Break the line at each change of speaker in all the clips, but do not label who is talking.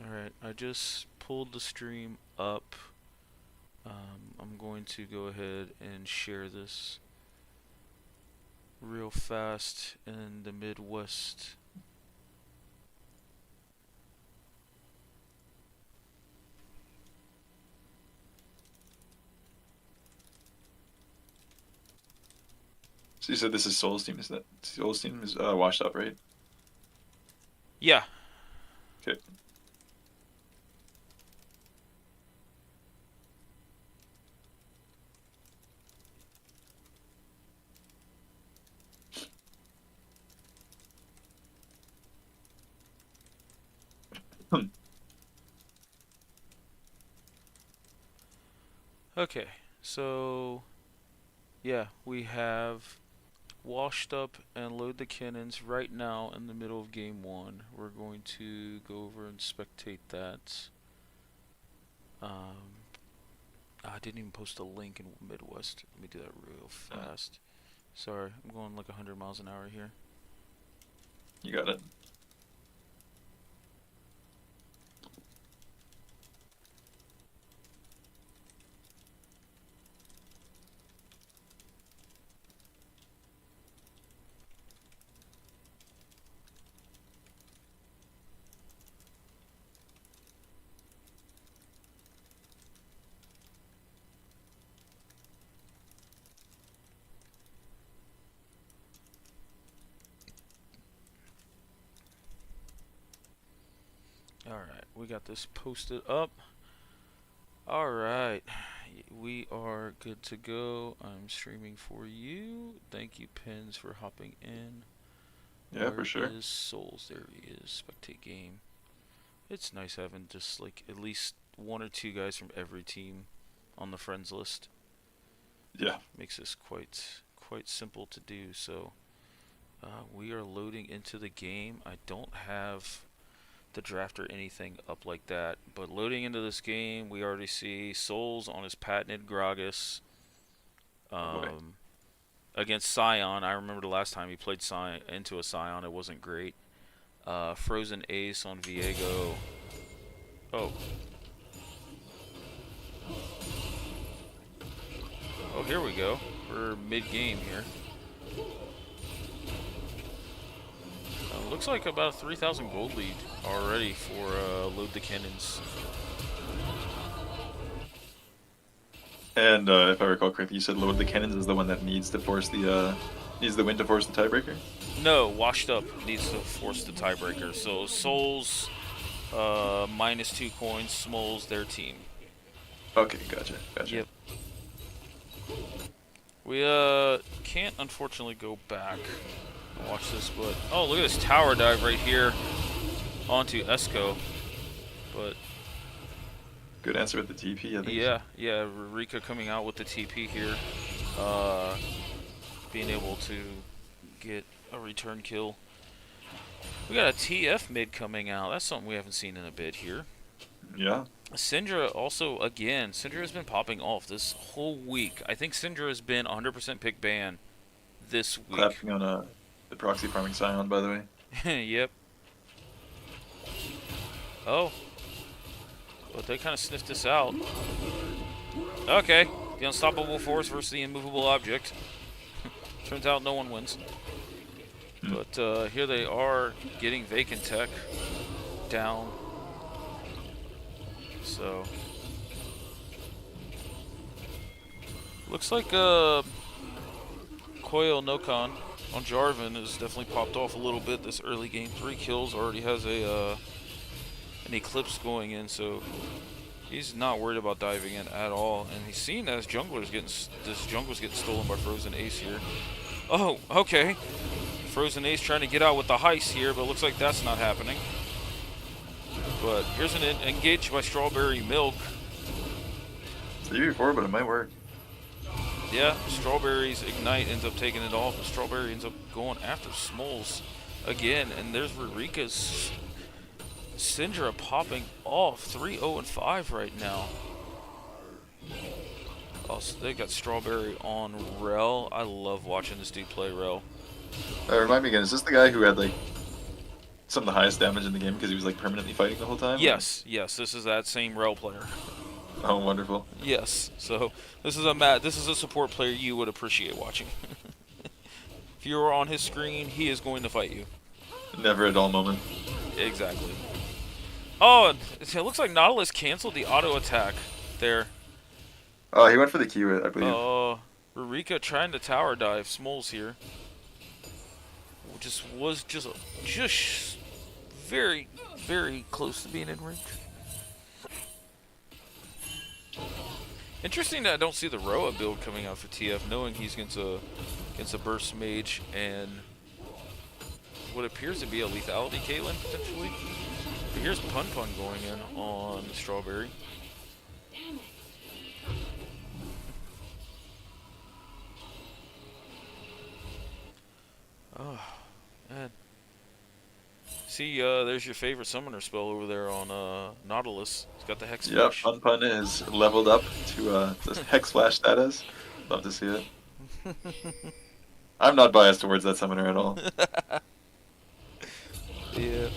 Alright, I just pulled the stream up. I'm going to go ahead and share this real fast in the Midwest.
So you said this is Soul's team, is that Soul's team is washed up, right?
Yeah.
Okay.
Okay, so yeah, we have washed up and load the cannons right now in the middle of game one. We're going to go over and spectate that. I didn't even post a link in Midwest. Let me do that real fast. Sorry, I'm going like 100 miles an hour here.
You got it.
Alright, we got this posted up. Alright, we are good to go. I'm streaming for you. Thank you, Pins, for hopping in.
Yeah, for sure.
Where is Souls? There he is. Spectate game. It's nice having just like at least one or two guys from every team on the friends list.
Yeah.
Makes this quite simple to do. So we are loading into the game. I don't have the draft or anything up like that, but loading into this game, we already see Souls on his patented Gragas against Scion. I remember the last time he played into a Scion, it wasn't great. Frozen Ace on Viego. Oh, here we go. We're mid-game here. Looks like about a 3,000 gold lead already for Load the Kennens.
And if I recall correctly, you said Load the Kennens is the one that needs to force the needs the win to force the tiebreaker.
No, Washed Up needs to force the tiebreaker. So Souls -2 coins, Smoles their team.
Okay, gotcha.
Yep. We can't unfortunately go back and watch this, but oh, look at this tower dive right here onto Esco. But
good answer with the TP, I think.
yeah, Rika coming out with the TP here, being able to get a return kill. We got a TF mid coming out. That's something we haven't seen in a bit here.
Yeah.
Syndra also, again, Syndra has been popping off this whole week. I think Syndra has been 100% pick ban this week.
Clapping on the proxy farming Scion, by the way.
Yep. Oh. But they kind of sniffed this out. Okay. The unstoppable force versus the immovable object. Turns out no one wins. But here they are getting Vacant Tech down. So looks like Koyo Nokan on Jarvan has definitely popped off a little bit this early game. 3 kills, already has an Eclipse going in, so he's not worried about diving in at all. And he's seen that his jungler's getting stolen by Frozen Ace here. Oh, okay. Frozen Ace trying to get out with the heist here, but it looks like that's not happening. But here's an engage by Strawberry Milk.
It's before, but it might work.
Yeah, Strawberry's Ignite ends up taking it off, and Strawberry ends up going after Smoles again. And there's Rurika's Syndra popping off 3-0-5 right now. Oh, so they got Strawberry on Rel. I love watching this dude play Rel.
Remind me again, is this the guy who had like some of the highest damage in the game because he was like permanently fighting the whole time?
Yes, yes, this is that same Rel player.
Oh, wonderful.
Yes, so this is a support player you would appreciate watching. If you are on his screen, he is going to fight you.
Never a dull moment.
Exactly. Oh, it looks like Nautilus canceled the auto attack there.
Oh, he went for the Q, I believe.
Rurika trying to tower dive. Smoles here. Was just very, very close to being in range. Interesting that I don't see the Roa build coming out for TF, knowing he's against a burst mage and what appears to be a lethality Caitlyn potentially. But here's Pun Pun going in on Strawberry. Oh, man. See, there's your favorite summoner spell over there on Nautilus. He's got the Hex Flash.
Yep, Pun is leveled up to the Hex Flash status. Love to see it. I'm not biased towards that summoner at all.
Yeah.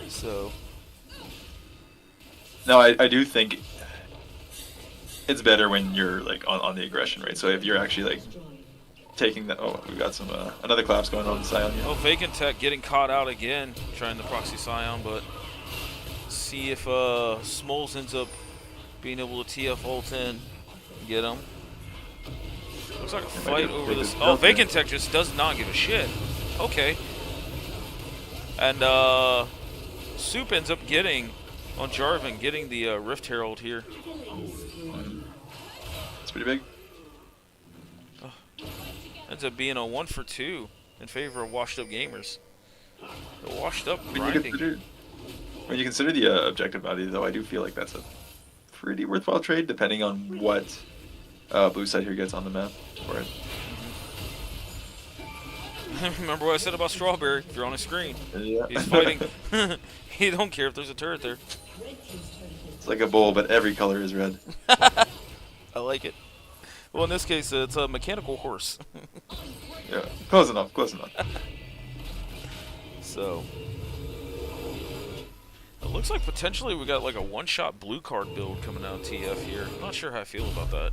So.
No, I do think it's better when you're like on the aggression rate. So if you're actually like taking the we got some another collapse going on in Scion. Yeah.
Oh, Vacant Tech getting caught out again, trying to proxy Scion, but see if Smoles ends up being able to TF ult in and get him. Looks like a fight over this. Oh, Vacant Tech just does not give a shit. Okay. And Soup ends up getting on Jarvan, getting the Rift Herald here.
It's pretty big.
Ends up being a 1 for 2 in favor of washed up gamers. The washed up
When
grinding.
you consider the objective value, though, I do feel like that's a pretty worthwhile trade, depending on what blue side here gets on the map for it.
Remember what I said about Strawberry? If you're on a screen,
Yeah.
he's fighting. He don't care if there's a turret there.
It's like a bowl, but every color is red.
I like it. Well, in this case, it's a mechanical horse.
Yeah, close enough, close enough.
So, it looks like potentially we got like a one-shot blue card build coming out of TF here. I'm not sure how I feel about that.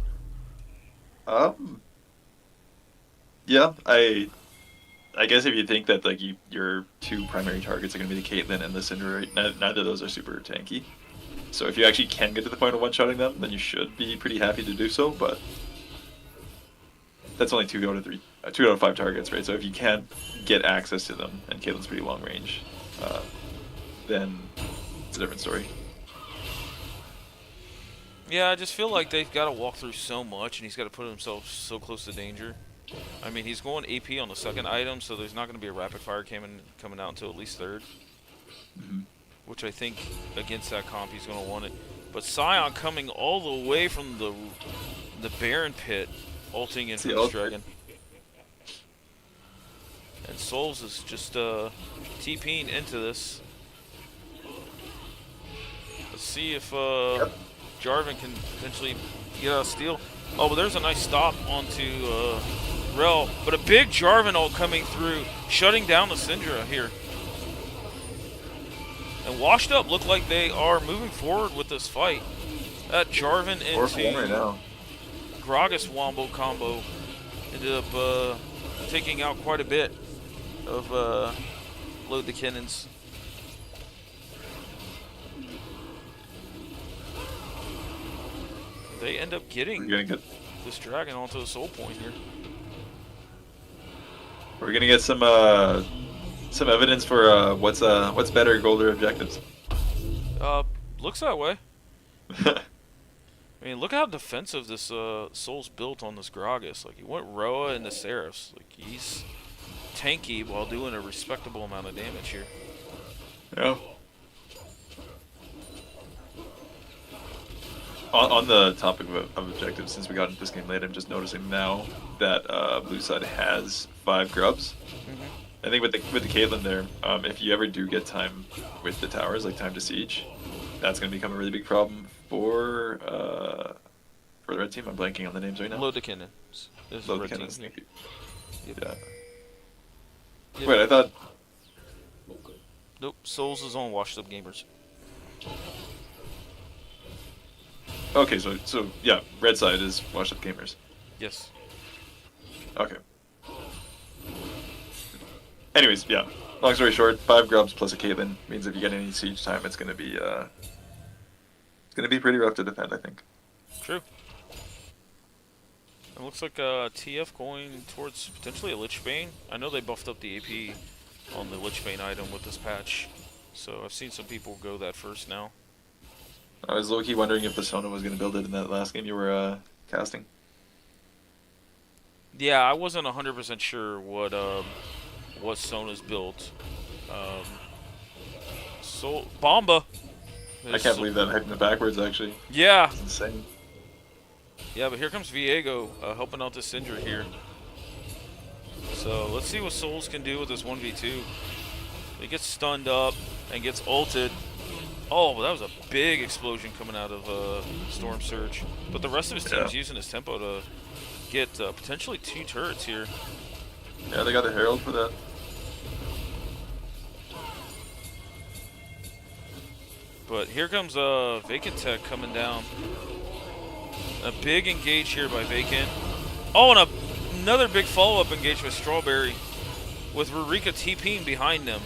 Yeah, I guess if you think that like your two primary targets are going to be the Caitlyn and the Syndra, neither of those are super tanky. So if you actually can get to the point of one-shotting them, then you should be pretty happy to do so. But that's only 2 out of 5 targets, right? So if you can't get access to them, and Caitlyn's pretty long range, then it's a different story.
Yeah, I just feel like they've got to walk through so much, and he's got to put himself so close to danger. I mean, he's going AP on the second item, so there's not going to be a rapid fire coming out until at least third.
Mm-hmm.
Which I think against that comp he's going to want it. But Scion coming all the way from the Baron pit, ulting into this dragon. And Souls is just TPing into this. Let's see if Jarvan can potentially get out of steal. Oh, but there's a nice stop onto Rel. But a big Jarvan ult coming through, shutting down the Syndra here. And Washed Up look like they are moving forward with this fight. That Jarvan into
right now.
Gragas Wombo combo ended up taking out quite a bit of Load the Kennens. They end up getting this dragon onto the soul point here.
We're gonna get some evidence for what's better, gold or objectives.
Looks that way. I mean, look how defensive this Soul's built on this Gragas. Like, he went Roa into Seraphs. Like, he's tanky while doing a respectable amount of damage here.
Yeah. On the topic of objectives, since we got into this game late, I'm just noticing now that blue side has 5 grubs. Mm-hmm. I think with the Caitlyn there, if you ever do get time with the towers, like time to siege, that's going to become a really big problem for the red team. I'm blanking on the names right now.
Load the Kennens.
Load the Kennens. Thank you.
Yep.
Yeah.
Yep.
Wait, I thought.
Nope. Souls is on Washed Up Gamers.
Okay, so yeah, red side is Washed Up Gamers.
Yes.
Okay. Anyways, yeah. Long story short, 5 grubs plus a Caitlyn means if you get any siege time, it's gonna be pretty rough to defend, I think.
True. It looks like TF going towards potentially a Lich Bane. I know they buffed up the AP on the Lich Bane item with this patch, so I've seen some people go that first now.
I was low-key wondering if the Sona was gonna build it in that last game you were casting.
Yeah, I wasn't 100% sure what Sona's built. So Bomba.
I can't believe that hyping it backwards, actually.
Yeah.
It's insane.
Yeah, but here comes Viego helping out this Syndra here. So let's see what Souls can do with this 1v2. He gets stunned up and gets ulted. Oh, that was a big explosion coming out of Storm Surge. But the rest of his team's using his tempo to get potentially 2 turrets here.
Yeah, they got the Herald for that.
But here comes Vacant Tech coming down. A big engage here by Vacant. Oh, and another big follow-up engage by Strawberry with Rurika TPing behind them.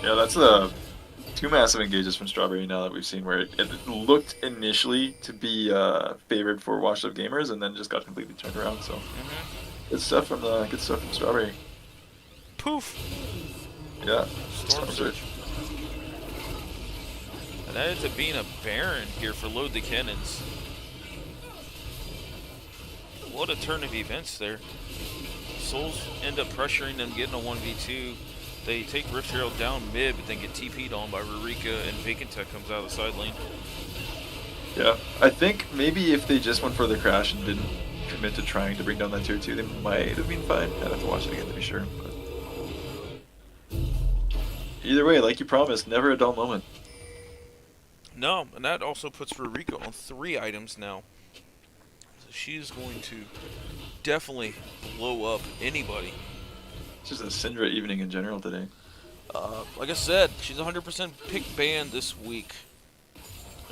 Yeah, that's 2 massive engages from Strawberry now that we've seen, where it looked initially to be favored for Washed Up Gamers, and then just got completely turned around. So good stuff from Strawberry.
Poof.
Yeah.
Storm Surge. And that ends up being a Baron here for Load the Kennens. What a turn of events there. Souls end up pressuring them, getting a 1v2. They take Rift Herald down mid, but then get TP'd on by Rurika, and Vacant Tech comes out of the side lane.
Yeah, I think maybe if they just went for the crash and didn't commit to trying to bring down that tier 2, they might have been fine. I'd have to watch it again to be sure. But either way, like you promised, never a dull moment.
No, and that also puts Rurika on 3 items now. So she's going to definitely blow up anybody.
It's just a Syndra evening in general today.
Like I said, she's 100% pick banned this week.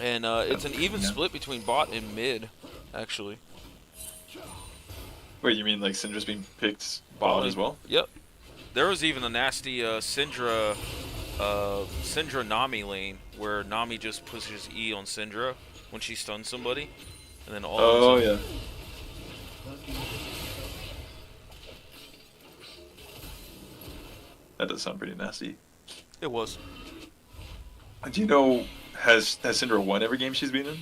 And it's an even split between bot and mid, actually.
Wait, you mean like Syndra's being picked bot as well?
Yep. There was even a nasty Syndra Nami lane where Nami just pushes E on Syndra when she stuns somebody, and then all.
Yeah. That does sound pretty nasty.
It was.
Do you know, has Syndra won every game she's been in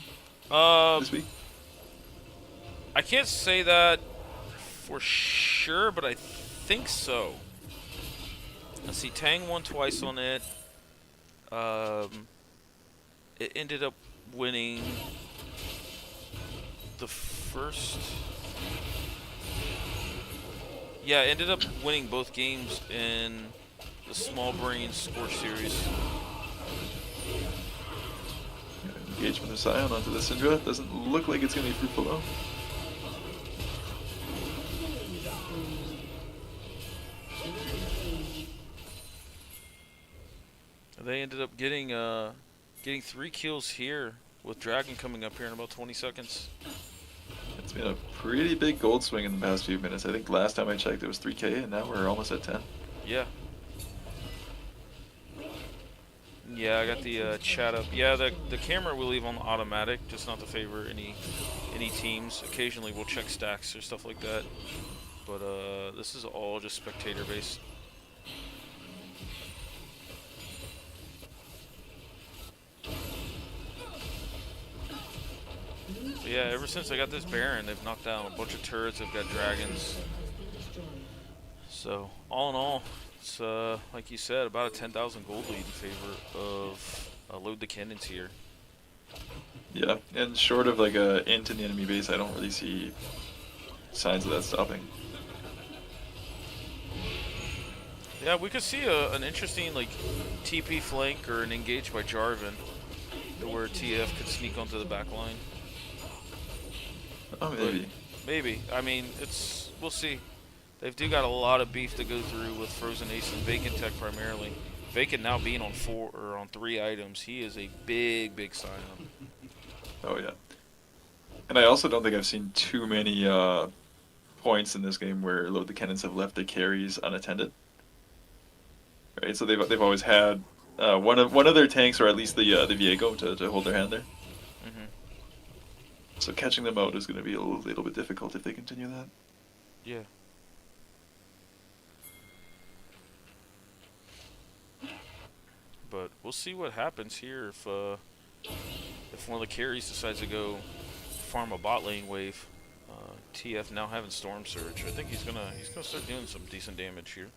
this week?
I can't say that for sure, but I think so. Let's see, Tang won twice on it. It ended up winning the first. Yeah, it ended up winning both games in the Small Brain Scorch series.
Engagement of Scion onto the Syndra. Doesn't look like it's going to be fruitful though.
They ended up getting 3 kills here, with Dragon coming up here in about 20 seconds.
It's been a pretty big gold swing in the past few minutes. I think last time I checked it was 3K, and now we're almost at 10.
Yeah. Yeah, I got the chat up. Yeah, the camera we leave on automatic, just not to favor any teams. Occasionally we'll check stacks or stuff like that. But this is all just spectator based. Yeah, ever since I got this Baron, they've knocked down a bunch of turrets. They've got dragons. So, all in all, it's, like you said, about a 10,000 gold lead in favor of Load the Kennens here.
Yeah, and short of like a int in the enemy base, I don't really see signs of that stopping.
Yeah, we could see an interesting like TP flank or an engage by Jarvan, where TF could sneak onto the back line.
Oh, maybe.
Maybe. I mean, we'll see. They've do got a lot of beef to go through with Frozen Ace and Vacant Tech primarily. Vacant now being on 3 items, he is a big Scion.
Oh yeah. And I also don't think I've seen too many points in this game where Load the Kennens have left their carries unattended. Right, so they've always had one of their tanks, or at least the Viego, to hold their hand there.
Hmm.
So catching them out is going to be a little bit difficult if they continue that.
Yeah. But we'll see what happens here if one of the carries decides to go farm a bot lane wave. TF now having Storm Surge. I think he's gonna start doing some decent damage here.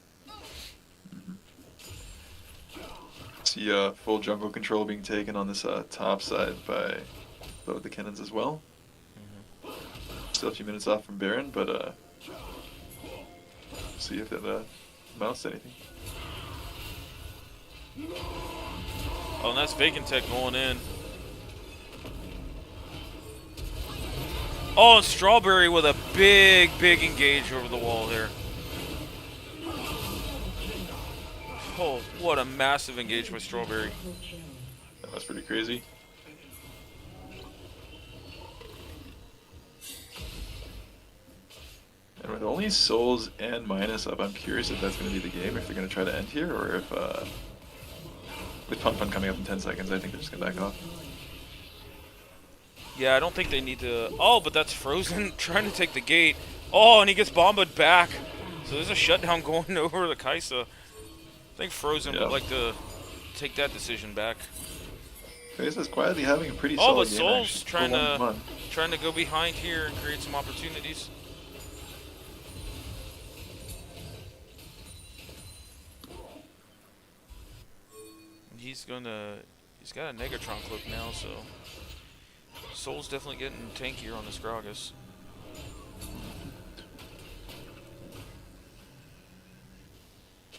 See full jungle control being taken on this top side by Load the Kennens as well. Still a few minutes off from Baron, but see if that amounts to anything.
Oh, and that's Vacant Tech going in. Oh, and Strawberry with a big engage over the wall there. Oh, what a massive engage by Strawberry.
That was pretty crazy. And with only souls and minus up, I'm curious if that's going to be the game, if they're going to try to end here, or if with Pun Pun coming up in 10 seconds, I think they're just going to back off.
Yeah, I don't think they need to... Oh, but that's Frozen trying to take the gate. Oh, and he gets bombed back. So there's a shutdown going over the Kaisa. I think Frozen would like to take that decision back.
Kaisa's quietly having a pretty solid game.
Oh, but Soul's
actually.
trying to go behind here and create some opportunities. He's got a Negatron clip now, so Soul's definitely getting tankier on this Gragas.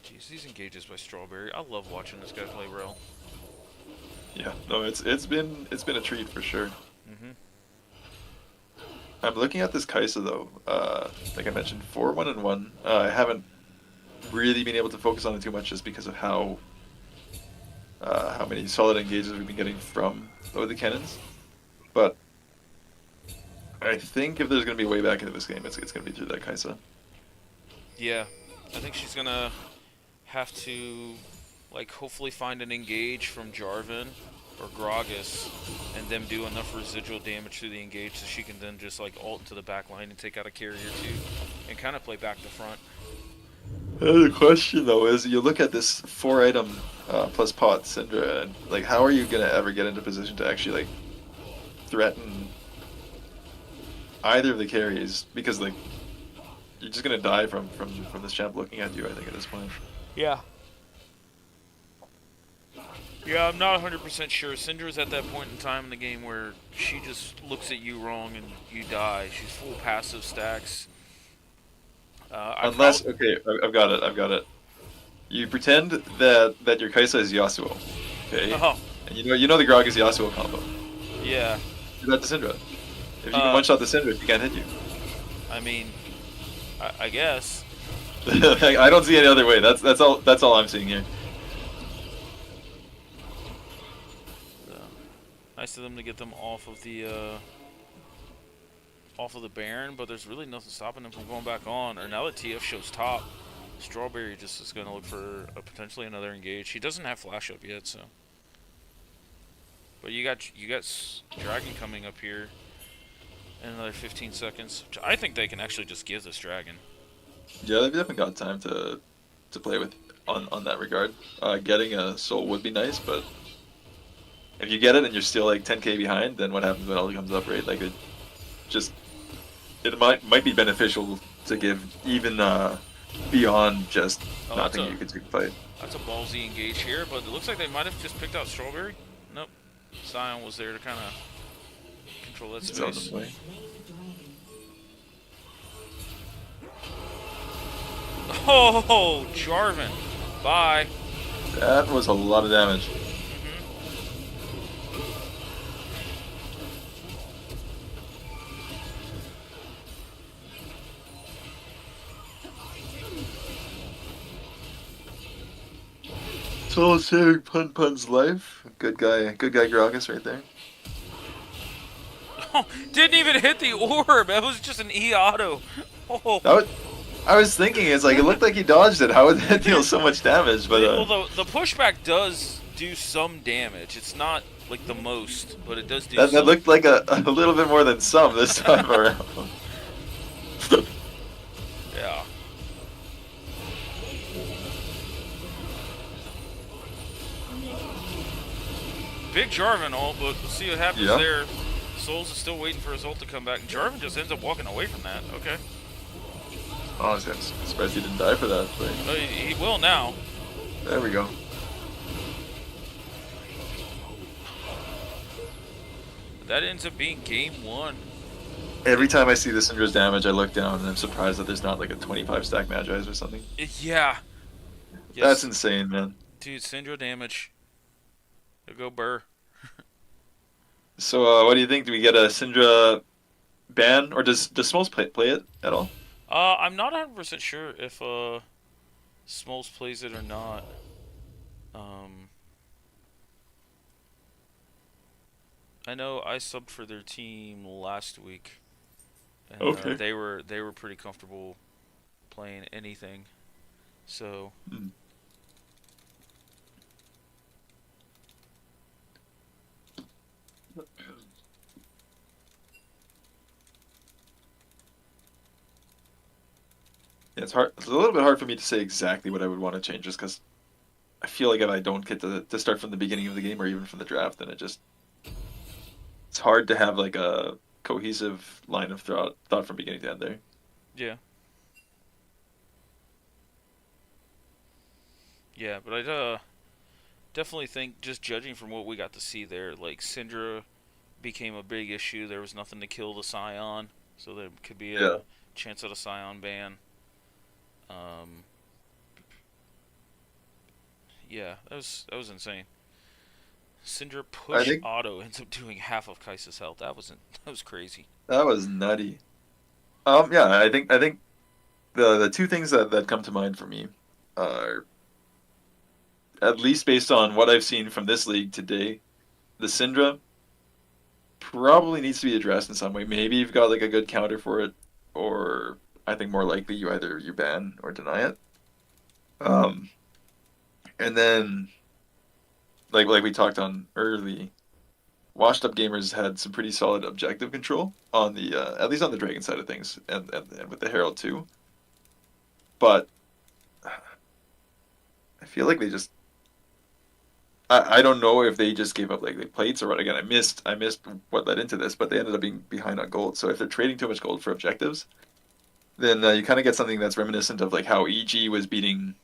Jeez, these engages by Strawberry. I love watching this guy play Rel.
Yeah, no, it's been a treat for sure.
Mhm.
I'm looking at this Kaisa though. Like I mentioned, 4-1-1. I haven't really been able to focus on it too much just because of how many solid engages we've been getting from Load the Kennens. But I think if there's going to be a way back into this game, it's going to be through that Kaisa.
Yeah, I think she's gonna have to, like, hopefully find an engage from Jarvan or Gragas, and them do enough residual damage to the engage so she can then just like ult to the back line and take out a carrier too, and kind of play back to front.
The question though is, you look at this 4-item plus pot Syndra, and like, how are you gonna ever get into position to actually like threaten either of the carries? Because like, you're just gonna die from this champ looking at you, I think, at this point.
Yeah. Yeah, I'm not 100% sure. Syndra's at that point in time in the game where she just looks at you wrong and you die. She's full passive stacks.
Unless, okay, I've got it. You pretend that your Kaisa is Yasuo, okay?
Oh.
And you know the Grog is Yasuo combo.
Yeah.
Do that to Syndra. If you can one-shot the Syndra, she can't hit you.
I mean, I guess.
I don't see any other way. That's all I'm seeing here.
Nice of them to get them off of the Baron, but there's really nothing stopping them from going back on. Or now that TF shows top, Strawberry just is going to look for potentially another engage. He doesn't have flash up yet, so. But you got Dragon coming up here in another 15 seconds. Which I think they can actually just give this Dragon.
Yeah, they've definitely got time to play with on that regard. Getting a soul would be nice, but if you get it and you're still like 10k behind, then what happens when it all comes up, right? Like it might be beneficial to give even beyond just not thinking you could take the fight.
That's a ballsy engage here, but it looks like they might have just picked out Strawberry. Nope. Sion was there to kind of control that space. Oh, Jarvan. Bye.
That was a lot of damage. Soul saving Pun's life. Good guy Gragas right there.
Didn't even hit the orb. That was just an E auto. Oh.
That was, I was thinking, it's like, it looked like he dodged it. How would that deal so much damage? But
Well, the pushback does do some damage. It's not like the most, but it does do
that
some.
looked like a little bit more than some this time around.
Yeah. Big Jarvan ult, but we'll see what happens there. Souls is still waiting for his ult to come back, and Jarvan just ends up walking away from that. Okay.
Oh, I was surprised he didn't die for that. But...
He will now.
There we go.
That ends up being game 1.
Every time I see the Syndra's damage, I look down and I'm surprised that there's not like a 25 stack Magi's or something.
Yeah. Yes.
That's insane, man.
Dude, Syndra damage. Go Burr.
So, what do you think? Do we get a Syndra ban, or does Smoles play it at all?
I'm not 100% sure if Smoles plays it or not. I know I subbed for their team last week, and
Okay.
they were pretty comfortable playing anything. So.
Hmm. Yeah, it's hard. It's a little bit hard for me to say exactly what I would want to change, just because I feel like if I don't get to start from the beginning of the game or even from the draft, then it's hard to have like a cohesive line of thought from beginning to end there.
Yeah. Yeah, but I definitely think, just judging from what we got to see there, like Syndra became a big issue. There was nothing to kill the Scion, so there could be a chance at a Scion ban. Yeah, that was insane. Syndra push auto ends up doing half of Kai'Sa's health. That was crazy.
That was nutty. Yeah, I think the two things that come to mind for me are, at least based on what I've seen from this league today, the Syndra probably needs to be addressed in some way. Maybe you've got like a good counter for it, or I think more likely you ban or deny it. And then like we talked on early, washed up gamers had some pretty solid objective control on the at least on the Dragon side of things, and with the Herald too. But I feel like they just I don't know if they just gave up like the plates or what. Again, I missed what led into this, but they ended up being behind on gold. So if they're trading too much gold for objectives, then you kind of get something that's reminiscent of like how EG was beating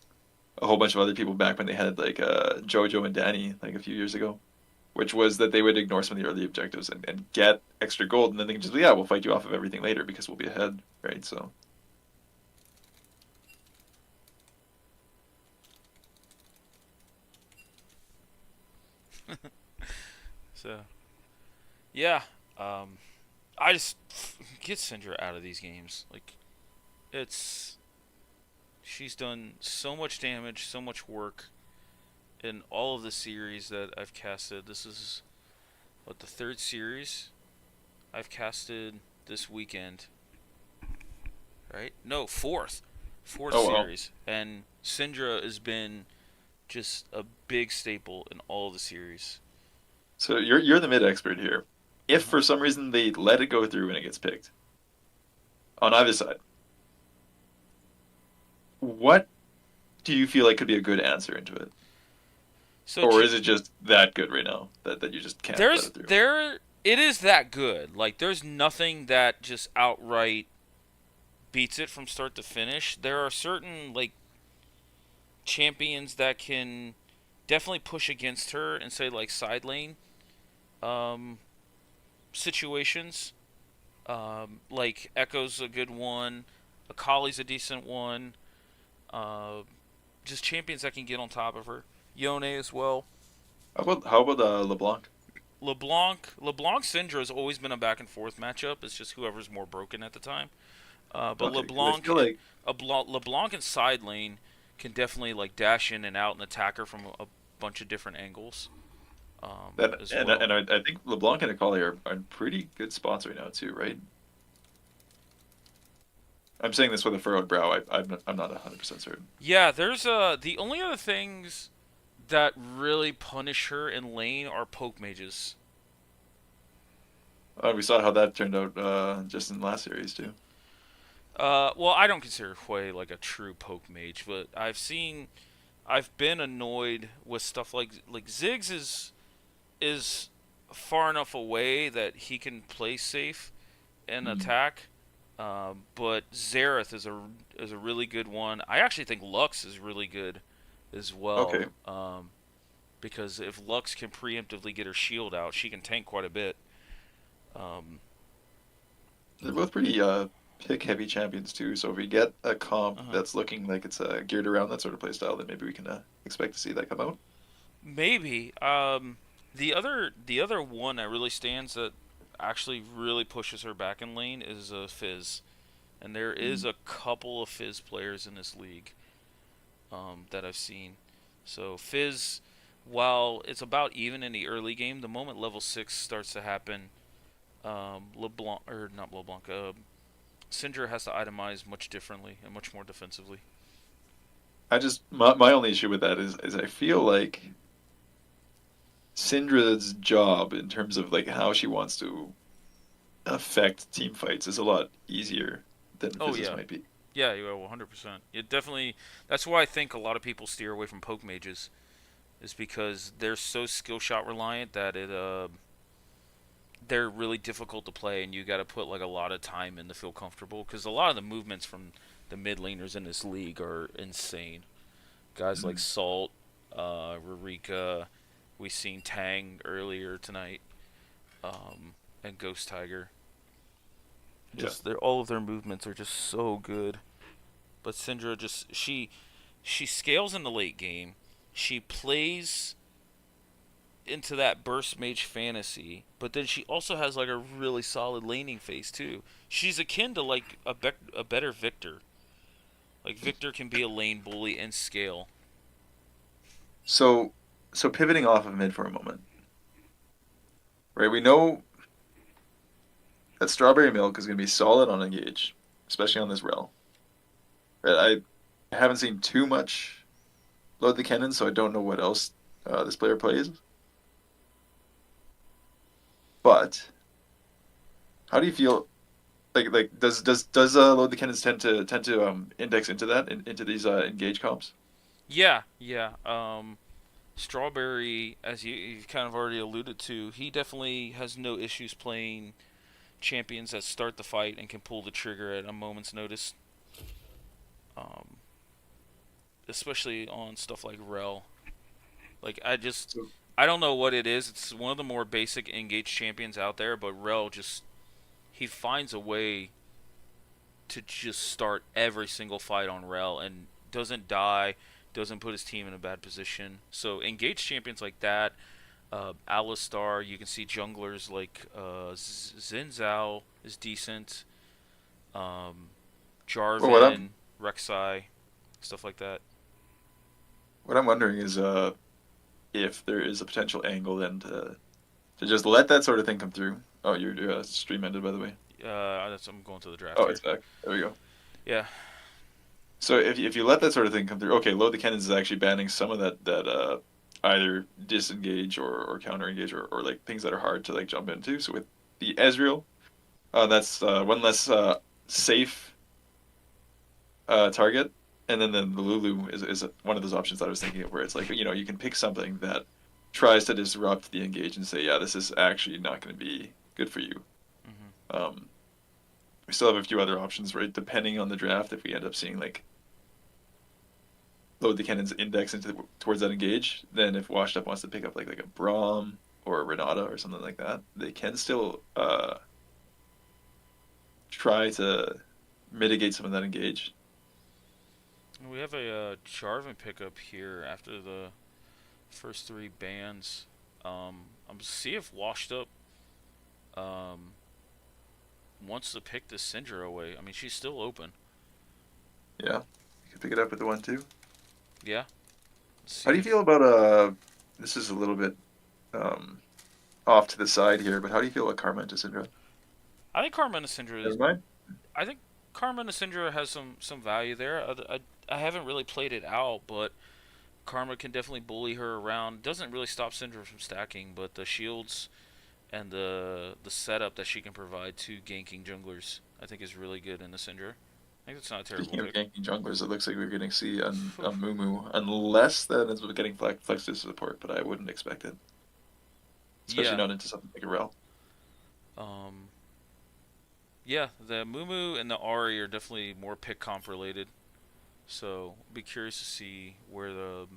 a whole bunch of other people back when they had like Jojo and Danny like a few years ago, which was that they would ignore some of the early objectives and get extra gold, and then they can just be, yeah, we'll fight you off of everything later because we'll be ahead, right? So.
So, yeah, I just get Syndra out of these games. Like, she's done so much damage, so much work in all of the series that I've casted. This is the 3rd series I've casted this weekend. Right? No, 4th series, and Syndra has been just a big staple in all of the series.
So you're the mid expert here. If for some reason they let it go through and it gets picked on either side, what do you feel like could be a good answer into it? So or is it just that good right now that you just can't let it through?
It is that good. Like, there's nothing that just outright beats it from start to finish. There are certain like champions that can definitely push against her and say like side lane situations. Like Echo's a good one, Akali's a decent one. Just champions that can get on top of her. Yone as well.
How about LeBlanc?
LeBlanc Syndra has always been a back and forth matchup. It's just whoever's more broken at the time. But okay, LeBlanc and side lane can definitely like dash in and out and attack her from bunch of different angles
That
as
and
well.
I think LeBlanc and Akali are in pretty good spots right now too, right? I'm saying this with a furrowed brow. I'm not 100% certain.
Yeah, there's the only other things that really punish her in lane are poke mages.
We saw how that turned out just in the last series too.
Well, I don't consider Hui like a true poke mage, but I've been annoyed with stuff like Ziggs is far enough away that he can play safe and
Mm.
attack. But Xerath is a really good one. I actually think Lux is really good as well.
Okay,
Because if Lux can preemptively get her shield out, she can tank quite a bit. Um,
they're both pretty pick heavy champions too. So if we get a comp
uh
that's looking like it's geared around that sort of play style, then maybe we can expect to see that come out.
Maybe. The other one that really stands that actually really pushes her back in lane is Fizz, and there is
Mm.
a couple of Fizz players in this league that I've seen. So Fizz, while it's about even in the early game, the moment level 6 starts to happen, LeBlanc or not LeBlanc, Syndra has to itemize much differently and much more defensively.
My only issue with that is I feel like Syndra's job in terms of like how she wants to affect team fights is a lot easier than
Oh
Fizz's
yeah,
might be.
yeah, you are 100%. It definitely. That's why I think a lot of people steer away from poke mages, is because they're so skill shot reliant that they're really difficult to play, and you got to put like a lot of time in to feel comfortable. Because a lot of the movements from the mid laners in this league are insane. Guys like
Mm.
Salt, Rurika, we seen Tang earlier tonight, and Ghost Tiger.
Yeah.
Just all of their movements are just so good. But Syndra just she scales in the late game. She plays into that burst mage fantasy, but then she also has like a really solid laning phase too. She's akin to like a better Victor. Like Victor can be a lane bully and scale.
So so pivoting off of mid for a moment, right? We know that strawberry milk is going to be solid on engage, especially on this rel. Right? I haven't seen too much load the cannon, so I don't know what else this player plays. But how do you feel? Does load the cannons tend to index into that into these engage comps?
Yeah, yeah. Strawberry, as you've kind of already alluded to, he definitely has no issues playing champions that start the fight and can pull the trigger at a moment's notice. Um, Especially on stuff like Rel. Like
So,
I don't know what it is. It's one of the more basic engaged champions out there, but Rel just he finds a way to just start every single fight on Rel and doesn't die, doesn't put his team in a bad position. So engaged champions like that, Alistar, you can see junglers like Xin Zhao is decent, um,
well, what
Jarvan,
I'm
Rek'Sai, stuff like that.
what I'm wondering is if there is a potential angle then to just let that sort of thing come through. Oh, your stream ended, by the way.
I'm going to the draft
Oh,
here.
it's back. There we go.
Yeah.
So if you let that sort of thing come through, okay, load the cannons is actually banning some of that either disengage or counter engage or like things that are hard to like jump into. So with the Ezreal, that's one less safe target, and then the Lulu is one of those options that I was thinking of where it's like you can pick something that tries to disrupt the engage and say, yeah, this is actually not going to be good for you.
Hmm.
Um, we still have a few other options, right? Depending on the draft, if we end up seeing like load the cannons index towards that engage, then if Washed Up wants to pick up like a Braum or a Renata or something like that, they can still try to mitigate some of that engage.
We have a Jarvan pickup here after the first three bans. I'm see if Washed Up um, wants to pick this Syndra away. I mean, she's still open.
Yeah, you can pick it up with the 1-2.
Yeah. Let's
How do
see
you feel
if
about this is a little bit um, off to the side here, but how do you feel about Karma into Syndra?
I think Carmena Syndra
Never
is.
mind.
I think Carmena Syndra has some value there. I haven't really played it out, but Karma can definitely bully her around. Doesn't really stop Syndra from stacking, but the shields and the setup that she can provide to ganking junglers, I think is really good in the Syndra. I think that's not a terrible
Speaking of
pick.
ganking junglers, it looks like we're going to see a Mumu, unless that ends up getting flex to support, but I wouldn't expect it, especially
Yeah.
not into something like a Rel.
Um. Yeah, the Mumu and the Ari are definitely more pick comp related. So I'll be curious to see where that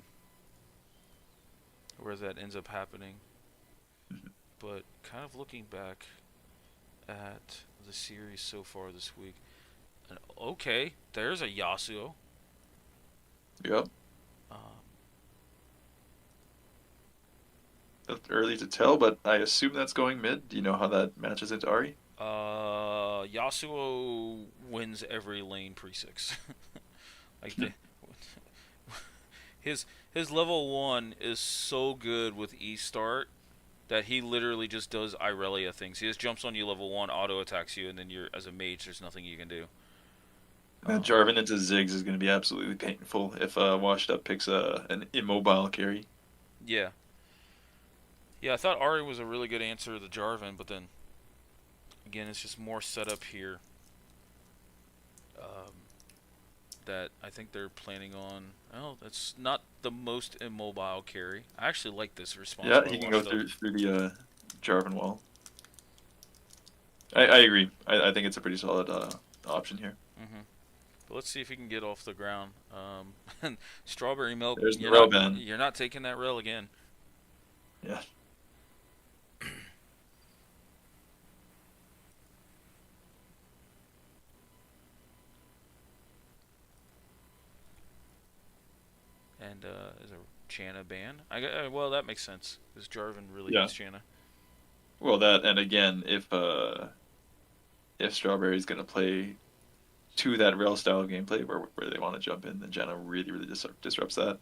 ends up happening. But kind of looking back at the series so far this week, and okay, there's a Yasuo.
Yep.
Um,
That's early to tell, but I assume that's going mid. Do you know how that matches into Ari?
Yasuo wins every lane pre-6. like the his his level 1 is so good with E start that he literally just does Irelia things. He just jumps on you level 1, auto attacks you, and then you're as a mage there's nothing you can do. Um,
Jarvan into Ziggs is going to be absolutely painful if Washed Up picks an immobile carry.
yeah. Yeah, I thought Ari was a really good answer to Jarvan, but then again, it's just more setup here um, that I think they're planning on. Oh, that's not the most immobile carry. I actually like this response
Yeah,
by
he can go
Washed Up.
through the Jarvan wall. I agree. I think it's a pretty solid option here.
hmm But let's see if he can get off the ground. And strawberry milk,
There's the rail ban.
you're not taking that rail again.
Yeah.
And is a Channa ban? Well, that makes sense because Jarvan really
Yeah.
hates Channa.
Well, that and again, if Strawberry's gonna play to that rail style of gameplay where they want to jump in, then Janna really disrupts that.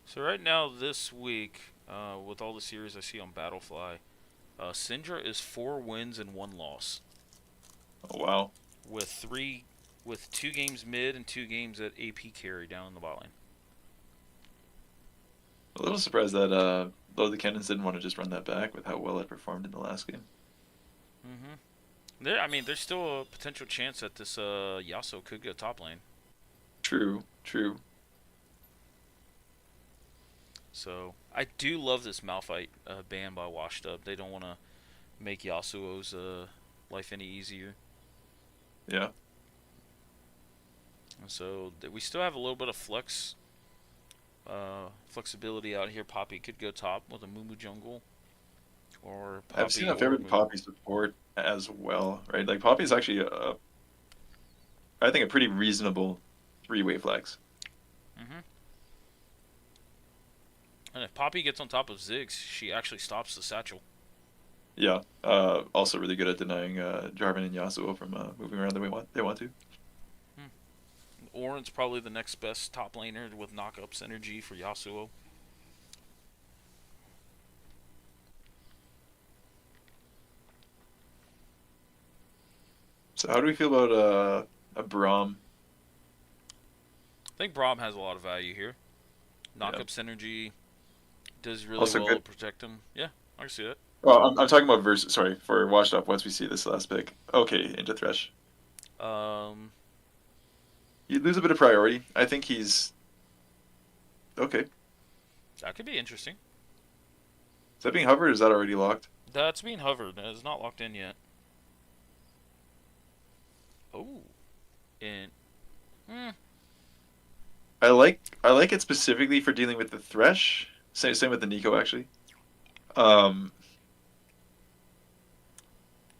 So right now, this week, with all the series I see on Battlefly, Syndra is 4 wins and 1 loss,
Oh wow.
with three, with 2 games mid and 2 games at AP carry down in the bot lane.
A little surprised that Load the Kennens didn't want to just run that back with how well it performed in the last game.
I mean, there's still a potential chance that this Yasuo could go top lane.
True, true.
So I do love this Malphite ban by Washed Up. They don't want to make Yasuo's life any easier.
Yeah.
And so we still have a little bit of flexibility out here. Poppy could go top with a Mumu jungle, or
I've seen
Poppy
a
or
favorite
Mumu.
Poppy support as well, right? Like Poppy's actually I think a pretty reasonable three-way flex.
hmm And if Poppy gets on top of Ziggs, she actually stops the satchel.
Yeah. Also really good at denying Jarvan and Yasuo from moving around the way they want to.
Orin's probably the next best top laner with knock-up synergy for Yasuo.
So how do we feel about a Braum?
I think Braum has a lot of value here.
Yeah.
Knock-up synergy does really
Also
well to
good.
protect him. Yeah, I can see that.
Well, I'm talking about versus. Sorry for washed up. Once we see this last pick, okay, into Thresh.
Um,
You lose a bit of priority. I think he's okay.
that could be interesting.
Is that being hovered? Or is that already locked?
That's being hovered. It's not locked in yet. Oh, and hmm,
I like it specifically for dealing with the Thresh. Same with the Nico actually. Um,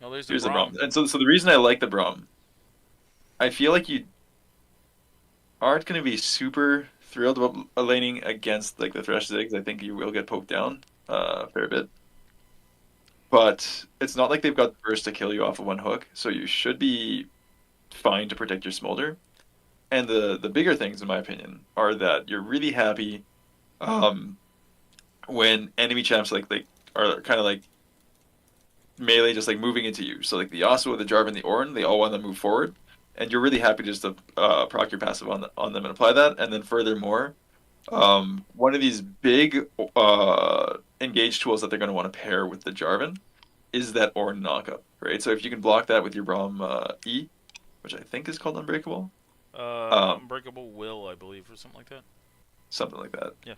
no, there's the
here's the
Braum.
Braum, and so the reason I like the Braum, I feel like you aren't going to be super thrilled about laning against like the Thresh Zigs. I think you will get poked down a fair bit. But it's not like they've got the burst to kill you off of one hook, so you should be fine to protect your Smolder. And the bigger things, in my opinion, are that you're really happy um, when enemy champs like are kind of like melee, just like moving into you. So like the Yasuo, the Jarvan, the Ornn, they all want to move forward, and you're really happy just to proc your passive on them and apply that. And then furthermore, one of these big engage tools that they're going to want to pair with the Jarvan is that Ornn knockup, right? So if you can block that with your Braum E, which I think is called Unbreakable,
Unbreakable Will, I believe, or something like that.
something like that.
Yeah.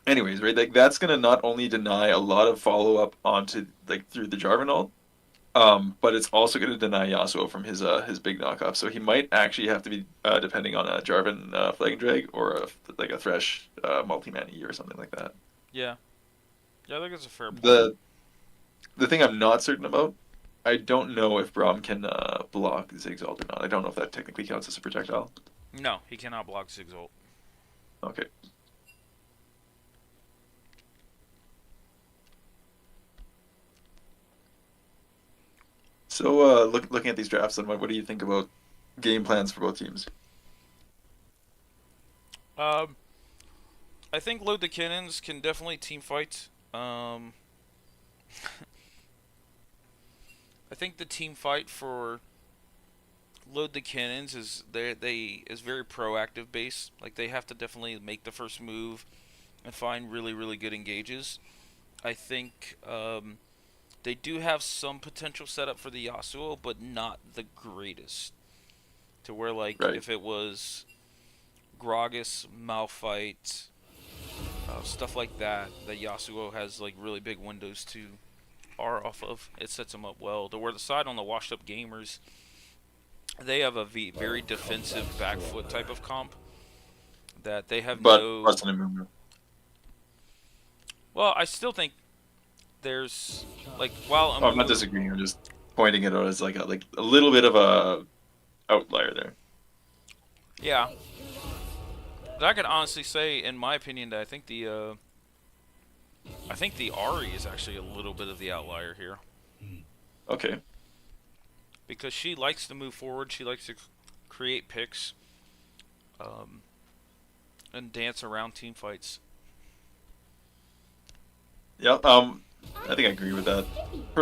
Anyways, right, like that's gonna not only deny a lot of follow up onto like through the Jarvan ult, but it's also gonna deny Yasuo from his big knockoff. So he might actually have to be depending on a Jarvan flag and drag or like a Thresh multi-man E or something like that.
Yeah. Yeah, I think it's a fair point.
The thing I'm not certain about, I don't know if Braum can block Ziggs ult or not. I don't know if that technically counts as a projectile.
No, he cannot block Ziggs ult.
Okay. So, looking at these drafts, then what do you think about game plans for both teams?
Um, I think Load the Kennens can definitely team fight. I think the team fight for Load the Cannons is they is very proactive based. Like they have to definitely make the first move and find really good engages. I think they do have some potential setup for the Yasuo, but not the greatest. To where like
Right.
if it was Gragas, Malphite, stuff like that, that Yasuo has like really big windows to R off of. It sets them up well. To where the side on the washed up gamers, they have a very defensive back foot type of comp that they have
But
no.
Preston and Mumu.
Well, I still think there's like while
Oh, I'm not disagreeing. I'm just pointing it out as like a little bit of a outlier there.
Yeah, but I could honestly say, in my opinion, that I think the Ari is actually a little bit of the outlier here
Okay.
because she likes to move forward. She likes to create picks, um, and dance around team fights.
Yeah. I think I agree with that.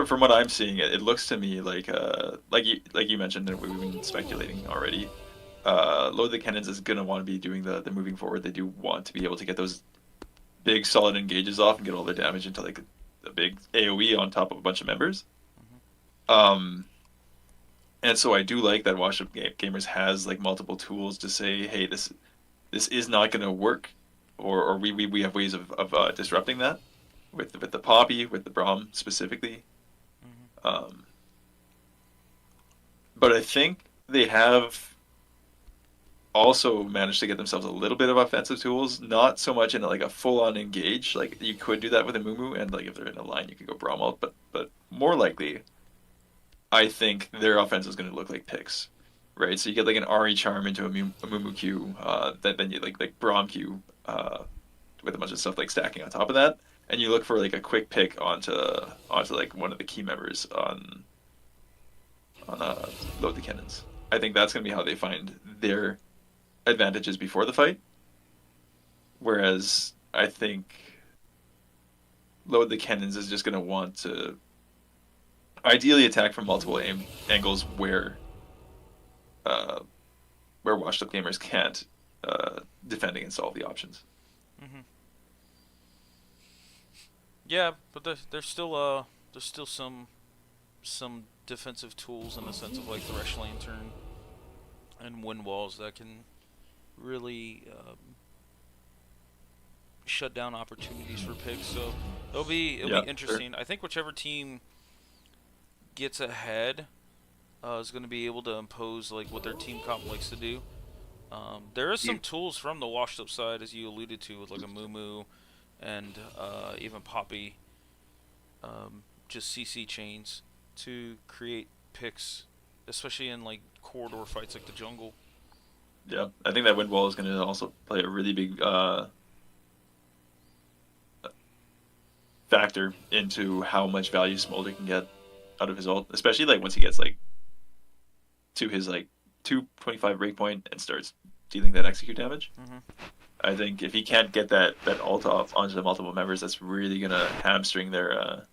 From what I'm seeing, it looks to me like you mentioned, and we've been speculating already. Load the Kennens is gonna want to be doing the moving forward. They do want to be able to get those big solid engages off and get all their damage into like a big AOE on top of a bunch of members. Um, and so I do like that Wash Up Gamers has like multiple tools to say, hey, this is not gonna work, or we have ways of disrupting that with the Poppy, with the Braum specifically. Um, but I think they have also managed to get themselves a little bit of offensive tools, not so much in like a full-on engage. Like you could do that with a Mumu, and like if they're in a line, you could go Braum ult, but more likely, I think their offense is going to look like picks, right? So you get like an Ari charm into a Mumu Q, then you like Braum Q, with a bunch of stuff like stacking on top of that, and you look for like a quick pick onto like one of the key members on Load the Cannons. I think that's going to be how they find their advantages before the fight. Whereas I think Load the Cannons is just going to want to ideally attack from multiple angles where washed up gamers can't defend against all the options.
Mm-hmm. Yeah, but there's still some defensive tools in the sense of like Thresh Lantern and Wind Walls that can really shut down opportunities for picks. So it'll be interesting.
Sure.
I think whichever team gets ahead is going to be able to impose like what their team comp likes to do. There is some tools from the washed up side, as you alluded to, with like a Mumu and even Poppy, just CC chains to create picks, especially in like corridor fights like the jungle.
Yeah, I think that wind wall is going to also play a really big factor into how much value Smolder can get out of his ult, especially like once he gets like to his like 225 breakpoint and starts dealing that execute damage.
Hmm.
I think if he can't get that ult off onto the multiple members, that's really gonna hamstring their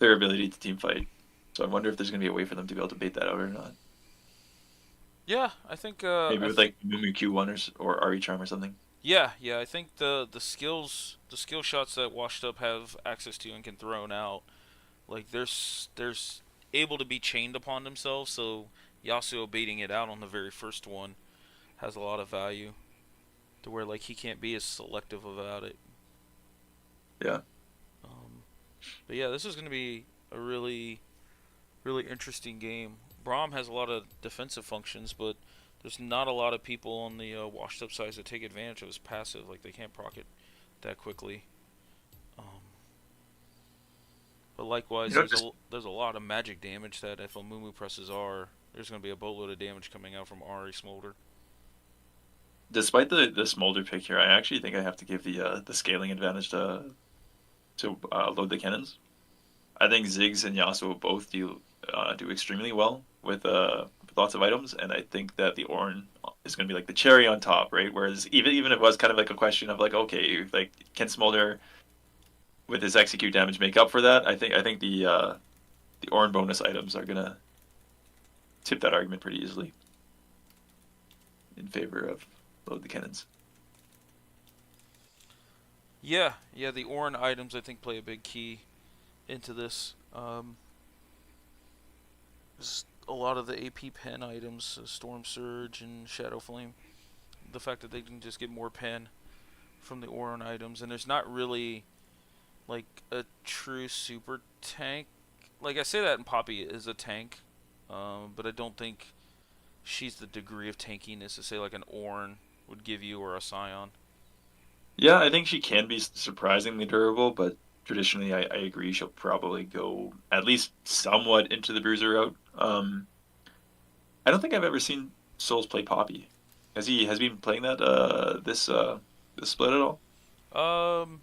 ability to team fight. So I wonder if there's gonna be a way for them to be able to bait that out or not.
Yeah, I think
Maybe with like Mumu Q1 or RE Charm or something.
yeah, yeah, I think the skill shots that Washed Up have access to and can throw out, like there's able to be chained upon themselves. So Yasuo baiting it out on the very first one has a lot of value to where like he can't be as selective about it.
Yeah.
Um, but yeah, this is going to be a really interesting game. Braum has a lot of defensive functions, but there's not a lot of people on the washed up sides that take advantage of his passive. Like they can't proc it that quickly. Um, but likewise,
Just
there's a lot of magic damage that if a Mumu presses R, there's going to be a boatload of damage coming out from Ari Smolder.
despite the Smolder pick here, I actually think I have to give the scaling advantage to load the cannons. I think Ziggs and Yasuo both do extremely well with lots of items, and I think that the Ornn is going to be like the cherry on top, right? Whereas even if it was kind of like a question of like, okay, like can Smolder with his execute damage make up for that? I think the Ornn bonus items are gonna tip that argument pretty easily in favor of load the cannons.
Yeah, yeah, the Ornn items I think play a big key into this. A lot of the AP pen items, Storm Surge and Shadow Flame, the fact that they can just get more pen from the Ornn items, and there's not really like a true super tank. Like I say that in Poppy is a tank, but I don't think she's the degree of tankiness to say like an Ornn would give you or a Scion.
Yeah, I think she can be surprisingly durable, but traditionally, I agree she'll probably go at least somewhat into the bruiser route. I don't think I've ever seen Souls play Poppy. Has he been playing that this split at all?
Um,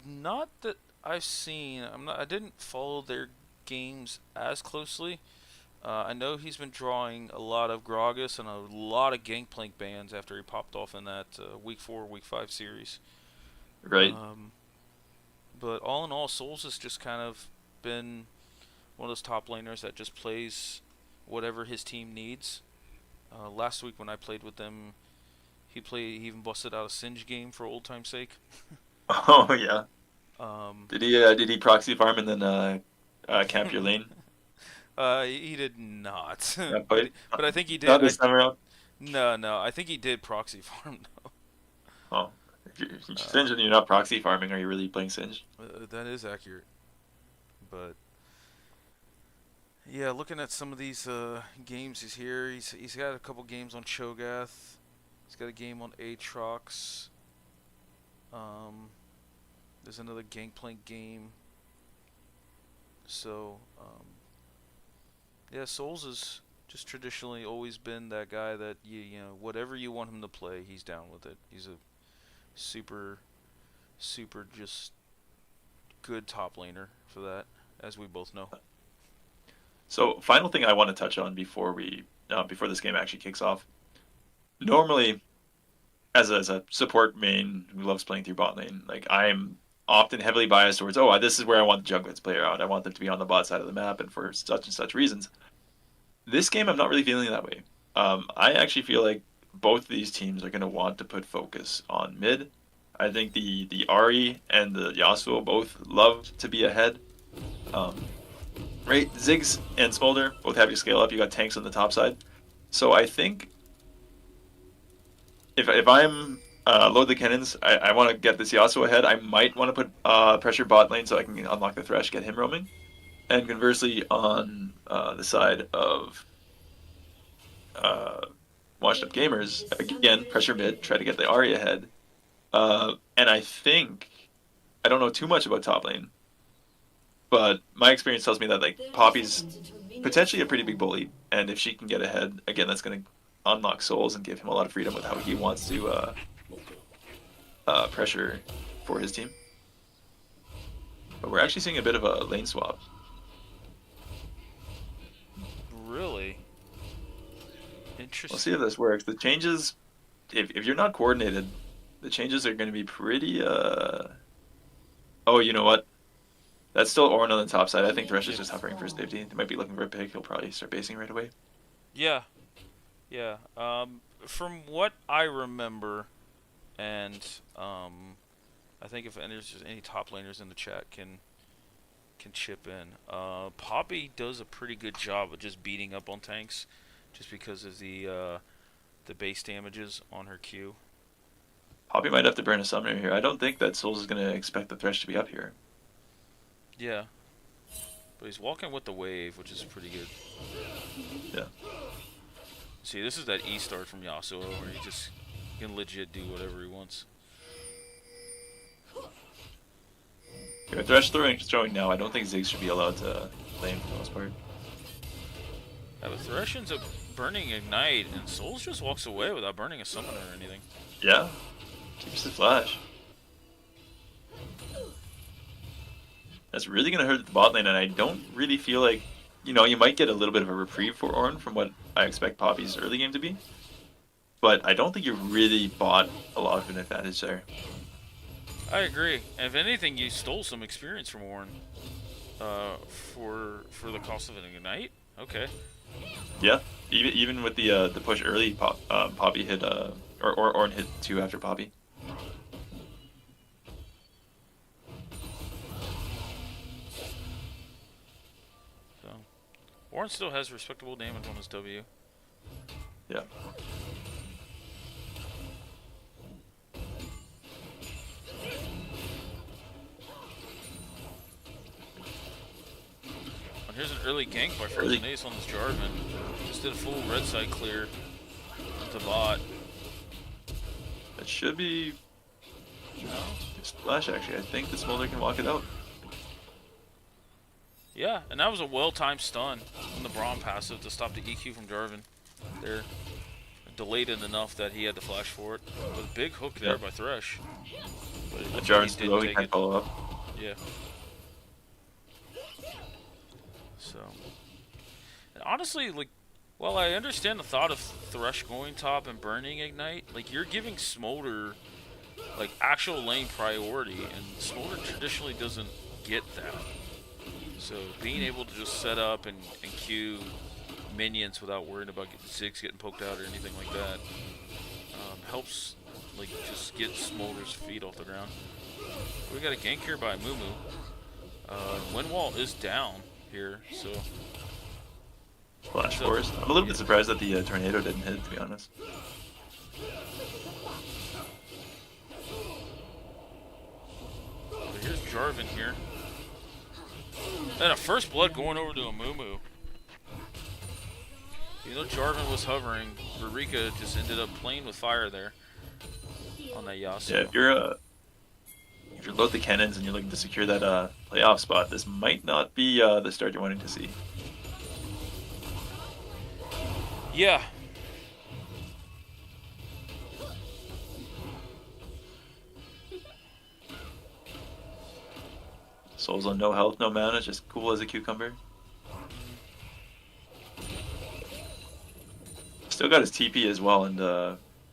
Not that I've seen. I didn't follow their games as closely. I know he's been drawing a lot of Gragas and a lot of Gangplank bans after he popped off in that week 4, week 5 series.
Right.
Um, but all in all, Souls has just kind of been one of those top laners that just plays whatever his team needs. Last week when I played with them, he even busted out a Singe game for old time's sake.
Oh yeah.
Um,
Did he proxy farm and then camp your lane?
he did not,
That
but
play?
but I think he did.
Not this time around.
No, I think he did proxy farm though.
Oh, if you're
Uh,
Singe and you're not proxy farming, are you really playing Singe?
that is accurate, but yeah, looking at some of these games he's here, he's got a couple games on Cho'Gath. He's got a game on Aatrox. Um, there's another Gangplank game. So yeah, Souls has just traditionally always been that guy that you know whatever you want him to play, he's down with it. He's a super just good top laner for that, as we both know.
So, final thing I want to touch on before this game actually kicks off. Normally, as a support main who loves playing through bot lane, like I'm often heavily biased towards, oh, this is where I want the junglets to play around. I want them to be on the bot side of the map, and for such and such reasons. This game, I'm not really feeling that way. I actually feel like both of these teams are going to want to put focus on mid. I think the Ari and the Yasuo both love to be ahead. Um, right, Ziggs and Smolder both have you scale up. You got tanks on the top side. So I think if I'm load the cannons, I want to get this Yasuo ahead. I might want to put pressure bot lane so I can unlock the Thresh, get him roaming. And conversely, on the side of uh, washed up gamers, again, pressure mid, try to get the Ari ahead. And I don't know too much about top lane, but my experience tells me that like Poppy's potentially a pretty big bully, and if she can get ahead, again, that's going to unlock souls and give him a lot of freedom with how he wants to pressure for his team. But we're actually seeing a bit of a lane swap.
Really? Interesting.
We'll see if this works. The changes, if you're not coordinated, the changes are going to be pretty. Oh, you know what? That's still Orin on the top side. I think Thresh is just hovering for safety. They might be looking for a pick. He'll probably start basing right away.
Yeah. Yeah. From what I remember, and I think if there's any top laners in the chat can chip in. Poppy does a pretty good job of just beating up on tanks, just because of the base damages on her Q.
Poppy might have to burn a summoner here. I don't think that Souls is going to expect the Thresh to be up here.
Yeah. But he's walking with the wave, which is pretty good.
Yeah.
See, this is that E start from Yasuo, where he just can legit do whatever he wants.
If Thresh throwing now, I don't think Ziggs should be allowed to lane for the most part.
Yeah, but Thresh ends up burning Ignite, and Souls just walks away without burning a summoner or anything.
Yeah. Keeps the flash. That's really going to hurt the bot lane, and I don't really feel like, you know, you might get a little bit of a reprieve for Ornn from what I expect Poppy's early game to be. But I don't think you really bought a lot of an advantage there.
I agree. And if anything, you stole some experience from Ornn for the cost of an Ignite. Okay.
Yeah, even with the push early, Poppy hit or Ornn hit 2 after Poppy.
So Ornn still has respectable damage on his W.
Yeah.
Here's an early gank by Frozen Ace on this Jarvan. Just did a full red side clear into bot.
That should be splash actually. I think the Smolder can walk it out.
Yeah, and that was a well-timed stun on the Braum passive to stop the EQ from Jarvan. There, delayed it enough that he had to flash for it. But a big hook there by Thresh.
But Jarvan's too low, he can't follow up.
Yeah. So, and honestly, like, while I understand the thought of Thresh going top and burning Ignite, like, you're giving Smolder, like, actual lane priority, and Smolder traditionally doesn't get that. So, being able to just set up and queue minions without worrying about Ziggs getting poked out or anything like that helps, like, just get Smolder's feet off the ground. We got a gank here by Mumu. Wind wall is down here, so
Flash Forest. I'm a little bit surprised that the tornado didn't hit, to be honest.
But here's Jarvan here. And a first blood going over to a Mumu. You know, Jarvan was hovering. Rurika just ended up playing with fire there on that Yasuo.
Yeah, if you're Load the Kennens and you're looking to secure that playoff spot, this might not be the start you're wanting to see.
Yeah.
Souls on no health, no mana, just cool as a cucumber. Still got his TP as well, and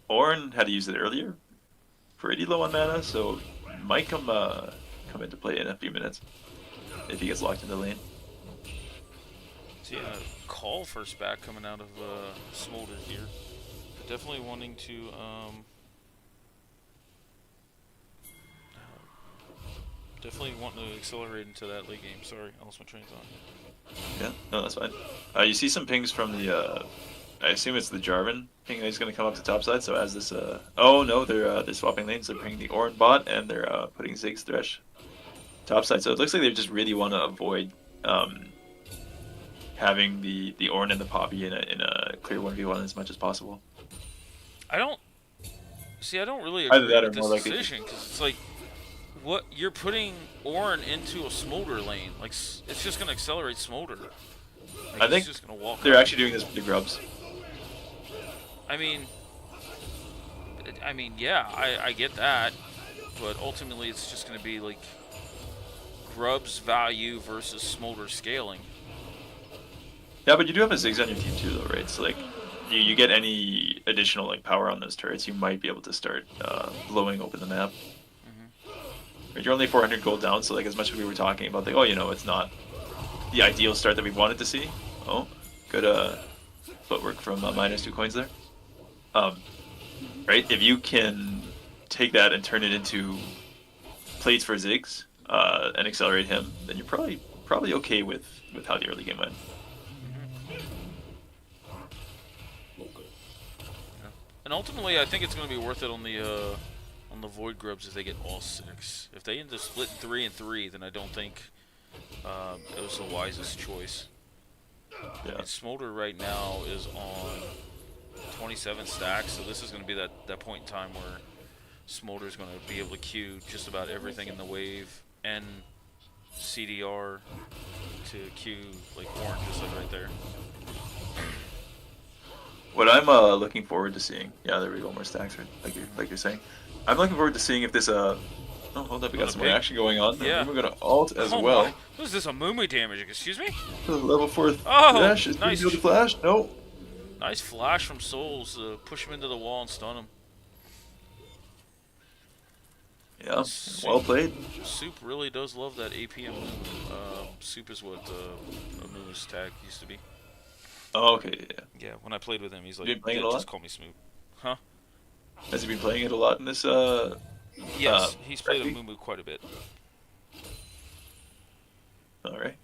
Ornn had to use it earlier. Pretty low on mana, so might come into play in a few minutes if he gets locked in the lane.
See a call first back coming out of Smolder here. Definitely wanting to accelerate into that late game. Sorry, I lost my train of thought.
Yeah, no, that's fine. You see some pings from the I assume it's the Jarvan ping that he's going to come up to top side. So as this, oh no, they're swapping lanes. They're pinging the Ornn bot and they're putting Ziggs Thresh top side. So it looks like they just really want to avoid having the Ornn and the Poppy in a clear 1v1 as much as possible.
I don't really agree with this decision, because it's like, what you're putting Ornn into a Smolder lane, like it's just going to accelerate Smolder. Like,
I think
just gonna walk
they're
out.
actually doing this with the grubs.
I mean, yeah, I get that, but ultimately it's just going to be like Grub's value versus Smolder scaling.
Yeah, but you do have a Ziggs on your team too, though, right? So like, you get any additional like power on those turrets, you might be able to start blowing open the map. Right, you're only 400 gold down, so like as much as we were talking about, like, oh, you know, it's not the ideal start that we wanted to see. Oh, good footwork from -2 coins there. Right, if you can take that and turn it into plates for Ziggs and accelerate him, then you're probably okay with how the early game went.
And ultimately, I think it's going to be worth it on the Void Grubs if they get all 6. If they end up splitting 3 and 3, then I don't think it was the wisest choice.
Yeah.
And Smolder right now is on 27 stacks, so this is going to be that point in time where Smolder is going to be able to queue just about everything in the wave and CDR to queue like orange, just like right there.
What I'm looking forward to seeing, yeah, there we go, more stacks, right? Like you're saying. I'm looking forward to seeing if this oh, hold up, we got some more action going on.
Yeah.
We're gonna ult as well.
My. What is this, a Mumu damage? Excuse me?
Level 4
Oh,
dash is
nice.
the flash. No.
Nice flash from Souls, push him into the wall and stun him.
Yeah, well played.
Soup really does love that APM. Soup is what Mumu's tag used to be.
Oh, okay, yeah.
Yeah, when I played with him, he's like,
playing it a lot?
just call me Smoop. Huh?
Has he been playing it a lot in this?
Yes, he's played a Mumu quite a bit.
All right.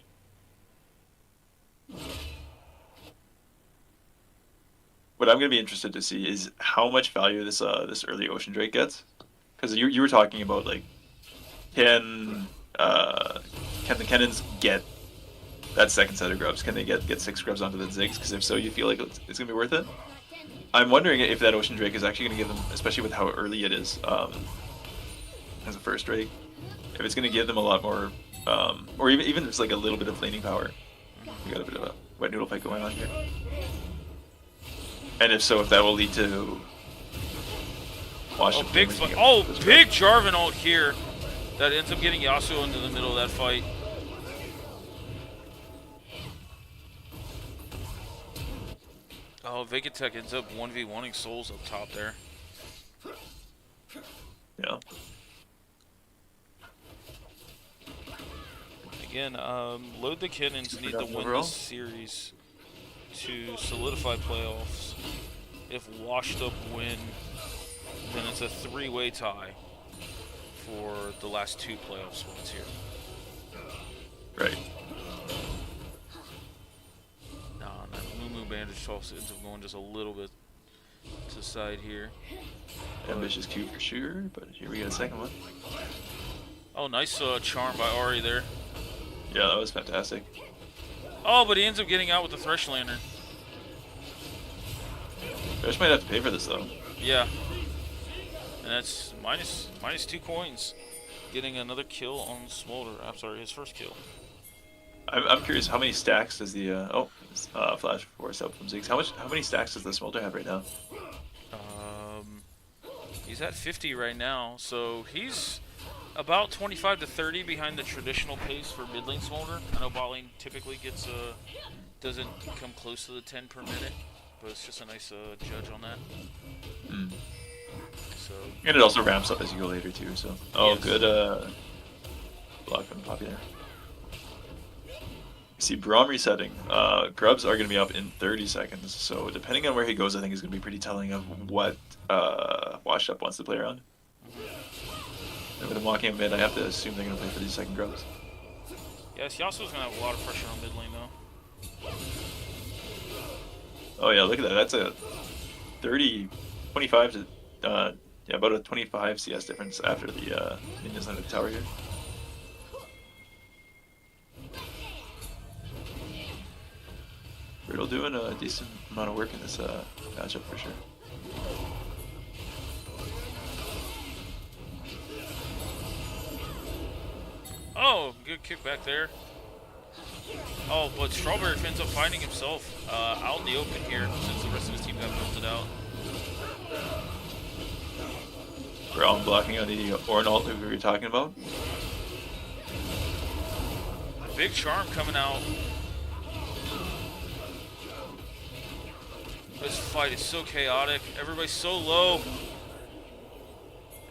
What I'm gonna be interested to see is how much value this early Ocean Drake gets, because you were talking about like, can the Kennens get that second set of grubs? Can they get 6 grubs onto the Ziggs? Because if so, you feel like it's gonna be worth it. I'm wondering if that Ocean Drake is actually gonna give them, especially with how early it is, as a first Drake, if it's gonna give them a lot more, or even just like a little bit of laning power. We got a bit of a wet noodle fight going on here. And if so, if that will lead to
big Jarvan ult here that ends up getting Yasuo into the middle of that fight. Oh, Vegatech ends up 1v1ing Souls up top there.
Yeah.
Again, Load the Kennens need to win this series to solidify playoffs. If Washed Up win, then it's a 3-way tie for the last 2 playoff spots here.
Right.
Nah, that Mumu bandage toss ends up going just a little bit to the side here.
Ambitious Q for sure, but here we get a second one.
Oh, nice charm by Ari there.
Yeah, that was fantastic.
Oh, but he ends up getting out with the Thresh Lantern.
Thresh might have to pay for this though.
Yeah. And that's minus 2 coins. Getting another kill on Smolder. I'm sorry, his first kill.
I'm curious, how many stacks does the flash force out from Ziggs? How many stacks does the Smolder have right now?
He's at 50 right now, so he's about 25 to 30 behind the traditional pace for mid lane Smolder. I know bot lane typically gets doesn't come close to the 10 per minute, but it's just a nice judge on that.
Mm.
So.
And it also ramps up as you go later too. So
Yes.
Good block from Poppy there. See, Braum resetting. Grubs are going to be up in 30 seconds, so depending on where he goes, I think is going to be pretty telling of what Washed Up wants to play around. And with him walking in mid, I have to assume they're going to play for these second Grubs.
Yes, Yasuo's going to have a lot of pressure on mid lane, though.
Oh yeah, look at that. That's a 25 to, yeah, about a 25 CS difference after the minions on the tower here. Riddle doing a decent amount of work in this matchup for sure.
Oh, good kick back there. Oh, but Strawberry ends up finding himself out in the open here since the rest of his team got melted out.
We're on blocking on the Ornn ult that we were talking about.
Big charm coming out. This fight is so chaotic. Everybody's so low.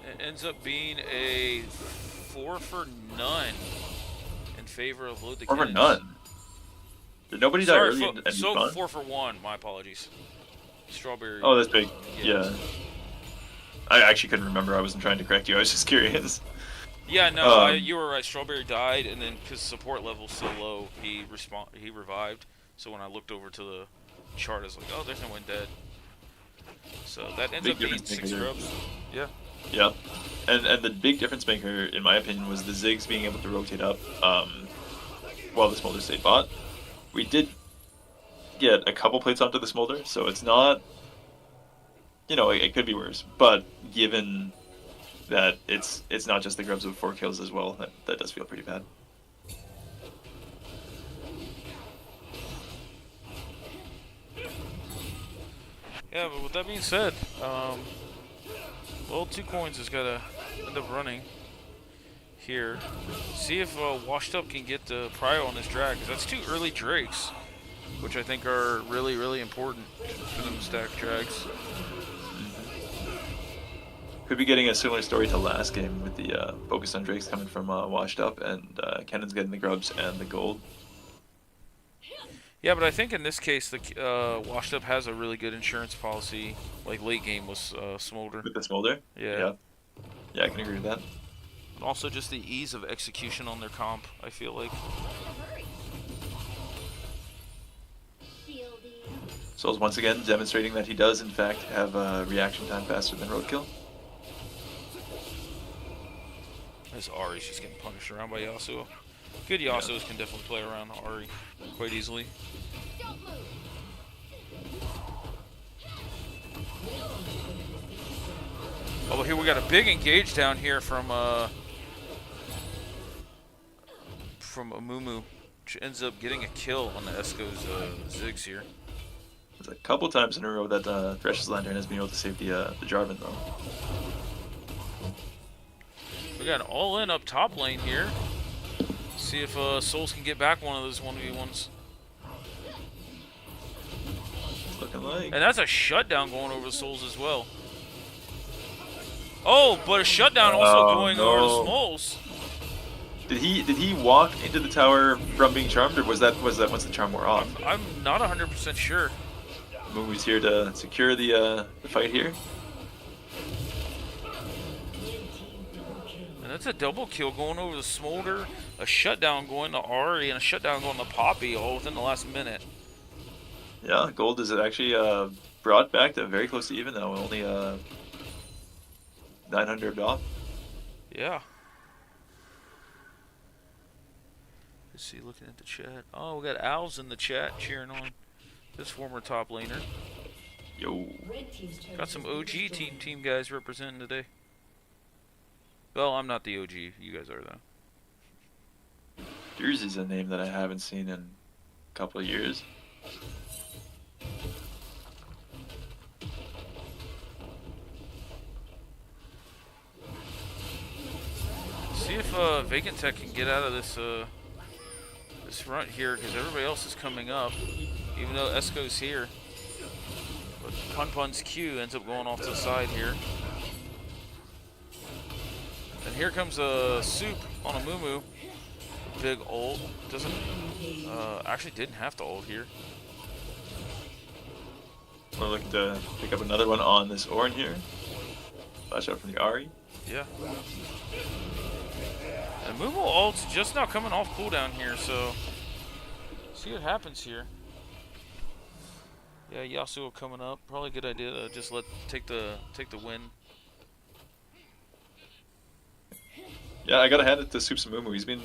It ends up being a 4 for none in favor of Load the Kennens.
4 for none. Did nobody die early and
so
fun?
4 for 1. My apologies. Strawberry.
Oh, that's big. Yeah. I actually couldn't remember. I wasn't trying to correct you. I was just curious.
Yeah, no, you were right. Strawberry died, and then because support level's so low, he revived. So when I looked over to the chart, I was like, oh, there's no one dead. So that ends up being 6 grubs. Yeah.
Yeah. And the big difference maker, in my opinion, was the Ziggs being able to rotate up while the Smolder stayed bot. We did get a couple plates onto the Smolder, so it's not... You know, it could be worse, but given that it's not just the grubs with 4 kills as well, that does feel pretty bad.
Yeah, but with that being said, well, 2 coins is gotta end up running here. See if Washed Up can get the prio on this drag, because that's 2 early drakes, which I think are really, really important for them to stack drags.
Could be getting a similar story to last game with the focus on drakes coming from Washed Up and Kennens getting the grubs and the gold.
Yeah, but I think in this case, the Washed Up has a really good insurance policy. Like late game was Smolder.
With the Smolder?
Yeah.
Yeah, I can agree with that.
And also just the ease of execution on their comp, I feel like.
Souls once again demonstrating that he does in fact have a reaction time faster than Roadkill.
This Ahri's just getting punished around by Yasuo. Good Yasuos can definitely play around Ahri quite easily. Oh, here we got a big engage down here from Amumu, which ends up getting a kill on the Esco's Ziggs here.
There's a couple times in a row that Thresh's Lantern has been able to save the Jarvan though.
We got an all-in up top lane here. See if Souls can get back one of those 1v1s.
Looking like.
And that's a shutdown going over the Souls as well. Oh, but a shutdown also going over the Smoles.
Did he walk into the tower from being charmed, or was that once the charm wore off?
I'm not 100% sure.
Mumu's here to secure the fight here.
And that's a double kill going over the Smolder, a shutdown going to Ahri, and a shutdown going to Poppy all within the last minute.
Yeah, gold is actually brought back to very close to even now, only 900 off.
Yeah. Let's see, looking at the chat. Oh, we got Owls in the chat cheering on this former top laner.
Yo.
Got some OG team guys representing today. Well, I'm not the OG. You guys are, though.
Jersey's a name that I haven't seen in a couple of years.
See if Vacant Tech can get out of this this front here, because everybody else is coming up, even though Esco's here. But Pun's Q ends up going off to the side here. And here comes a Soup on a Mumu. Big ult. Doesn't actually didn't have to ult here.
We're looking to pick up another one on this Ornn here. Flash out from the Ahri.
Yeah. And Mumu ult's just now coming off cooldown here, so see what happens here. Yeah, Yasuo coming up. Probably a good idea to just take the win.
Yeah, I gotta hand it to Soups and Mumu. He's been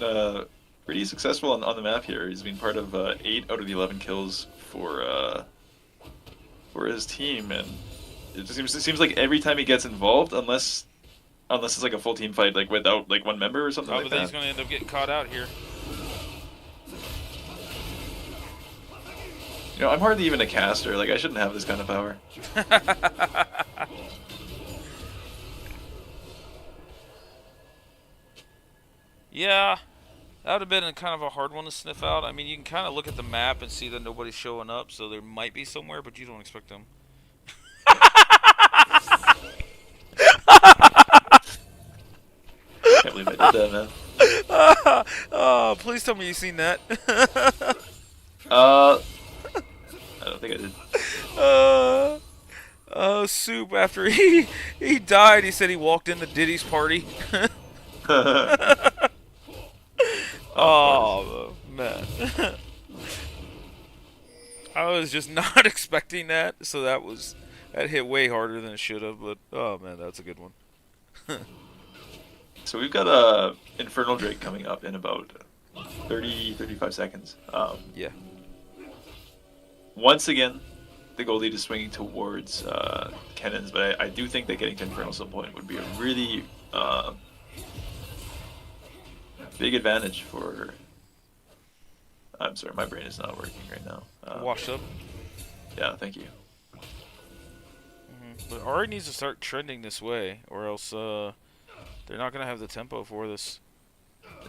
pretty successful on the map here. He's been part of 8 out of the 11 kills for his team, and it seems like every time he gets involved, unless it's like a full team fight, like without like one member or something like
but
that.
then he's gonna end up getting caught out here.
You know, I'm hardly even a caster. Like, I shouldn't have this kind of power.
Yeah, that would have been a kind of a hard one to sniff out. I mean, you can kind of look at the map and see that nobody's showing up, so there might be somewhere, but you don't expect them.
Can't believe I did that, man.
Oh, please tell me you've seen that.
I don't think I did.
uh, Soup, after he died, he said he walked into Diddy's party. Oh, man. I was just not expecting that, so that hit way harder than it should have, but oh man, that's a good one.
So we've got a Infernal Drake coming up in about 35 seconds.
Yeah.
Once again, the goal lead is swinging towards Kennens, but I do think that getting to Infernal at some point would be a really big advantage for... I'm sorry, my brain is not working right now.
Washed up.
Yeah, thank you.
But Ari needs to start trending this way, or else they're not going to have the tempo for this.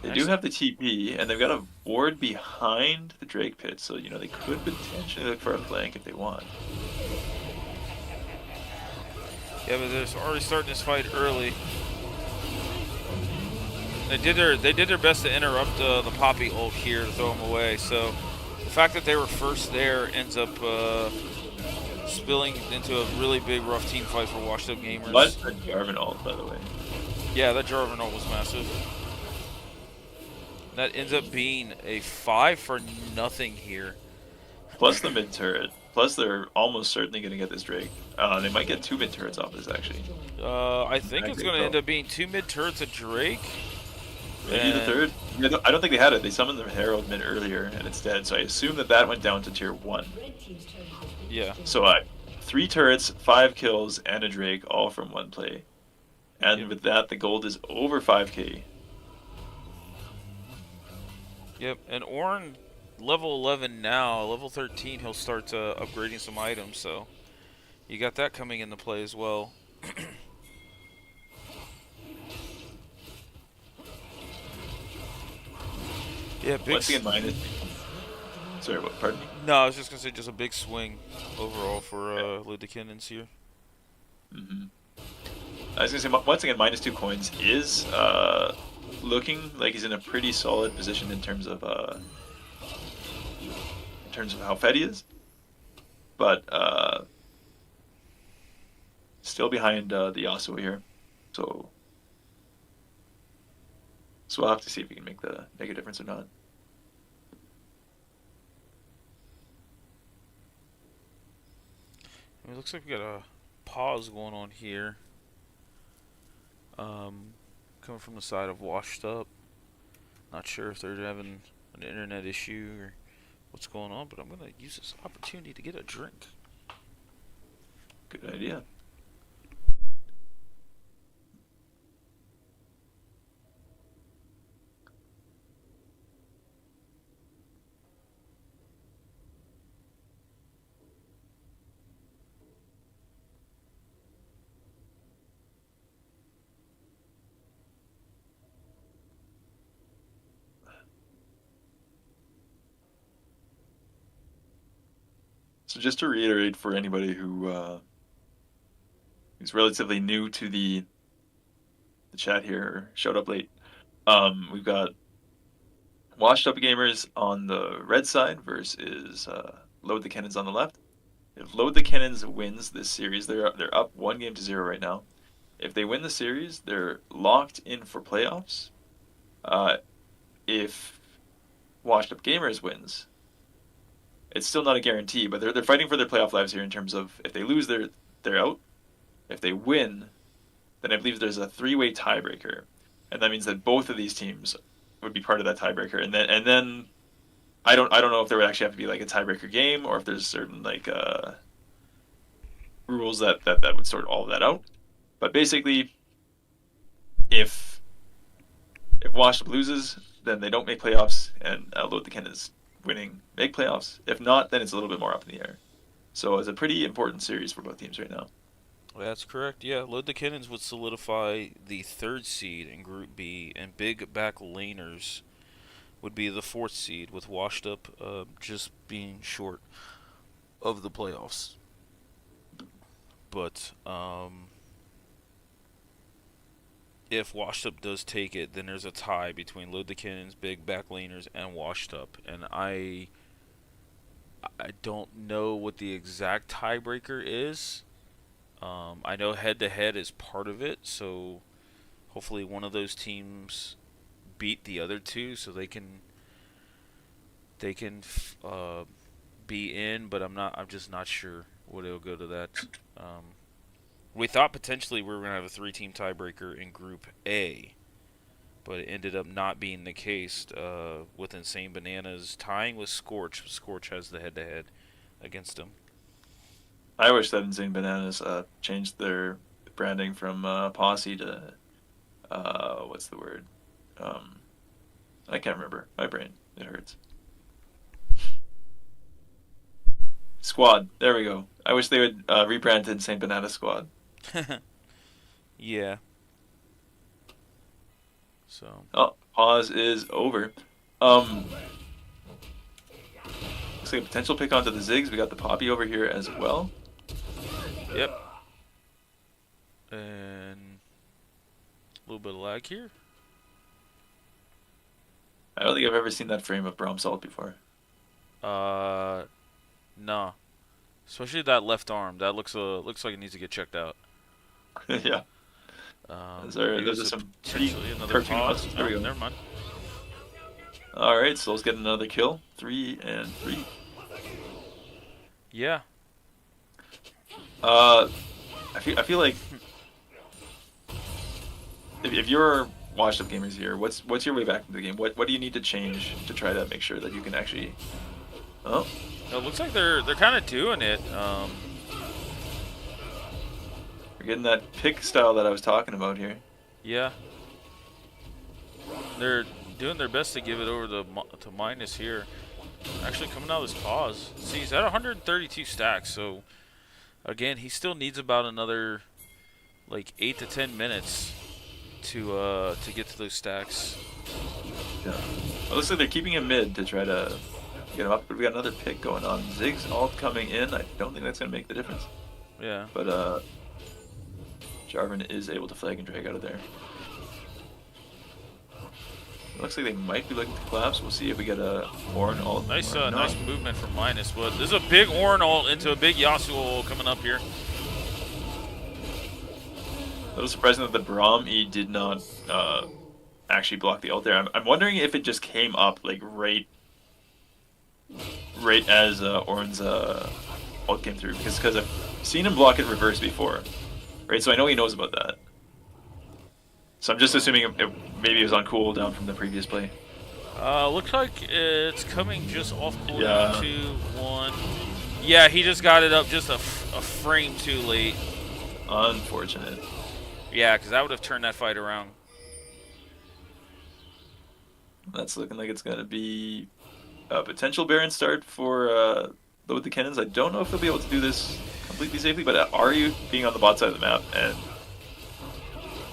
They do have the TP, and they've got a ward behind the Drake pit, so you know they could potentially look for a flank if they want.
Yeah, but they're already starting this fight early. They did their best to interrupt the Poppy ult here to throw him away. So the fact that they were first there ends up spilling into a really big rough team fight for washed up gamers.
But the Jarvan ult, by the way.
Yeah, that Jarvan ult was massive. That ends up being a 5 for nothing here.
Plus the mid turret. Plus they're almost certainly going to get this Drake. They might get 2 mid turrets off this actually.
I think it's going to end up being 2 mid turrets of Drake.
Maybe the third. I don't think they had it. They summoned the Herald mid earlier, and it's dead. So I assume that went down to tier 1.
Yeah.
So 3 turrets, 5 kills, and a Drake, all from one play. And with that, the gold is over 5k.
Yep, and Ornn, level 11 now, level 13, he'll start upgrading some items, so you got that coming into play as well. Yeah, big.
Once again, sorry, what? Pardon me?
No, I was just gonna say just a big swing overall for Load the Kennens here.
I was gonna say once again, -2 coins is looking like he's in a pretty solid position in terms of how fed he is, but still behind the Yasuo here. So we'll have to see if he can make a difference or not.
It looks like we got a pause going on here. Coming from the side of washed up. Not sure if they're having an internet issue or what's going on, but I'm gonna use this opportunity to get a drink.
Good idea. So just to reiterate for anybody who is relatively new to the chat here, or showed up late, we've got washed up gamers on the red side versus Load the Kennens on the left. If Load the Kennens wins this series, they're up 1-0 right now. If they win the series, they're locked in for playoffs. If washed up gamers wins, it's still not a guarantee, but they're fighting for their playoff lives here in terms of if they lose, they're out. If they win, then I believe there's a 3-way tiebreaker, and that means that both of these teams would be part of that tiebreaker. And then I don't know if there would actually have to be like a tiebreaker game, or if there's certain like rules that would sort all of that out. But basically, if Washed loses, then they don't make playoffs, and Load the Kennens winning, make playoffs. If not, then it's a little bit more up in the air. So it's a pretty important series for both teams right now.
That's correct. Yeah, Load the Kennens would solidify the third seed in Group B, and Big Back Laners would be the fourth seed, with Washed Up just being short of the playoffs. But if Washed Up does take it, then there's a tie between Load the Cannons, Big Back Laners, and Washed Up. And I don't know what the exact tiebreaker is. I know head to head is part of it, so hopefully one of those teams beat the other two, so they can be in. But I'm just not sure what it'll go to that. We thought potentially we were gonna have a 3-team tiebreaker in Group A, but it ended up not being the case. With Insane Bananas tying with Scorch. Scorch has the head-to-head against him.
I wish that Insane Bananas changed their branding from Posse to what's the word? I can't remember. My brain, it hurts. Squad. There we go. I wish they would rebrand to Insane Banana Squad.
Yeah. So.
Oh, pause is over. Looks like a potential pick onto the Ziggs. We got the Poppy over here as well.
Yep. And a little bit of lag here.
I don't think I've ever seen that frame of Braum Salt before.
Nah. Especially that left arm. That looks like it needs to get checked out.
Yeah. Those are some pretty cartoon
pause.
There we go.
Never mind.
All right, so let's get another kill. 3 and 3.
Yeah.
I feel like if you're washed up gamers here, what's your way back into the game? What do you need to change to try to make sure that you can actually? Oh.
It looks like they're kind of doing it.
We're getting that pick style that I was talking about here.
Yeah. They're doing their best to give it over to Minus here. Actually coming out of this pause. See, he's at 132 stacks, so again, he still needs about another like 8 to 10 minutes to get to those stacks.
Yeah. Well, looks like they're keeping him mid to try to get him up, but we got another pick going on. Ziggs all coming in. I don't think that's gonna make the difference.
Yeah.
But Jarvan is able to flag and drag out of there. Looks like they might be looking to collapse. We'll see if we get a Ornn ult.
Nice movement from Minus, but there's a big Ornn ult into a big Yasuo ult coming up here.
A little surprising that the Braum E did not actually block the ult there. I'm wondering if it just came up like right as Ornn's ult came through, because I've seen him block it reverse before, right? So I know he knows about that. So I'm just assuming maybe it was on cooldown from the previous play.
Looks like it's coming just off cooldown. 2, 1. Yeah, he just got it up just a frame too late.
Unfortunate.
Yeah, because that would have turned that fight around.
That's looking like it's going to be a potential Baron start for Load the Kennens. I don't know if they'll be able to do this completely safely, but Aryu being on the bot side of the map and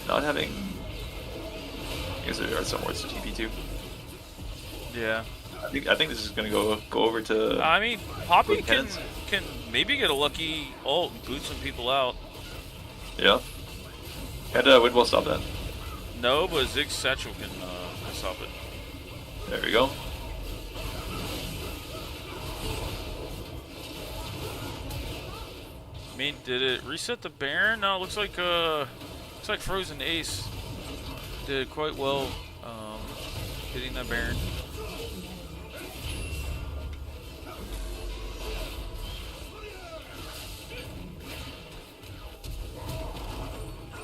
not having... I guess there are some words to TP2.
Yeah.
I think this is going to go over to...
I mean, Poppy can maybe get a lucky ult and boot some people out.
Yeah. Had Widwell stop that?
No, but Ziggs Satchel can stop it.
There we go.
I mean, did it reset the Baron? No, it looks like Frozen Ace did quite well hitting that Baron.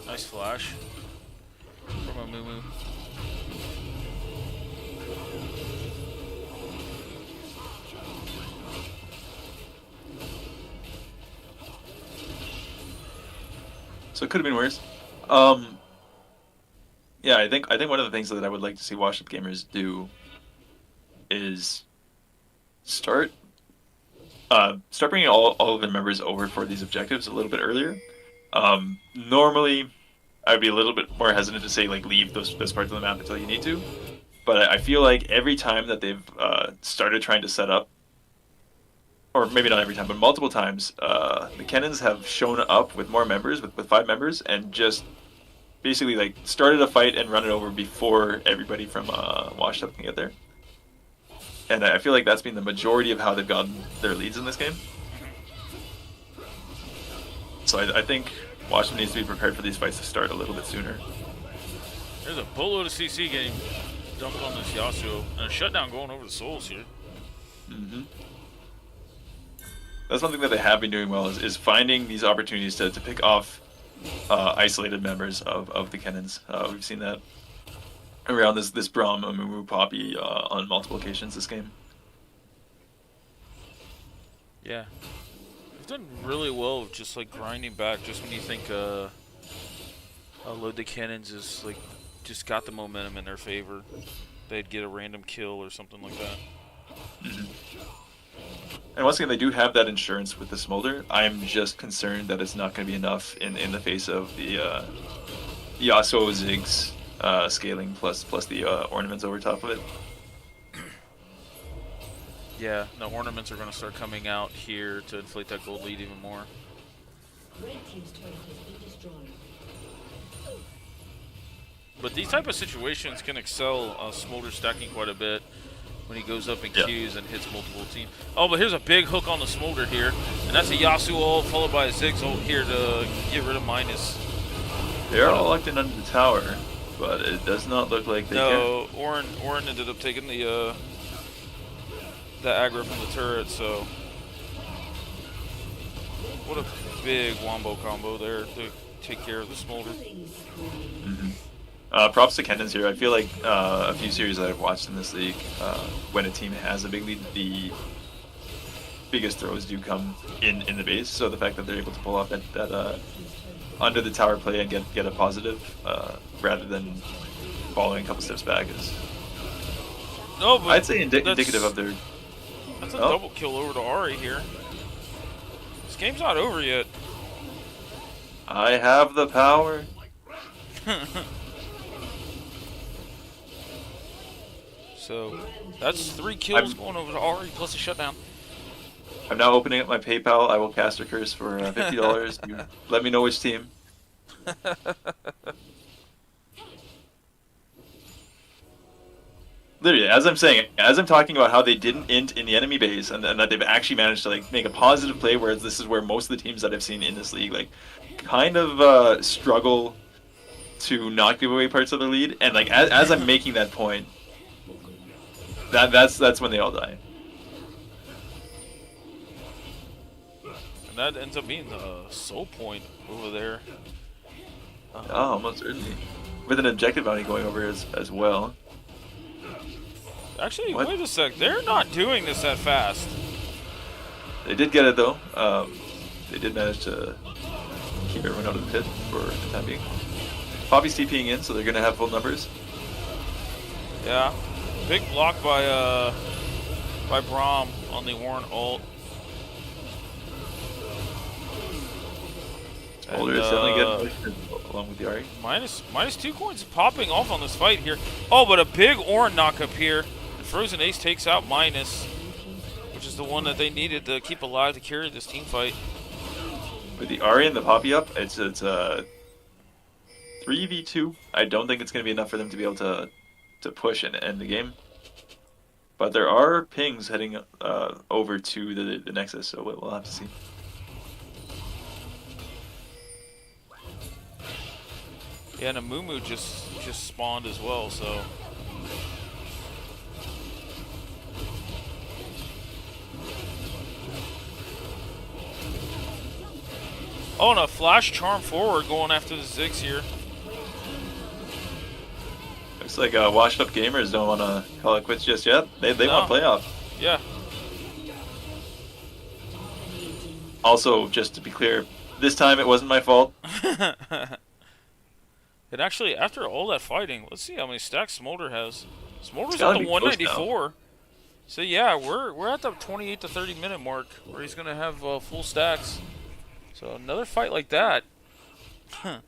Nice flash from a Moo Moo.
So it could have been worse. Yeah, I think one of the things that I would like to see Washed Up gamers do is start start bringing all of the members over for these objectives a little bit earlier. Normally, I'd be a little bit more hesitant to say like leave those parts of the map until you need to, but I feel like every time that they've started trying to set up, or maybe not every time, but multiple times, the Kennens have shown up with more members, with 5 members, and just basically like started a fight and run it over before everybody from Washed Up can get there. And I feel like that's been the majority of how they've gotten their leads in this game. So I think Washington needs to be prepared for these fights to start a little bit sooner.
There's a boatload of CC getting dumped on this Yasuo, and a shutdown going over the Souls here.
Mm-hmm. That's one thing that they have been doing well is finding these opportunities to pick off isolated members of the Kennens. We've seen that around this Braum, Amumu, Poppy on multiple occasions this game.
Yeah. They've done really well with just like grinding back just when you think Load the Kennens is like just got the momentum in their favor. They'd get a random kill or something like that.
Mm-hmm. And once again, they do have that insurance with the Smolder. I'm just concerned that it's not going to be enough in the face of the Yasuo Ziggs scaling plus the ornaments over top of it.
Yeah, the ornaments are going to start coming out here to inflate that gold lead even more. But these type of situations can excel Smolder stacking quite a bit when he goes up in queues and hits multiple teams. Oh, but here's a big hook on the Smolder here, and that's a Yasuo ult followed by a Ziggs ult here to get rid of Minus.
They're all locked in under the tower, but it does not look like they can.
No, Orin ended up taking the aggro from the turret, so what a big wombo combo there to take care of the Smolder.
Mm-hmm. Props to Kennens here. I feel like a few series that I've watched in this league, when a team has a big lead, the biggest throws do come in the base. So the fact that they're able to pull off that under the tower play and get a positive rather than following a couple steps back is, I'd say indicative of their.
That's a double kill over to Ari here. This game's not over yet.
I have the power.
So that's 3 kills going over to Ari plus a shutdown.
I'm now opening up my PayPal. I will cast a curse for $50. Let me know which team. Literally, as I'm talking about how they didn't int in the enemy base and that they've actually managed to like make a positive play, whereas this is where most of the teams that I've seen in this league like kind of struggle to not give away parts of their lead. And like as I'm making that point, that's when they all die.
And that ends up being the soul point over there.
Oh, most certainly. With an objective bounty going over as well.
Actually, wait a sec. They're not doing this that fast.
They did get it though. They did manage to keep everyone out of the pit for the time being. Poppy's TPing in, so they're gonna have full numbers.
Yeah. Big block by Braum on the Warren ult.
Smolder is definitely getting along with the Ari.
Minus 2 coins popping off on this fight here. Oh, but a big Orin knock up here. The Frozen Ace takes out Minus, which is the one that they needed to keep alive to carry this team fight.
With the Ari and the Poppy up, it's a 3v2. I don't think it's going to be enough for them to be able to push and end the game. But there are pings heading over to the Nexus, so we'll have to see.
Yeah, and Amumu just spawned as well, so. Oh, and a flash charm forward going after the Ziggs here.
Looks like washed up gamers don't want to call it quits just yet. They want playoff.
Yeah.
Also, just to be clear, this time it wasn't my fault.
And actually, after all that fighting, let's see how many stacks Smolder has. Smolder's at the 194. So yeah, we're at the 28 to 30 minute mark where he's gonna have full stacks. So another fight like that.
Fun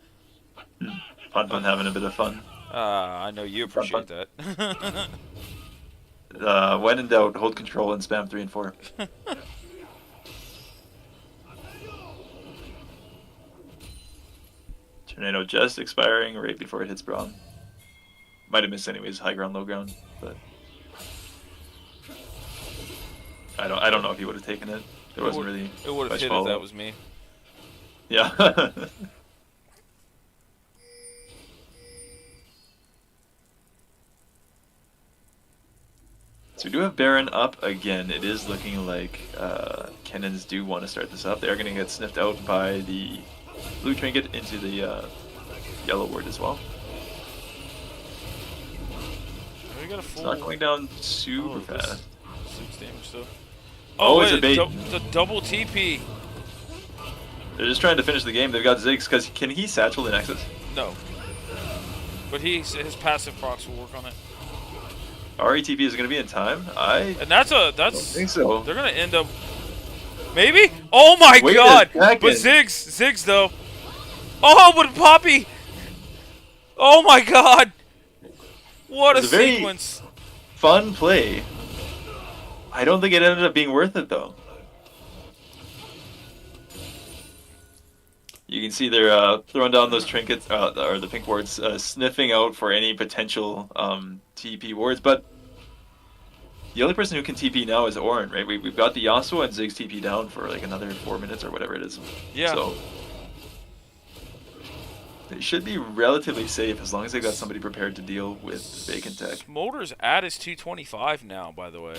having a bit of fun.
I know you appreciate that.
When in doubt, hold control and spam 3 and 4. Tornado just expiring right before it hits Braum. Might have missed anyways, high ground, low ground, but I don't know if he would have taken it. It wasn't really.
It would have hit if that was me.
Yeah. So we do have Baron up again. It is looking like Kennens do want to start this up. They are going to get sniffed out by the blue trinket into the yellow ward as well.
We got a full...
It's not going down super fast.
6 damage though.
Oh,
wait,
it's a bait.
The double TP.
They're just trying to finish the game. They've got Ziggs, because can he satchel the Nexus?
No. But his passive procs will work on it.
RETP is going to be in time?
And that's
don't think so.
They're going to end up... Maybe? Oh my god! But Ziggs though. Oh, but Poppy! Oh my god! What a sequence.
Fun play. I don't think it ended up being worth it though. You can see they're throwing down those trinkets, or the pink wards, sniffing out for any potential TP wards, but the only person who can TP now is Orin, right? We've got the Yasuo and Ziggs TP down for like another 4 minutes or whatever it is.
Yeah.
So they should be relatively safe as long as they got somebody prepared to deal with Vacant Tech.
Smolder's at his 225 now, by the way.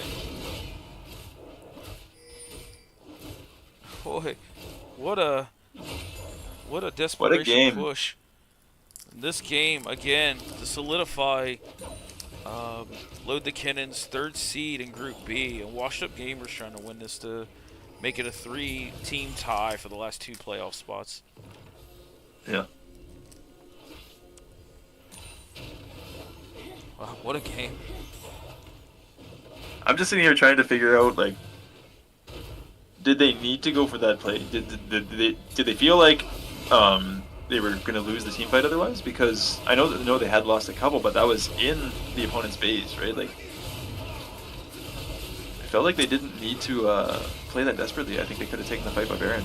Boy, what a desperation push. This game, again, to solidify Load the Kennens' 3rd seed in Group B. And Washed Up Gamers trying to win this to make it a 3-team tie for the last 2 playoff spots.
Yeah.
Wow, what a game.
I'm just sitting here trying to figure out, like, did they need to go for that play? Did they feel like they were going to lose the team fight otherwise? Because I know they had lost a couple, but that was in the opponent's base, right? Like, I felt like they didn't need to play that desperately. I think they could have taken the fight by Baron.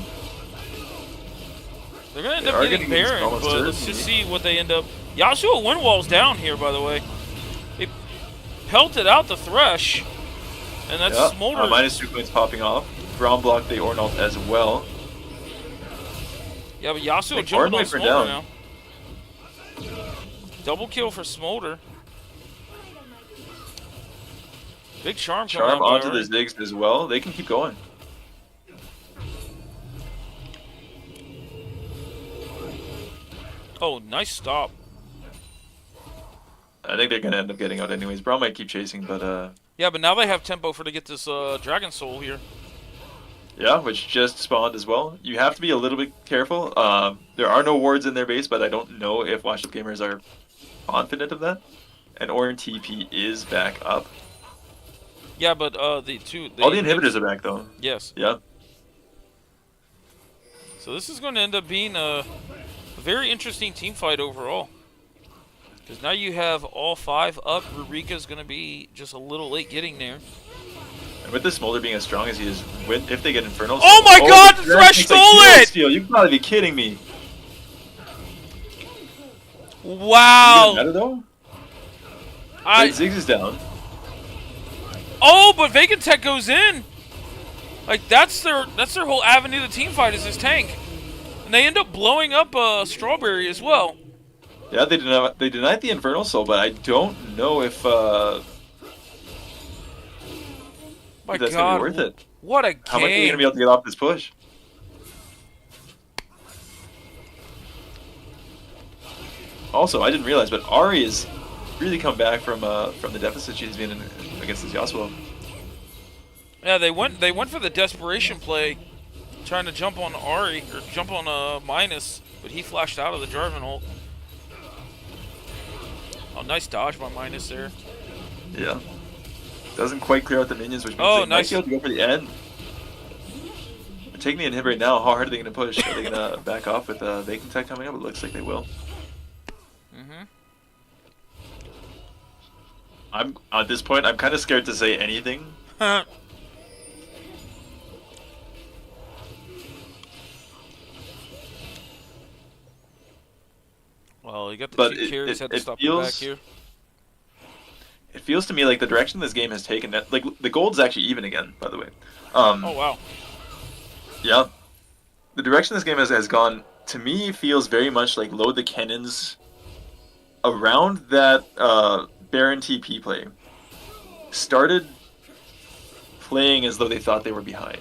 They're going to end up getting Baron, but let's just see what they end up... Yasuo Windwall's down here, by the way. They pelted out the Thresh, and that's Smolder.
-2 points popping off. Braum blocked the Ornalt as well.
Yeah, but Yasuo jumping on Smolder now. Double kill for Smolder. Big Charm coming out
onto the Ziggs as well. They can keep going.
Oh, nice stop.
I think they're going to end up getting out anyways. Braum might keep chasing, but...
Yeah, but now they have tempo to get this Dragon Soul here.
Yeah, which just spawned as well. You have to be a little bit careful. There are no wards in their base, but I don't know if Washed Up Gamers are confident of that. And Orin TP is back up.
Yeah, but all the
inhibitors are back, though.
Yes.
Yeah.
So this is going to end up being a very interesting team fight overall. Because now you have all 5 up. Rurika's going to be just a little late getting there.
And with the Smolder being as strong as he is, if they get Infernal...
Oh my god, the Thresh stole it!
You'd probably be kidding me.
Wow.
Matter though? Ziggs is down.
Oh, but Vacant Tech goes in. Like that's their whole avenue to team fight is this tank. And they end up blowing up Strawberry as well.
Yeah, they denied the Infernal Soul, but I don't know if that's gonna be worth it.
What a game!
How much are you gonna be able to get off this push? Also, I didn't realize, but Ahri has really come back from the deficit she's been in against this Yasuo.
Yeah, they went for the desperation play, trying to jump on Ahri or jump on Minus, but he flashed out of the Jarvan ult. Oh, nice dodge by Minus there.
Yeah. Doesn't quite clear out the minions, which means
Oh,
they might
nice.
be able to go for the end. They're taking the inhib right now. How hard are they going to push? Are they going to back off with Vacant Tech coming up? It looks like they will. I'm at this point, I'm kind of scared to say anything.
Well, you got the
But
two carries, had to
it
stop it
feels
back here.
it feels to me like the direction this game has taken. That like the gold's actually even again, by the way.
Oh wow.
Yeah, the direction this game has gone to me feels very much like Load the Kennens around that Baron TP play. Started playing as though they thought they were behind.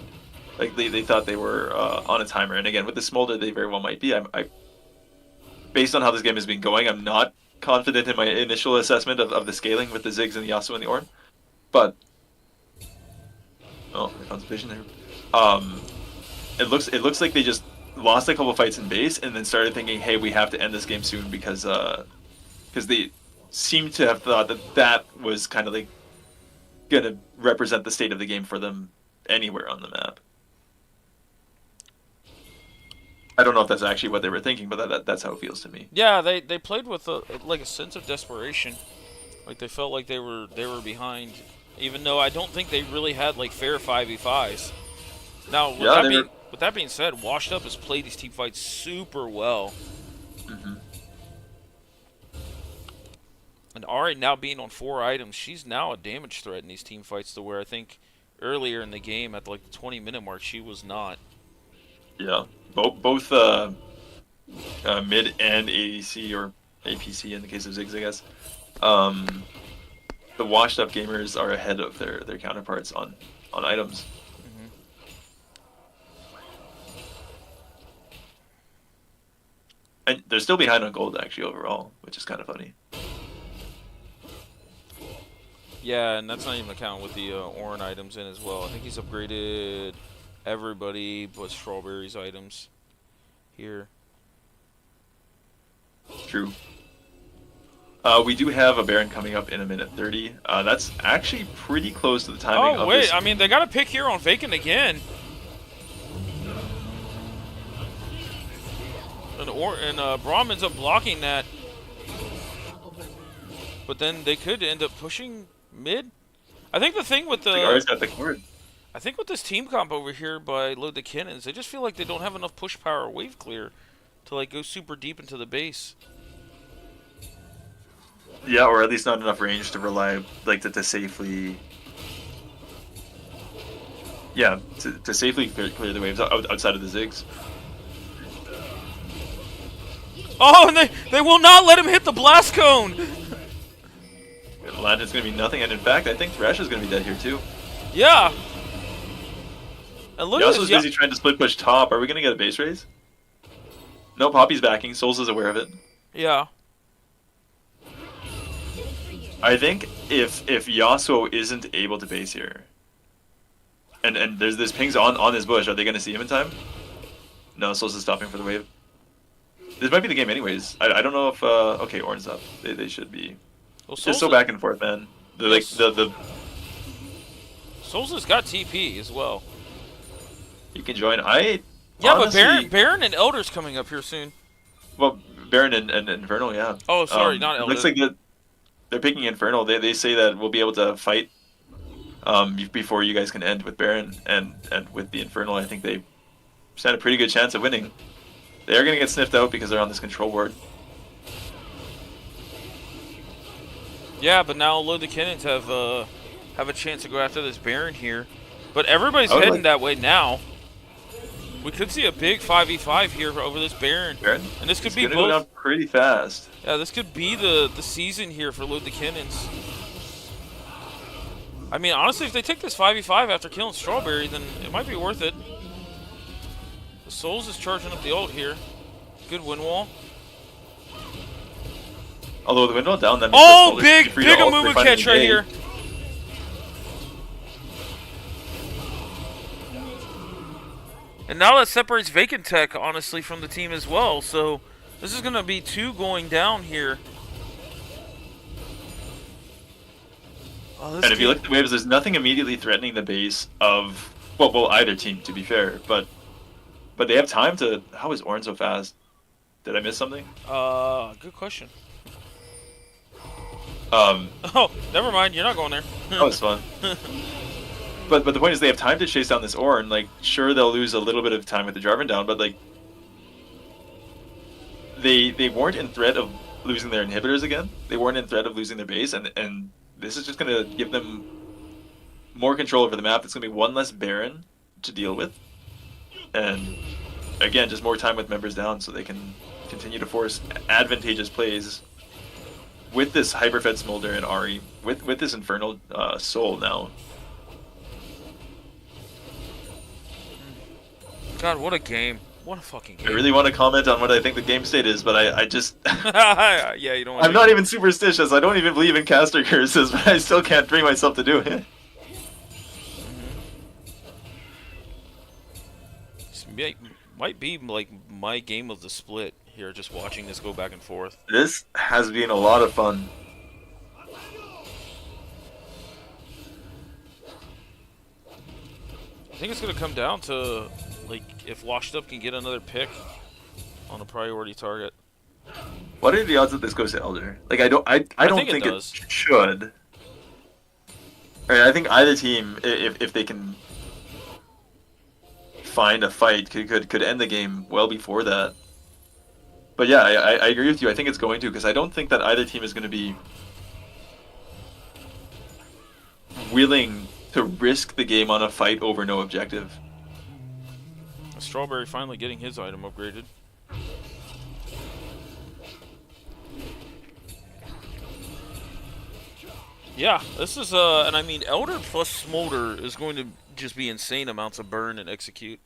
Like they thought they were on a timer. And again, with the Smolder, they very well might be. I based on how this game has been going, I'm not confident in my initial assessment of the scaling with the Ziggs and the Yasuo and the Ornn. But oh, I found some vision there. It looks like they just lost a couple fights in base and then started thinking, hey, we have to end this game soon because they seem to have thought that was kind of like gonna represent the state of the game for them anywhere on the map. I don't know if that's actually what they were thinking, but that's how it feels to me.
Yeah, they played with like a sense of desperation, like they felt like they were behind, even though I don't think they really had like fair 5v5s. Now, with that being said, Washed Up has played these team fights super well. And Ari now being on 4 items, she's now a damage threat in these team fights to where I think earlier in the game at like the 20-minute mark she was not.
Yeah, both mid and ADC or APC in the case of Ziggs, I guess. The washed up gamers are ahead of their counterparts on items. And they're still behind on gold actually overall, which is kind of funny.
Yeah, and that's not even accounting with the Ornn items in as well. I think he's upgraded everybody but Strawberry's items here.
True. We do have a Baron coming up in a minute 30. That's actually pretty close to the timing of this.
I mean, they got a pick here on Vacant again. And Braum ends up blocking that. But then they could end up pushing mid. I think the thing with the...
Ari's got the cord.
I think with this team comp over here by Load the Kennens, they just feel like they don't have enough push power or wave clear to like go super deep into the base.
Yeah, or at least not enough range to rely, like, to safely... Yeah, to safely clear the waves outside of the Ziggs.
Oh, and they will not let him hit the blast cone!
Land is going to be nothing, and in fact, I think Thresh is going to be dead here too.
Yeah! And look
He
at
also
this,
is busy trying to split push top. Are we going to get a base raise? No, Poppy's backing. Souls is aware of it.
Yeah.
I think if Yasuo isn't able to base here, and there's this pings on his bush, are they going to see him in time? No, Souls is stopping for the wave. This might be the game anyways. I don't know if... okay, Ornn's up. They should be...
Well,
just so back and forth, man. The
Souls has got TP as well.
You can join.
Yeah,
honestly,
but Baron and Elder's coming up here soon.
Well, Baron and Infernal, yeah.
Oh, sorry, not Elder.
Looks like they're picking Infernal. They say that we'll be able to fight before you guys can end with Baron and with the Infernal. I think they stand a pretty good chance of winning. They are going to get sniffed out because they're on this control ward.
Yeah, but now Load the Kennens have a chance to go after this Baron here. But everybody's heading that way now. We could see a big 5v5 here over this Baron. And this could be both.
Go down pretty fast.
Yeah, this could be the season here for Load the Kennens. I mean, honestly, if they take this 5v5 after killing Strawberry, then it might be worth it. The Souls is charging up the ult here. Good win wall.
Although the window down, that means
big Amumu catch right here. And now that separates Vacant Tech, honestly, from the team as well. So this is going to be 2 going down here. Oh, this
And if you
game.
look at the waves, there's nothing immediately threatening the base of well, either team to be fair, but they have time to. How is Ornn so fast? Did I miss something?
Good question.
Um,
Oh, never mind. You're not going there.
that was fun. But the point is they have time to chase down this Ornn. Like, sure, they'll lose a little bit of time with the Jarvan down, but like they weren't in threat of losing their inhibitors again. They weren't in threat of losing their base, and this is just gonna give them more control over the map. It's gonna be one less Baron to deal with, and again, just more time with members down, so they can continue to force advantageous plays with this hyperfed Smolder and Ahri, with this Infernal Soul now.
God, what a game. What a fucking game.
I really want to comment on what I think the game state is, but I just...
Yeah, you don't want
I'm not even superstitious. I don't even believe in caster curses, but I still can't bring myself to do it.
Might be like my game of the split here, just watching this go back and forth.
This has been a lot of fun.
I think it's gonna come down to like if Washed Up can get another pick on a priority target.
What are the odds that this goes to Elder? Like, I don't think it
does.
should. I think either team, if they can find a fight, could end the game well before that. But yeah, I agree with you. I think it's going to, because I don't think that either team is going to be willing to risk the game on a fight over no objective.
Strawberry finally getting his item upgraded. Yeah, this is and I mean Elder plus Smolder is going to just be insane amounts of burn and execute.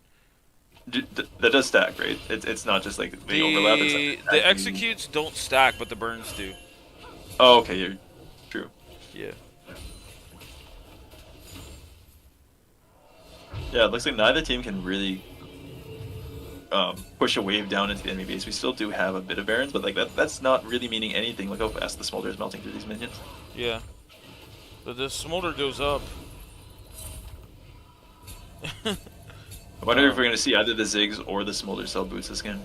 That does stack, right? It's not just like the overlap. It's like
the executes don't stack, but the burns do.
Oh, okay, you're true.
Yeah.
Yeah, it looks like neither team can really push a wave down into the enemy base. We still do have a bit of barons, but like that's not really meaning anything. Look how fast the Smolder is melting through these minions.
Yeah. But the Smolder goes up.
I wonder if we're going to see either the Ziggs or the Smolder sell boots this game.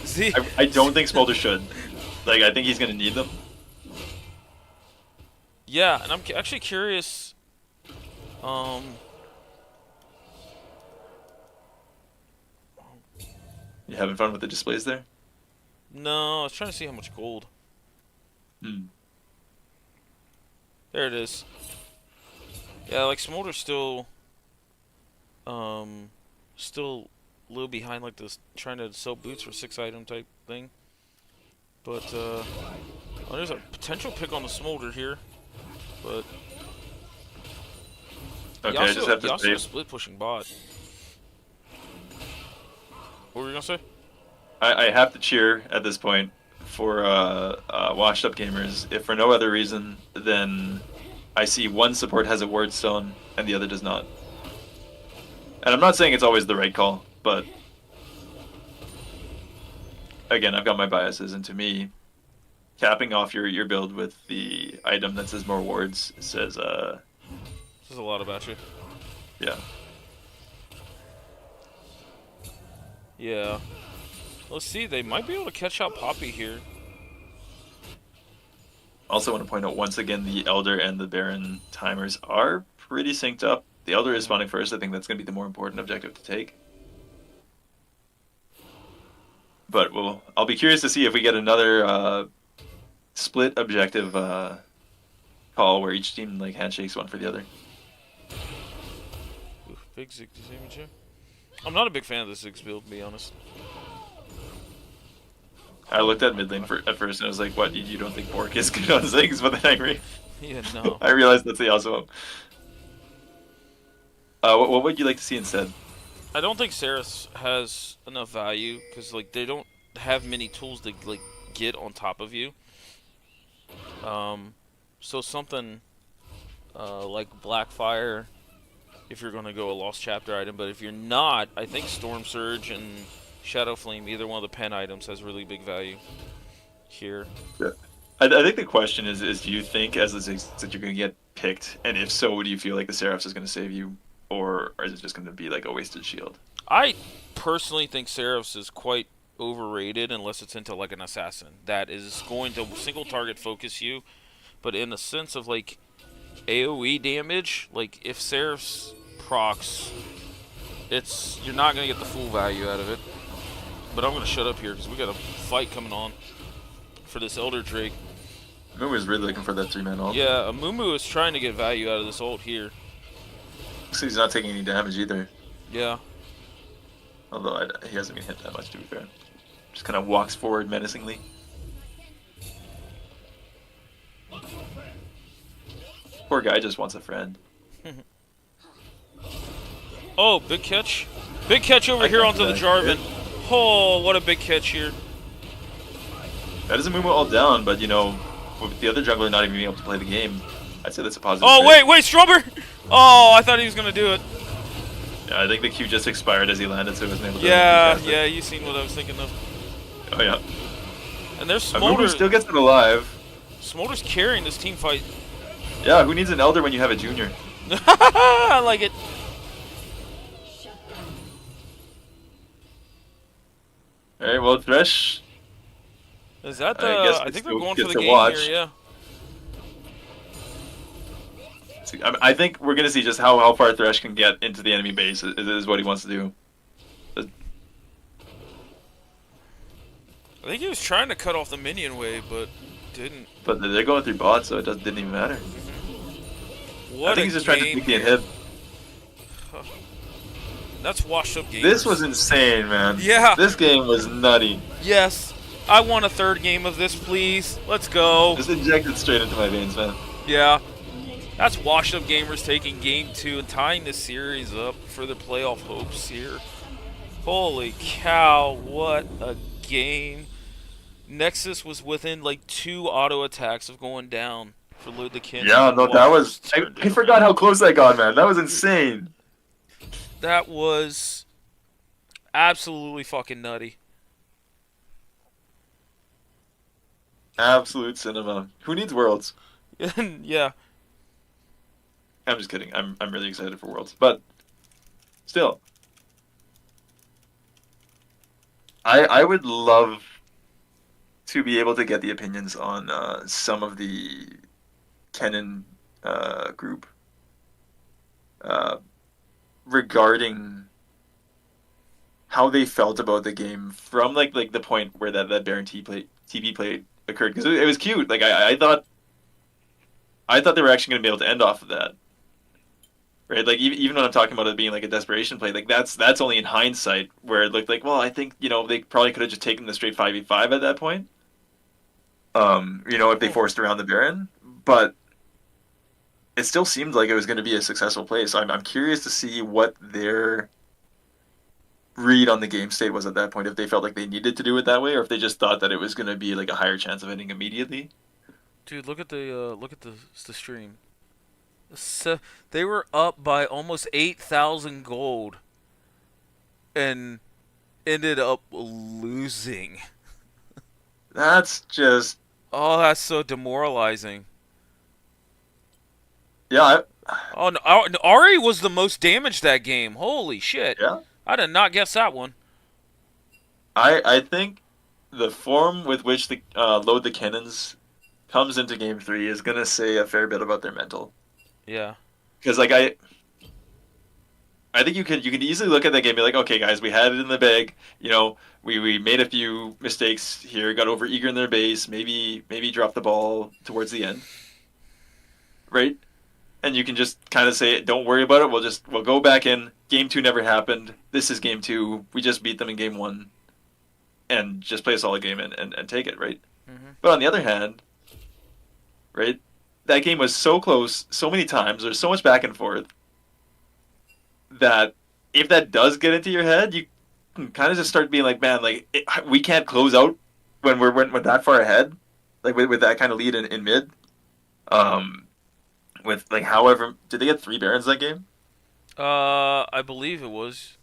See,
I don't think Smolder should. Like, I think he's going to need them.
yeah, and I'm actually curious.
You having fun with the displays there?
No, I was trying to see how much gold.
Hmm.
There it is. Yeah, like Smolder's still still a little behind, like this, trying to sell boots for 6-item type thing. But oh, there's a potential pick on the Smolder here, but
Okay, I just have to say,
split pushing bot. What were you gonna say?
I have to cheer at this point for washed up gamers, if for no other reason than I see one support has a word stone and the other does not. And I'm not saying it's always the right call, but again, I've got my biases, and to me, capping off your build with the item that says more wards says
Says a lot about you.
yeah.
Yeah. Let's see, they might be able to catch out Poppy here.
Also want to point out once again the Elder and the Baron timers are pretty synced up. The Elder is spawning first. I think that's going to be the more important objective to take. But I'll be curious to see if we get another split objective call where each team like handshakes one for the other.
Ooh, big Zig damage here. I'm not a big fan of the Ziggs build, to be honest.
I looked at mid lane at first and I was like, "What? You don't think Bork is good on Ziggs?" But then
Yeah, no.
I realized that's the awesome. What would you like to see instead?
I don't think Seraph has enough value because like they don't have many tools to like get on top of you. So something like Blackfire, if you're gonna go a Lost Chapter item, but if you're not, I think Storm Surge and Shadow Flame, either one of the pen items, has really big value here.
Yeah. I think the question is do you think as the Ziggs that you're going to get picked, and if so, do you feel like the Seraphs is going to save you, or is it just going to be like a wasted shield?
I personally think Seraphs is quite overrated unless it's into like an assassin that is going to single target focus you. But in the sense of like AoE damage, like if Seraphs procs, you're not gonna get the full value out of it. But I'm gonna shut up here because we got a fight coming on for this Elder Drake.
Moo is really looking for that 3-man ult.
Yeah, Amumu is trying to get value out of this ult here.
So he's not taking any damage either.
Yeah.
Although he hasn't been hit that much, to be fair. Just kind of walks forward menacingly. Poor guy just wants a friend.
Oh, big catch. Big catch over here onto the Jarvan. Yeah. Oh, what a big catch here.
That doesn't move all down, but you know, with the other jungler not even being able to play the game, I'd say that's a positive.
Oh, wait, Strummer! Oh, I thought he was going to do it.
Yeah, I think the Q just expired as he landed, so he wasn't able to.
Yeah, you seen what I was thinking of.
Oh, yeah.
And there's Smolder.
Still gets it alive.
Smolder's carrying this team fight.
Yeah, who needs an Elder when you have a Junior?
I like it.
Alright, well, Thresh.
Is that the... I think they're going for the game
watch.
here, yeah.
I think we're going to see just how far Thresh can get into the enemy base is what he wants to do.
I think he was trying to cut off the minion wave, but didn't.
But they're going through bots, so it didn't even matter.
What
I think he's just trying to take the inhib.
That's washed up game.
This was insane, man.
Yeah.
This game was nutty.
Yes. I want a third game of this, please. Let's go.
Just injected straight into my veins, man.
Yeah. That's washed up gamers taking game 2 and tying this series up for the playoff hopes here. Holy cow, what a game. Nexus was within like 2 auto attacks of going down for Load the Kennens.
Yeah, no, that was... I forgot how close I got, man. That was insane.
That was absolutely fucking nutty.
Absolute cinema. Who needs Worlds?
Yeah.
I'm just kidding. I'm really excited for Worlds, but still, I would love to be able to get the opinions on some of the Kennen group regarding how they felt about the game from like the point where that Baron TP play occurred, because it was cute. Like I thought they were actually going to be able to end off of that, right? Like even when I'm talking about it being like a desperation play, like that's only in hindsight, where it looked like, well, I think they probably could have just taken the straight 5v5 at that point. If they forced around the Baron, but it still seemed like it was going to be a successful play. So I'm curious to see what their read on the game state was at that point, if they felt like they needed to do it that way, or if they just thought that it was going to be like a higher chance of ending immediately.
Dude, look at the stream. So, they were up by almost 8,000 gold and ended up losing.
That's just...
Oh, that's so demoralizing.
Yeah.
Oh, no, Ari was the most damaged that game. Holy shit.
Yeah.
I did not guess that one.
I think the form with which the Load the Kennens comes into Game 3 is going to say a fair bit about their mental.
Yeah.
Because, like, I think you can easily look at that game and be like, okay, guys, we had it in the bag. We made a few mistakes here, got over eager in their base, maybe dropped the ball towards the end. Right? And you can just kind of say, don't worry about it. We'll go back in. Game 2 never happened. This is Game 2. We just beat them in Game 1. And just play a solid game and take it, right?
Mm-hmm.
But on the other hand, right, that game was so close so many times. There's so much back and forth that if that does get into your head, you can kind of just start being like, man, like we can't close out when we're that far ahead, like with that kind of lead in mid. With like, however, did they get 3 Barons that game?
I believe it was.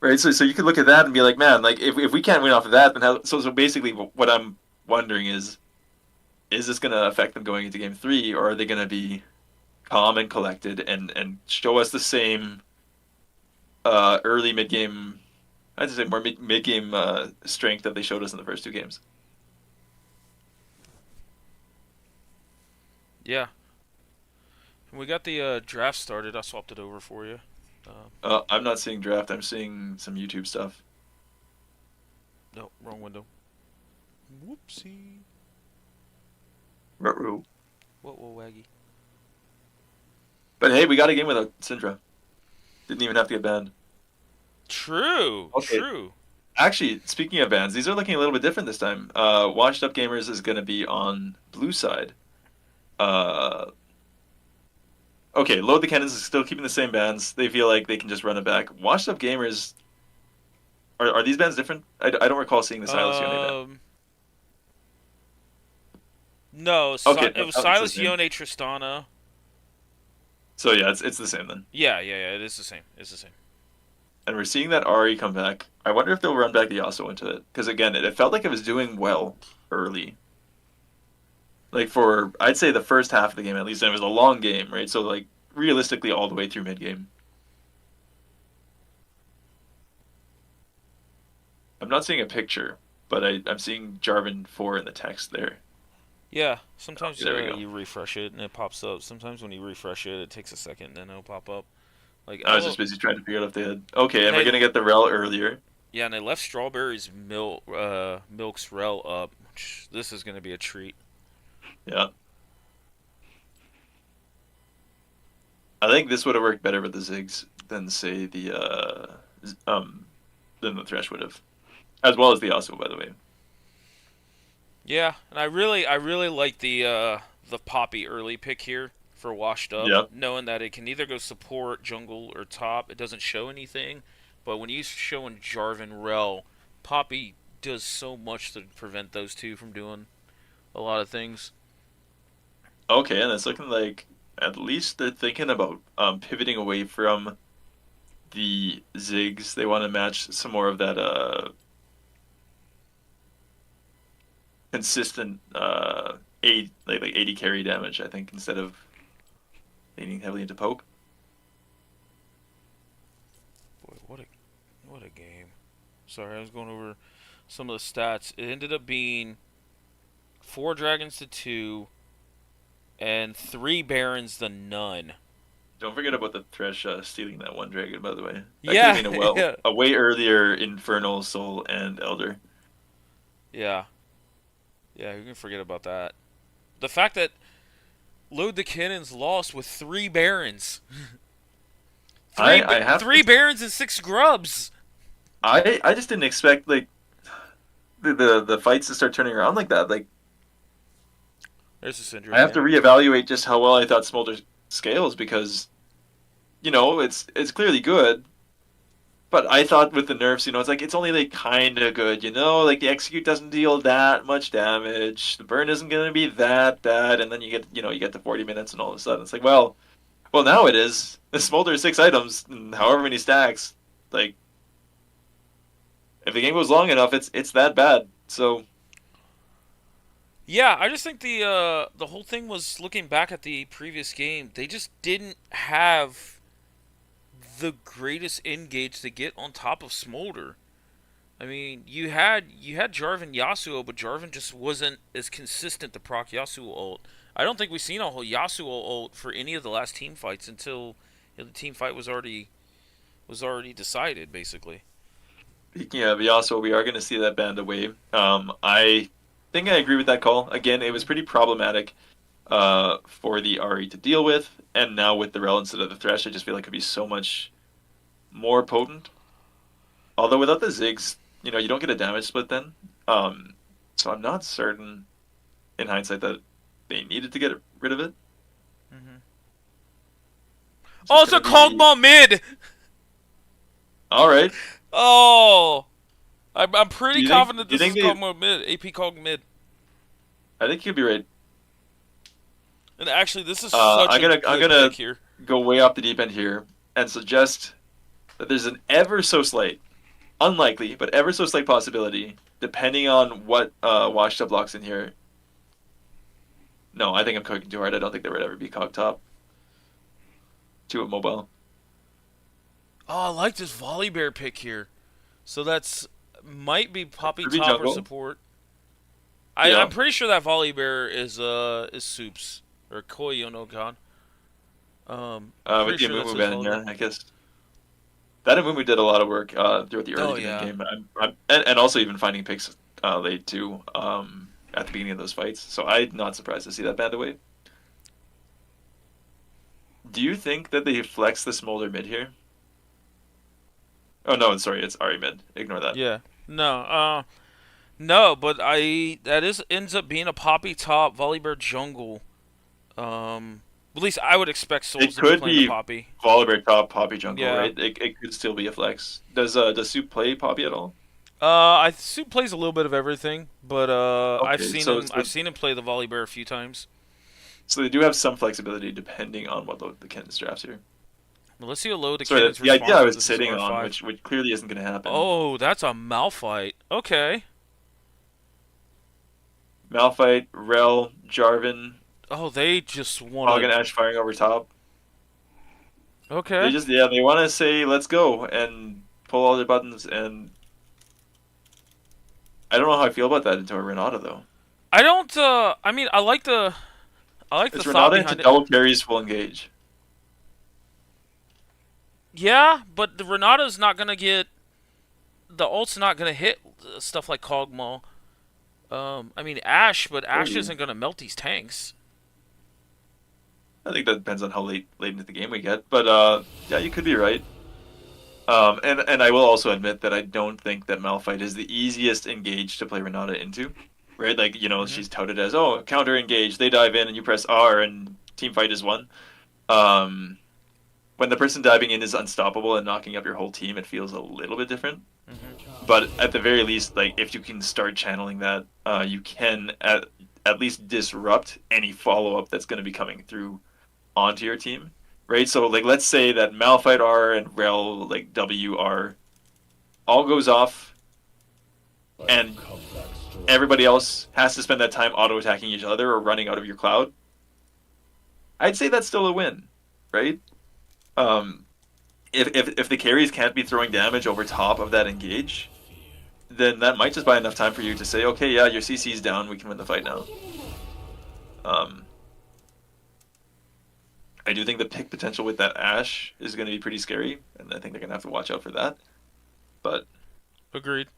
Right, so you could look at that and be like, man, like if we can't win off of that, then how? So basically, what I'm wondering is, is this going to affect them going into game 3, or are they going to be calm and collected and show us the same early mid game, I'd say more mid game strength that they showed us in the first 2 games?
Yeah. When we got the draft started, I swapped it over for you. Uh,
I'm not seeing draft. I'm seeing some YouTube stuff.
no, wrong window. Whoopsie.
Ruh-roh.
Whoa, Waggy.
But hey, we got a game without Syndra. Didn't even have to get banned.
True.
Okay.
True.
Actually, speaking of bans, these are looking a little bit different this time. Washed Up Gamers is going to be on blue side. Okay, Load the Kennens is still keeping the same bans. They feel like they can just run it back. Washed Up Gamers, are these bans different? I don't recall seeing the Silas Yone ban.
No,
Okay,
it was
that's the
Silas
same.
Yone Tristana.
So yeah, it's the same then.
Yeah, it is the same. It's the same.
And we're seeing that Ari come back. I wonder if they'll run back the Yasuo into it. Because again, it felt like it was doing well early. Like for, I'd say the first half of the game at least, and it was a long game, right? So like realistically all the way through mid game. I'm not seeing a picture, but I'm seeing Jarvan 4 in the text there.
Yeah, sometimes
There we go.
you refresh it and it pops up. Sometimes when you refresh it, it takes a second, then it'll pop up. Like
I was just busy trying to figure out if they had. Okay, and we're
Hey.
gonna get the Rel earlier.
Yeah, and they left Strawberry's Milk's Rel up. Which, this is gonna be a treat.
Yeah. I think this would have worked better with the Ziggs than say than the Thresh would have. As well as the Yasuo, by the way.
Yeah, and I really like the Poppy early pick here for Washed Up,
Yeah.
knowing that it can either go support, jungle, or top. It doesn't show anything, but when he's showing Jarvan Rel, Poppy does so much to prevent those two from doing a lot of things.
Okay, and it's looking like at least they're thinking about pivoting away from the Ziggs. They want to match some more of that consistent 80 carry damage, I think, instead of leaning heavily into poke.
Boy, what a game. Sorry, I was going over some of the stats. It ended up being 4 dragons to 2 and 3 barons to none.
Don't forget about the Thresh stealing that one dragon, by the way. That
Yeah,
could have been
yeah.
a way earlier Infernal, Soul, and Elder.
Yeah. Yeah, you can forget about that. The fact that Load the Kennens lost with 3 barons.
I have
3
to,
barons and 6 grubs.
I just didn't expect like the fights to start turning around like that. Like
There's the syndrome.
I have to reevaluate just how well I thought Smolder scales because it's clearly good. But I thought with the nerfs, it's like it's only like kind of good, like the execute doesn't deal that much damage, the burn isn't going to be that bad, and then you get to 40 minutes, and all of a sudden it's like, well, now it is. The Smolder is 6 items, and however many stacks. Like, if the game goes long enough, it's that bad. So
Yeah, I just think the whole thing was looking back at the previous game. They just didn't have the greatest engage to get on top of Smolder. I mean, you had Jarvan Yasuo, but Jarvan just wasn't as consistent to proc Yasuo ult. I don't think we've seen a whole Yasuo ult for any of the last team fights until the team fight was already decided, basically.
speaking of Yasuo, we are going to see that band away. I think I agree with that call. Again, it was pretty problematic for the Ari to deal with, and now with the Rel instead of the Thresh, I just feel like it could be so much more potent. Although without the Ziggs, you don't get a damage split then. So I'm not certain, in hindsight, that they needed to get rid of it.
Mm-hmm.
It's
Oh,
just
it's a
gonna be...
Kog'Maw mid!
All right.
Oh! I'm pretty
Do you
confident
think
this is
they-
Kog'Maw mid. AP Kog mid.
I think you'd be right.
And actually, this is
I'm
such
gonna-
a
I'm
good
gonna-
pick here.
Go way off the deep end here and suggest that there's an ever so slight, unlikely, but ever so slight possibility, depending on what washed up blocks in here, No, I think I'm cooking too hard. I don't think they would ever be cog top. Too immobile.
Oh, I like this Volibear pick here. So that's might be Poppy
Ruby
top or
jungle.
support. I'm
Yeah.
pretty sure that Volibear is Soups or Koyo no God. I'm
With
pretty
the
sure that's
Amumu
his
ban,
Volibear.
yeah, I guess. That Amumu did a lot of work throughout the early
Oh
game.
yeah.
And also even finding picks late too at the beginning of those fights. So I'm not surprised to see that banned away. Do you think that they flex the Smolder mid here? Oh no, sorry, it's Ari mid. Ignore that.
Yeah. No. No, but that is ends up being a Poppy top Volibear jungle. At least I would expect Souls
It
to be
could
playing the
be
Poppy.
Volibear top Poppy jungle,
Yeah.
right? It could still be a flex. Does Soup play Poppy at all?
I Soup plays a little bit of everything, but
Okay,
I've seen him play the Volibear a few times.
so they do have some flexibility depending on what Load the Kennens drafts here.
Well, let's see a Load the
Sorry,
Kennens
the idea I
response
was
to this
sitting on,
R5.
which clearly isn't going to happen.
Oh, that's a Malphite. Okay.
Malphite, Rel, Jarvan,
Oh, they just want
Hog and
to.
Ash firing over top. They
Okay.
just they want to say let's go and pull all their buttons, and I don't know how I feel about that into a Renata though.
I don't. I mean, I like the
It's
thought
Renata into
behind it.
double carries full engage.
Yeah, but the Renata's not gonna get. The ult's not gonna hit stuff like Kog'Maw. I mean Ash, but Ash
Maybe.
isn't gonna melt these tanks.
I think that depends on how late into the game we get, but yeah, you could be right. And I will also admit that I don't think that Malphite is the easiest engage to play Renata into, right? Like,
Hmm.
she's touted as, oh, counter engage, they dive in and you press R and team fight is won. Um, when the person diving in is unstoppable and knocking up your whole team, it feels a little bit different.
Hmm.
But at the very least, like if you can start channeling that, you can at least disrupt any follow up that's going to be coming through onto your team, right? So like let's say that Malphite R and Rel like WR all goes off, and everybody else has to spend that time auto attacking each other or running out of your cloud. I'd say that's still a win, right? Um, if the carries can't be throwing damage over top of that engage, then that might just buy enough time for you to say, okay, yeah, your CC's down, we can win the fight now. Um, I do think the pick potential with that Ash is going to be pretty scary, and I think they're going to have to watch out for that. But
Agreed.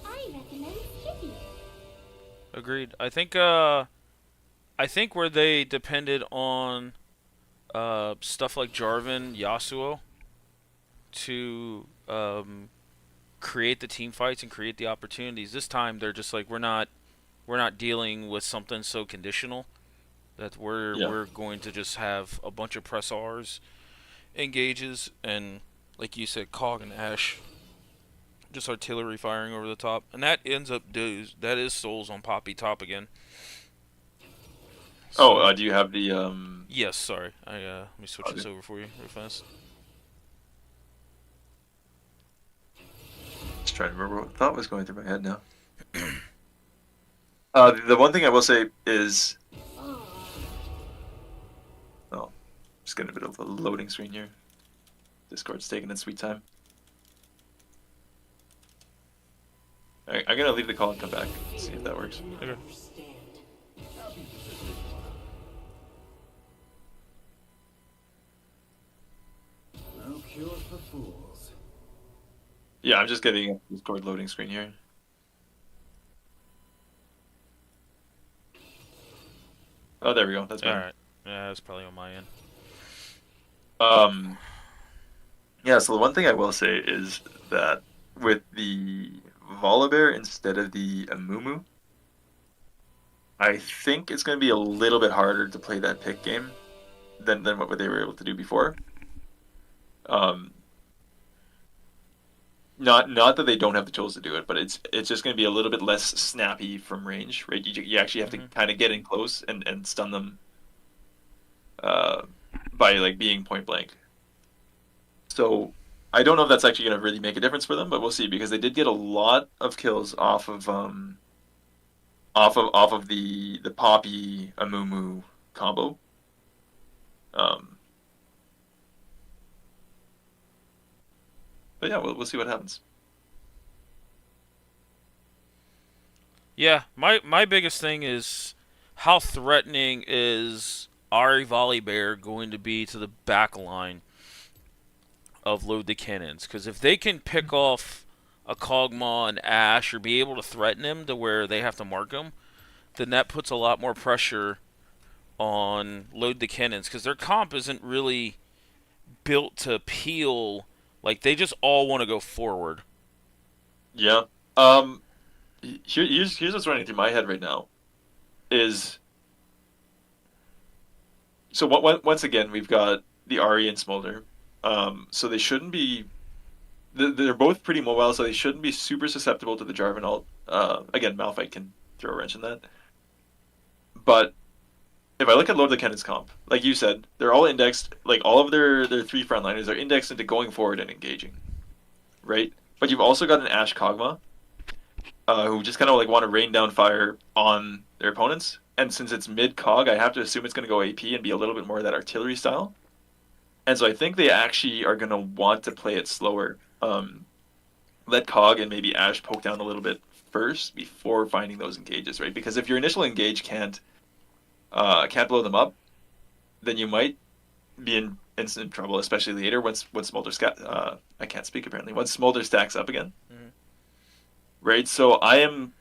I recommend Skippy.
Agreed. I think where they depended on stuff like Jarvan, Yasuo to create the team fights and create the opportunities. This time they're just like we're not dealing with something so conditional that
yeah,
we're going to just have a bunch of press R's engages and like you said, Cog and Ash just artillery firing over the top, and that ends up that is Souls on Poppy top again.
oh,
So
do you have the
yes, sorry, I let me switch
okay.
this over for you real fast.
Just trying to remember what thought was going through my head now. The one thing I will say is, oh, just getting a bit of a loading screen here. Discord's taking its sweet time. All right, I'm gonna leave the call and come back. See if that works.
Okay.
No cure for fools.
Yeah, I'm just getting a Discord loading screen here. Oh, there we go. That's
All
better.
right. Yeah, that's probably on my end.
Um, yeah, so the one thing I will say is that with the Volibear instead of the Amumu, I think it's going to be a little bit harder to play that pick game than what they were able to do before. Um, not that they don't have the tools to do it, but it's just going to be a little bit less snappy from range, right? You actually have to
Hmm.
kind of get in close and stun them uh, by like being point blank. So I don't know if that's actually going to really make a difference for them, but we'll see because they did get a lot of kills off of off of the Poppy Amumu combo. Um, but yeah, we'll see what happens.
Yeah, my biggest thing is how threatening is Ari Volibear going to be to the back line of Load the Kennens? Because if they can pick off a Kog'Maw and Ash or be able to threaten him to where they have to mark him, then that puts a lot more pressure on Load the Kennens because their comp isn't really built to peel. Like they just all want to go forward.
Yeah. Here's what's running through my head right now is so once again we've got the Ari and Smolder. So they shouldn't be. They're both pretty mobile, so they shouldn't be super susceptible to the Jarvan ult. Again, Malphite can throw a wrench in that. But if I look at Lord of the Cannon's comp, like you said, they're all indexed. Like all of their three frontliners are indexed into going forward and engaging, right? But you've also got an Ashe Kog'Maw, who just kind of like want to rain down fire on their opponents. And since it's mid cog, I have to assume it's going to go AP and be a little bit more of that artillery style. And so I think they actually are going to want to play it slower. Let Cog and maybe Ashe poke down a little bit first before finding those engages, right? Because if your initial engage can't blow them up, then you might be in instant trouble, especially later once Smolder I can't speak apparently. Once Smolder stacks up again, right? So I am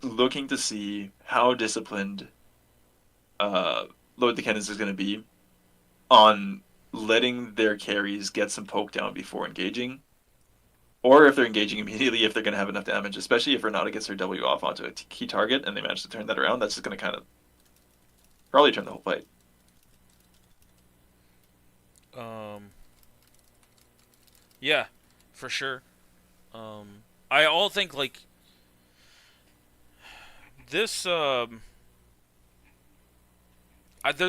looking to see how disciplined Load the Kennens is going to be on letting their carries get some poke down before engaging, or if they're engaging immediately, if they're going to have enough damage, especially if Renata gets her W off onto a key target and they manage to turn that around, that's just going to kind of probably turn the whole fight.
Yeah, for sure. I all think like this. There's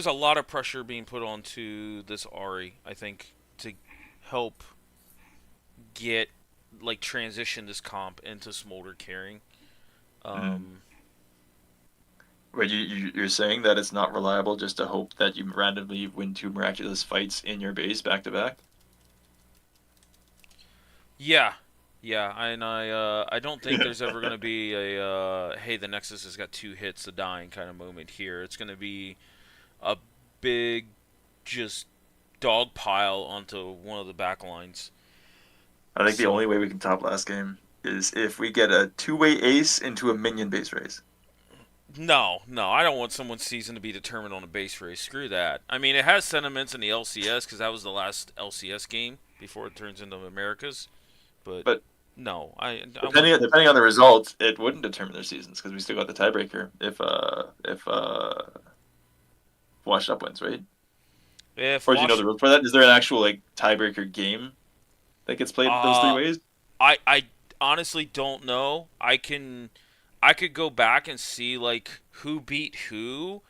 a lot of pressure being put onto this Ari. I think to help get like transition this comp into Smolder carrying.
Wait, you're saying that it's not reliable just to hope that you randomly win two miraculous fights in your base back to back?
Yeah, and I don't think there's ever gonna be a hey, the Nexus has got 2 hits to dying kind of moment here. It's gonna be a big just dog pile onto one of the back lines.
I think the only way we can top last game is if we get a two-way ace into a minion base race.
No, I don't want someone's season to be determined on a base race. Screw that. I mean, it has sentiments in the LCS because that was the last LCS game before it turns into Americas. But no,
depending on the results, it wouldn't determine their seasons because we still got the tiebreaker if Washed Up wins, right? Or do you know the rules for that? Is there an actual like tiebreaker game that gets played those 3 ways?
I honestly don't know. I could go back and see like who beat who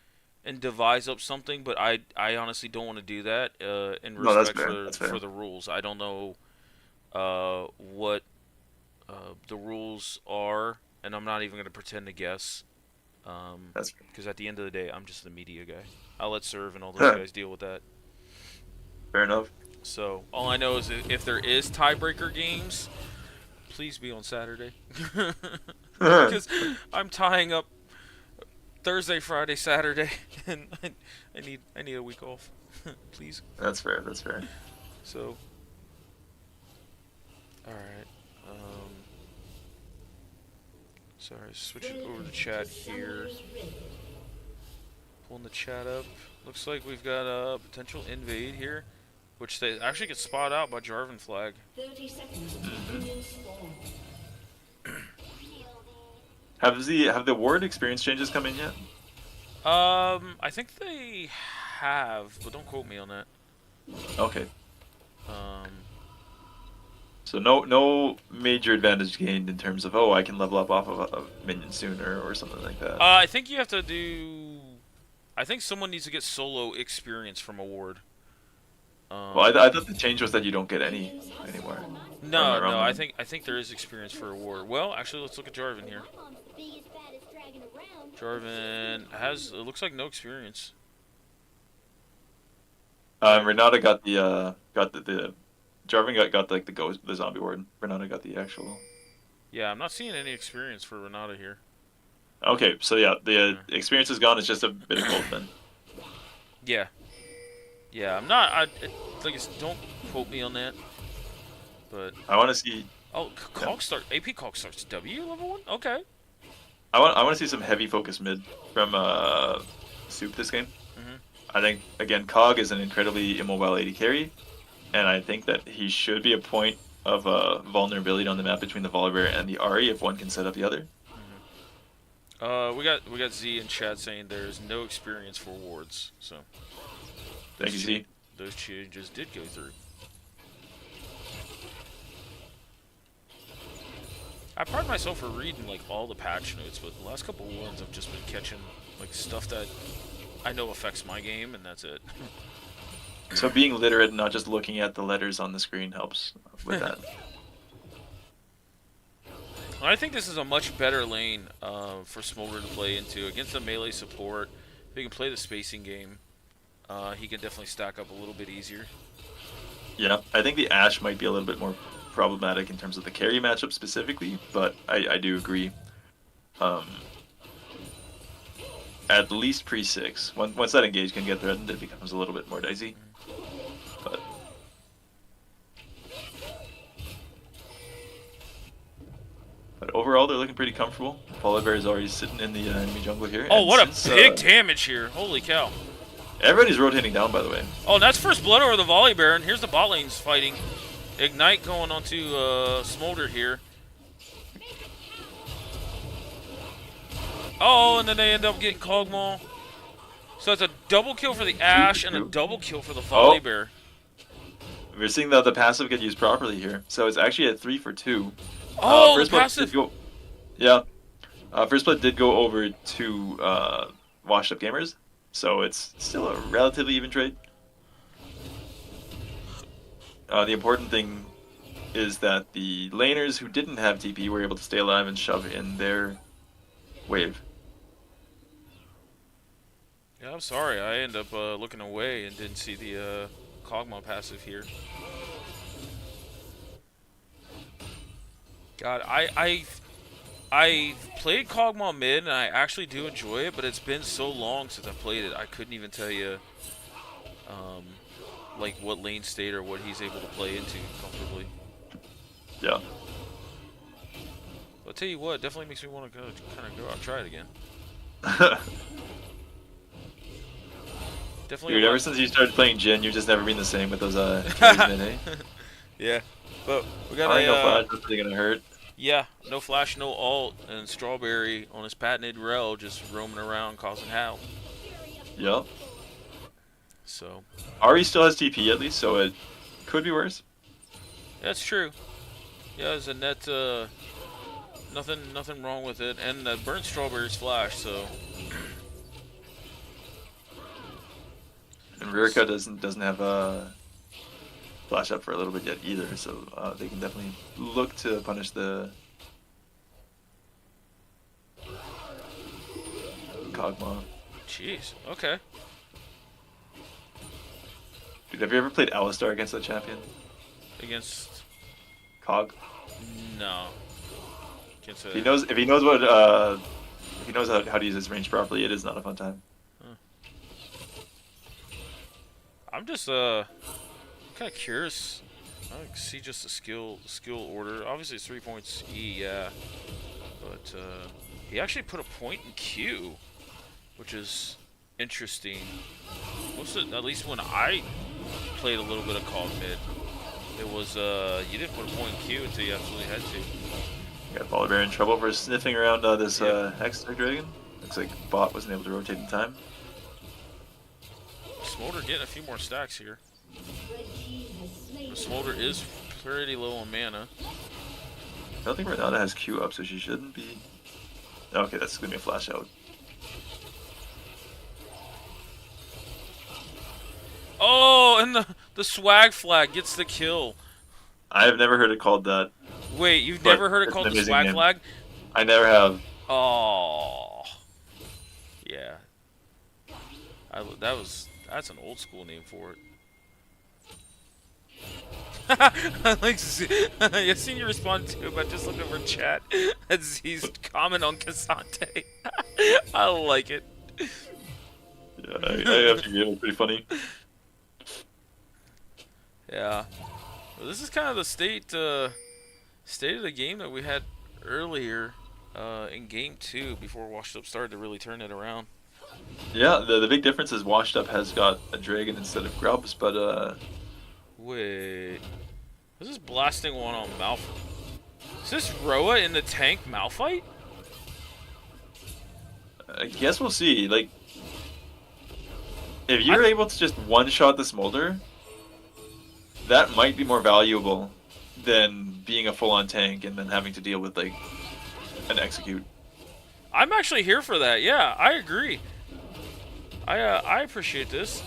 and devise up something, but I honestly don't want to do that in respect for the rules. I don't know what the rules are, and I'm not even going to pretend to guess. Because at the end of the day, I'm just the media guy. I'll let Serve and all those guys deal with that.
Fair enough.
So all I know is if there is tiebreaker games, please be on Saturday. Because I'm tying up Thursday, Friday, Saturday, and I need a week off. Please.
That's fair.
So, all right. Sorry, switching over to chat here. Pulling the chat up. Looks like we've got a potential invade here, which they actually get spotted out by Jarvan flag.
30 seconds.
Have the ward experience changes come in yet?
I think they have, but don't quote me on that.
Okay. So no major advantage gained in terms of I can level up off of a minion sooner or something like that.
I think you have to do. I think someone needs to get solo experience from a ward.
Well, I thought the change was that you don't get any anymore.
No. I think there is experience for a ward. Well, actually, let's look at Jarvan here.
dragging around.
Jarvan has, it looks like, no experience.
Renata got the Jarvan got like the zombie ward. Renata got the actual.
Yeah, I'm not seeing any experience for Renata here.
Okay, so yeah, the experience is gone. It's just a bit of gold then.
Yeah. Yeah, I'm not. Like, don't quote me on that. But
I want to see.
oh, AP Cog starts W level 1. Okay.
I want to see some heavy focus mid from Soup this game.
Mhm.
I think again, Cog is an incredibly immobile AD carry, and I think that he should be a point of vulnerability on the map between the Volibear and the Ahri if one can set up the other.
We got Z in chat saying there's no experience for wards. So.
Thank you, Z.
Those changes did go through. I pride myself for reading like all the patch notes, but the last couple ones I've just been catching like stuff that I know affects my game, and that's it.
So being literate and not just looking at the letters on the screen helps with that.
I think this is a much better lane for Smolder to play into against the melee support. If he can play the spacing game, he can definitely stack up a little bit easier.
Yeah, I think the Ashe might be a little bit more problematic in terms of the carry matchup specifically, but I do agree. At least pre-6. Once that engage can get threatened, it becomes a little bit more dicey. But overall, they're looking pretty comfortable. Volibear is already sitting in the enemy jungle here.
Oh,
and
what a
since,
big damage here. Holy cow.
Everybody's rotating down, by the way.
Oh, and that's first blood over the Volibear, and here's the bot lanes fighting. Ignite going onto Smolder here. Oh, and then they end up getting Kog'Maw. So it's a double kill for the Ashe and a double kill for the Volibear.
We're seeing that the passive get used properly here. So it's actually at 3 for 2.
Oh,
first
the passive!
First blood did go over to washed up gamers. So it's still a relatively even trade. The important thing is that the laners who didn't have TP were able to stay alive and shove in their wave.
Yeah, I'm sorry. I ended up looking away and didn't see the Kog'Maw passive here. God, I played Kog'Maw mid, and I actually do enjoy it, but it's been so long since I played it, I couldn't even tell you like what lane state or what he's able to play into comfortably.
Yeah.
I'll tell you what, it definitely makes me want to go out and try it again. Definitely.
Dude, ever since you started playing Jhin, you've just never been the same with those carries, eh?
Yeah, but we got
no flash, that's really gonna hurt.
Yeah, no flash, no ult, and Strawberry on his patented rel just roaming around causing hell.
Yep.
So.
Ahri still has TP at least, so it could be worse.
That's true. Yeah, there's a net. Nothing wrong with it, and burnt Strawberry's flash. So.
And Rirka doesn't have a flash up for a little bit yet either, so they can definitely look to punish the Kog'Maw.
Jeez. Okay.
Dude, have you ever played Alistar against that champion?
Against
Cog?
No. Can't say
if he knows how to use his range properly, it is not a fun time.
Huh. I'm just kind of curious. I see just the skill order. Obviously, it's 3 points E, yeah, but he actually put a point in Q, which is interesting. At least when I played a little bit of Cog mid, it was you didn't put a point in Q until you absolutely had to.
Got Volibear in trouble for sniffing around this Hextech Dragon. Looks like bot wasn't able to rotate in time.
Smolder getting a few more stacks here. But Smolder is pretty low on mana.
I don't think Renata has Q up, so she shouldn't be. Okay, that's gonna be a flash out.
Oh, and the swag flag gets the kill.
I have never heard it called that.
Wait, you've never heard it called the swag flag?
I never have.
Oh. That's an old school name for it. I like I seen you respond too, but just looking for chat as he's comment on Cassante. I like it.
Yeah, I have to agree. It was pretty funny.
Yeah. Well, this is kind of the state of the game that we had earlier in game 2 before Washed Up started to really turn it around.
Yeah, the big difference is Washed Up has got a dragon instead of grubs, but
Wait. This is blasting one on Malphite. Is this Roa in the tank Malphite?
I guess we'll see. Like, if you're able to just one-shot the Smolder, that might be more valuable than being a full-on tank and then having to deal with, like, an execute.
I'm actually here for that. Yeah, I agree. I appreciate this.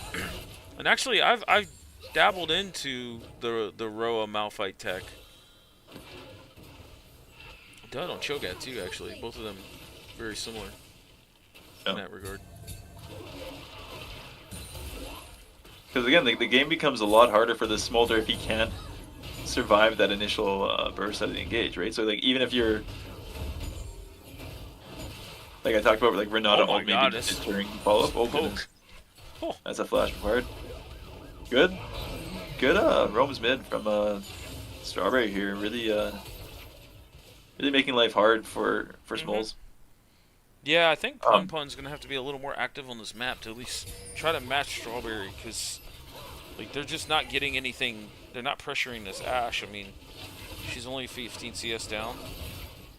And actually, I've dabbled into the Roa Malphite tech. Done on Cho'Gath too, actually. Both of them very similar in that regard.
Because again, the game becomes a lot harder for the Smolder if he can't survive that initial burst out of the engage, right? So like even if you're like I talked about, like Renata ult maybe during follow up. Oh, that's a flash hard. Good roams mid from Strawberry here. Really making life hard for Smoles.
Yeah, I think Pun's gonna have to be a little more active on this map to at least try to match Strawberry, because like they're just not getting anything. They're not pressuring this Ashe. I mean, she's only 15 CS down.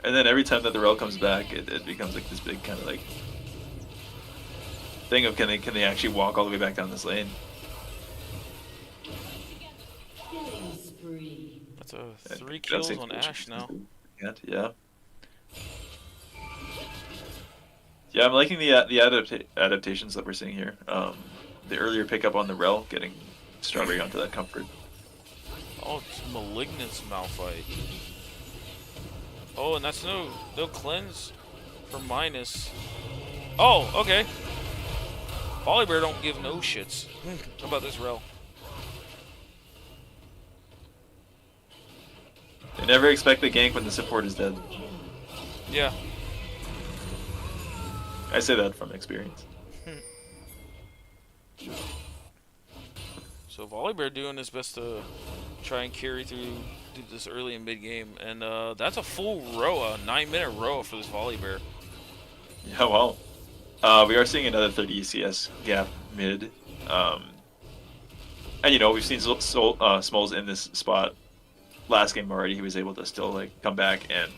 And then every time that the rel comes back, it becomes like this big kind of like thing of can they actually walk all the way back down this lane?
That's a 3 kills on Ashe now.
Yeah. Yeah, I'm liking the adaptations that we're seeing here. The earlier pickup on the rel, getting Strawberry onto that comfort.
Oh, it's Malignance Malphite. Oh, and that's no cleanse for minus. Oh, okay. Volibear don't give no shits about this rel.
They never expect the gank when the support is dead.
Yeah.
I say that from experience.
So Volibear doing his best to try and carry through this early and mid game, and that's a full Roa, 9-minute Roa for this Volibear.
Yeah, well, we are seeing another 30 CS gap mid, and you know we've seen Smoles in this spot. Last game already, he was able to still like come back and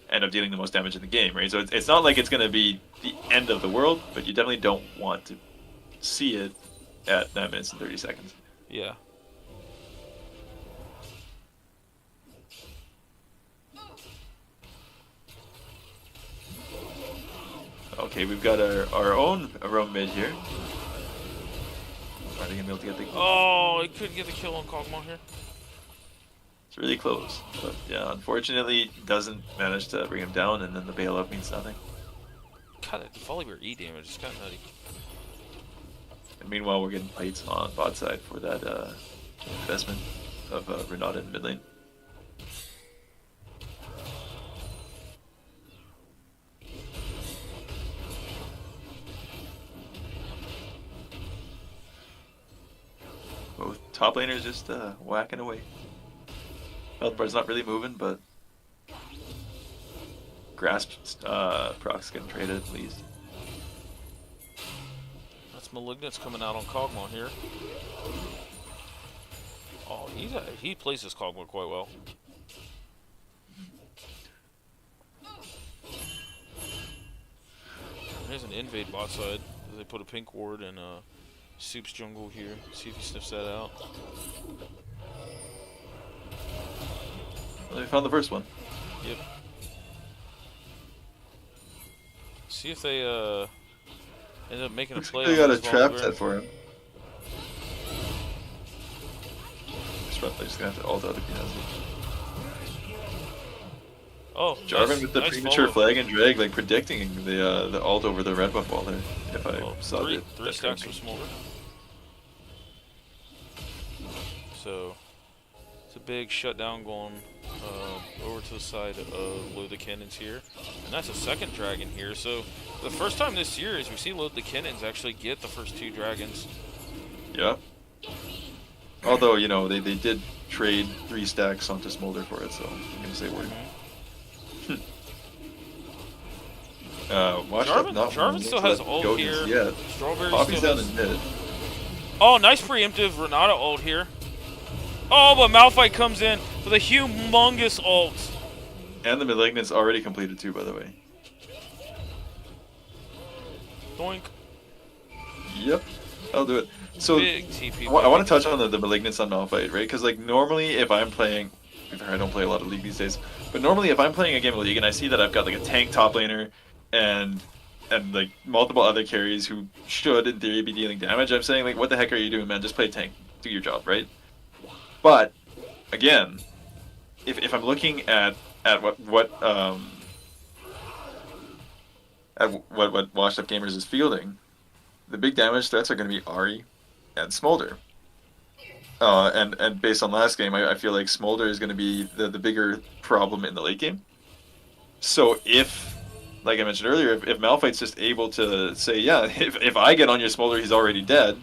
end up dealing the most damage in the game, right? So it's not like it's going to be the end of the world, but you definitely don't want to see it at 9 minutes and 30 seconds.
Yeah.
Okay, we've got our own roam mid here. Are they going to be able to get the...
Oh, he couldn't get the kill on Kog'Maw here.
It's really close, but yeah, unfortunately doesn't manage to bring him down, and then the bailout means nothing.
God, that Volibear E damage is kind of nutty.
And meanwhile, we're getting plates on bot side for that investment of Renata in mid lane. Both top laners just whacking away. Healthbar's not really moving, but Grasp proc's getting traded at least.
That's Malignance coming out on Kog'Maw here. Oh, he plays this Kog'Maw quite well. There's an invade bot side. They put a pink ward in Soup's jungle here. See if he sniffs that out.
Well, they found the first one.
Yep. See if they end up making a play.
They got a trap set for him. They're just gonna have to ult out if he has it.
Oh,
Jarvan
nice,
with the
nice
premature
follow.
flag and drag, like predicting the ult over the red buff wall there. If I
Oh,
saw
three
that
stacks for
correctly.
Smolder. So it's a big shutdown going over to the side of Load the Kennens here, and that's a second dragon here. So the first time this series we see Load the Kennens actually get the first 2 dragons.
Yeah. Although, you know, they did trade 3 stacks onto Smolder for it, so I'm gonna say word. Washed up, not
Jarvan still has ult here.
yet.
Strawberry
Poppy's
still
down
has.
in mid.
Oh, nice preemptive Renata ult here. Oh, but Malphite comes in with a humongous ult.
And the Malignant's already completed too, by the way.
Doink.
Yep, I'll do it. So,
Big TP.
I want to touch on the Malignance on Malphite, right? Because, like, normally if I'm playing... I don't play a lot of League these days. But normally if I'm playing a game of League and I see that I've got, like, a tank top laner and like, multiple other carries who should, in theory, be dealing damage, I'm saying, like, what the heck are you doing, man? Just play tank. Do your job, right? But, again, if I'm looking at what Washed Up Gamers is fielding, the big damage threats are going to be Ahri and Smolder. And based on last game, I feel like Smolder is going to be the bigger problem in the late game. So if, like I mentioned earlier, if Malphite's just able to say, yeah, if I get on your Smolder, he's already dead,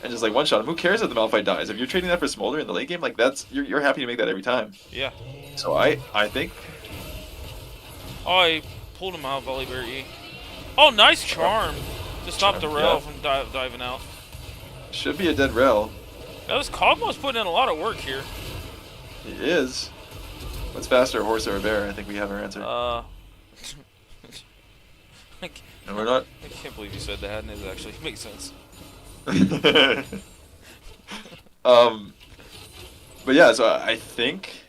and just like one shot him, who cares if the Malphite dies? If you're trading that for Smolder in the late game, like you're happy to make that every time.
Yeah.
So I think.
Oh, I pulled him out, Volibear E. Oh, nice charm to stop the
Charm,
rail
yeah.
from diving out.
Should be a dead rel.
Now, this Kog'Maw's putting in a lot of work here.
He is. What's faster, a horse or a bear? I think we have our answer. And we're not.
I can't believe you said that, and it actually makes sense.
But yeah, so I think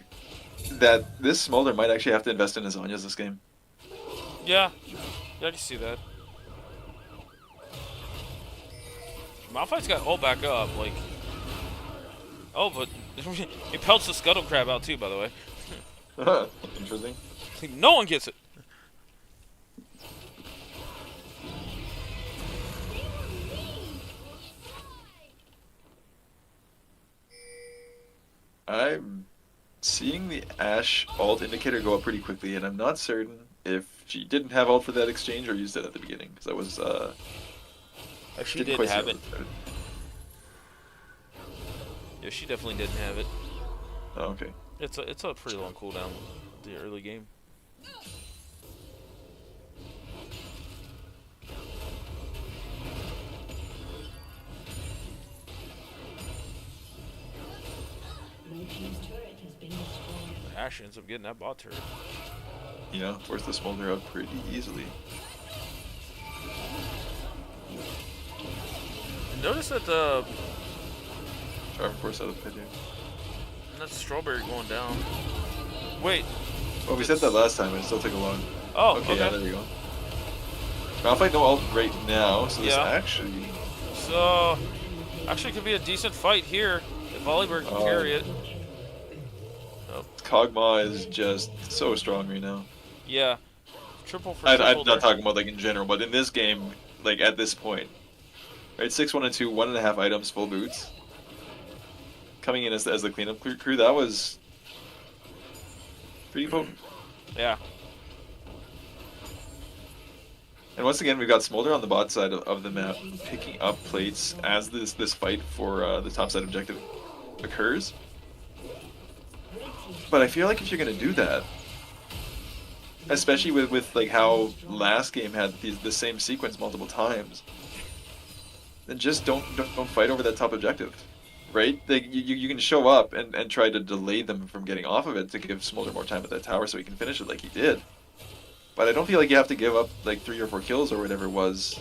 that this Smolder might actually have to invest in his Zhonya's this game.
Yeah, I can see that. Malphite's got ult back up, like. Oh, but he pelts the Scuttle Crab out too, by the way.
Interesting.
No one gets it.
I'm seeing the Ashe ult indicator go up pretty quickly, and I'm not certain if she didn't have ult for that exchange or used it at the beginning, because I was
She didn't
quite see
have
how
it.
started.
Yeah, she definitely didn't have it.
Oh, okay.
It's a pretty long cooldown, the early game. Ashe ends up getting that bot turret.
You know, forced the Smolder out pretty easily.
Notice that the
Charm force out of the pit here.
that strawberry going down. Wait.
Well, we said that last time, and it still took a long.
Oh,
Okay,
okay.
yeah, there we go. Malphite no ult right now, so this
Yeah.
actually.
So, actually could be a decent fight here if Volibear can carry it. Oh,
Kog'Maw is just so strong right now.
yeah. Triple for
I'm
triple
not
there.
talking about like in general, but in this game, like at this point, right? 6-1 and 2, 1.5 items, full boots. Coming in as the cleanup crew, that was pretty potent.
Yeah.
And once again, we've got Smolder on the bot side of the map, picking up plates as this fight for the top side objective occurs. But I feel like if you're gonna do that, especially with like how last game had the same sequence multiple times, then just don't fight over that top objective, right? Like you can show up and try to delay them from getting off of it to give Smolder more time at that tower so he can finish it like he did. But I don't feel like you have to give up like 3 or 4 kills or whatever it was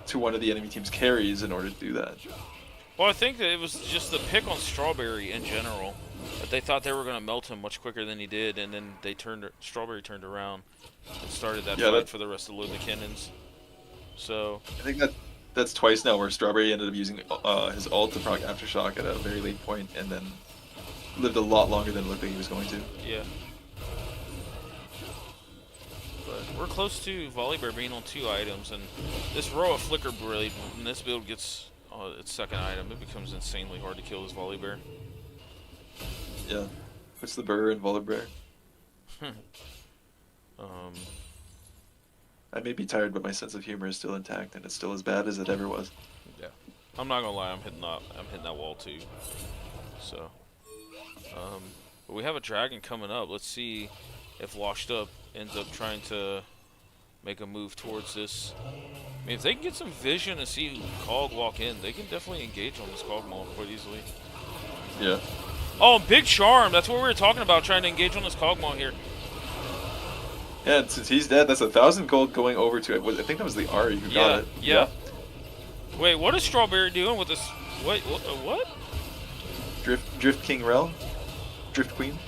to one of the enemy team's carries in order to do that.
Well, I think that it was just the pick on Strawberry in general. That they thought they were going to melt him much quicker than he did, and then Strawberry turned around and started that fight for the rest of Load the Kennens. So
I think that's twice now where Strawberry ended up using his ult to proc Aftershock at a very late point and then lived a lot longer than it looked like he was going to.
yeah. we're close to Volibear being on 2 items, and this row of Flicker Blade, when this build gets its second item, it becomes insanely hard to kill this Volibear.
Yeah. What's the burr and Volibear? I may be tired, but my sense of humor is still intact, and it's still as bad as it ever was.
Yeah, I'm not gonna lie, I'm hitting that wall too. So, but we have a dragon coming up. Let's see if Washed Up ends up trying to make a move towards this. I mean, if they can get some vision and see Cog walk in, they can definitely engage on this Cogmaw quite easily.
Yeah.
Oh, big charm! That's what we were talking about, trying to engage on this Cogmaw here.
Yeah, and since he's dead, that's 1,000 gold going over to it. I think that was the Ari who got it.
Yeah. Wait, what is Strawberry doing with this? Wait, what?
Drift King Rel? Drift Queen?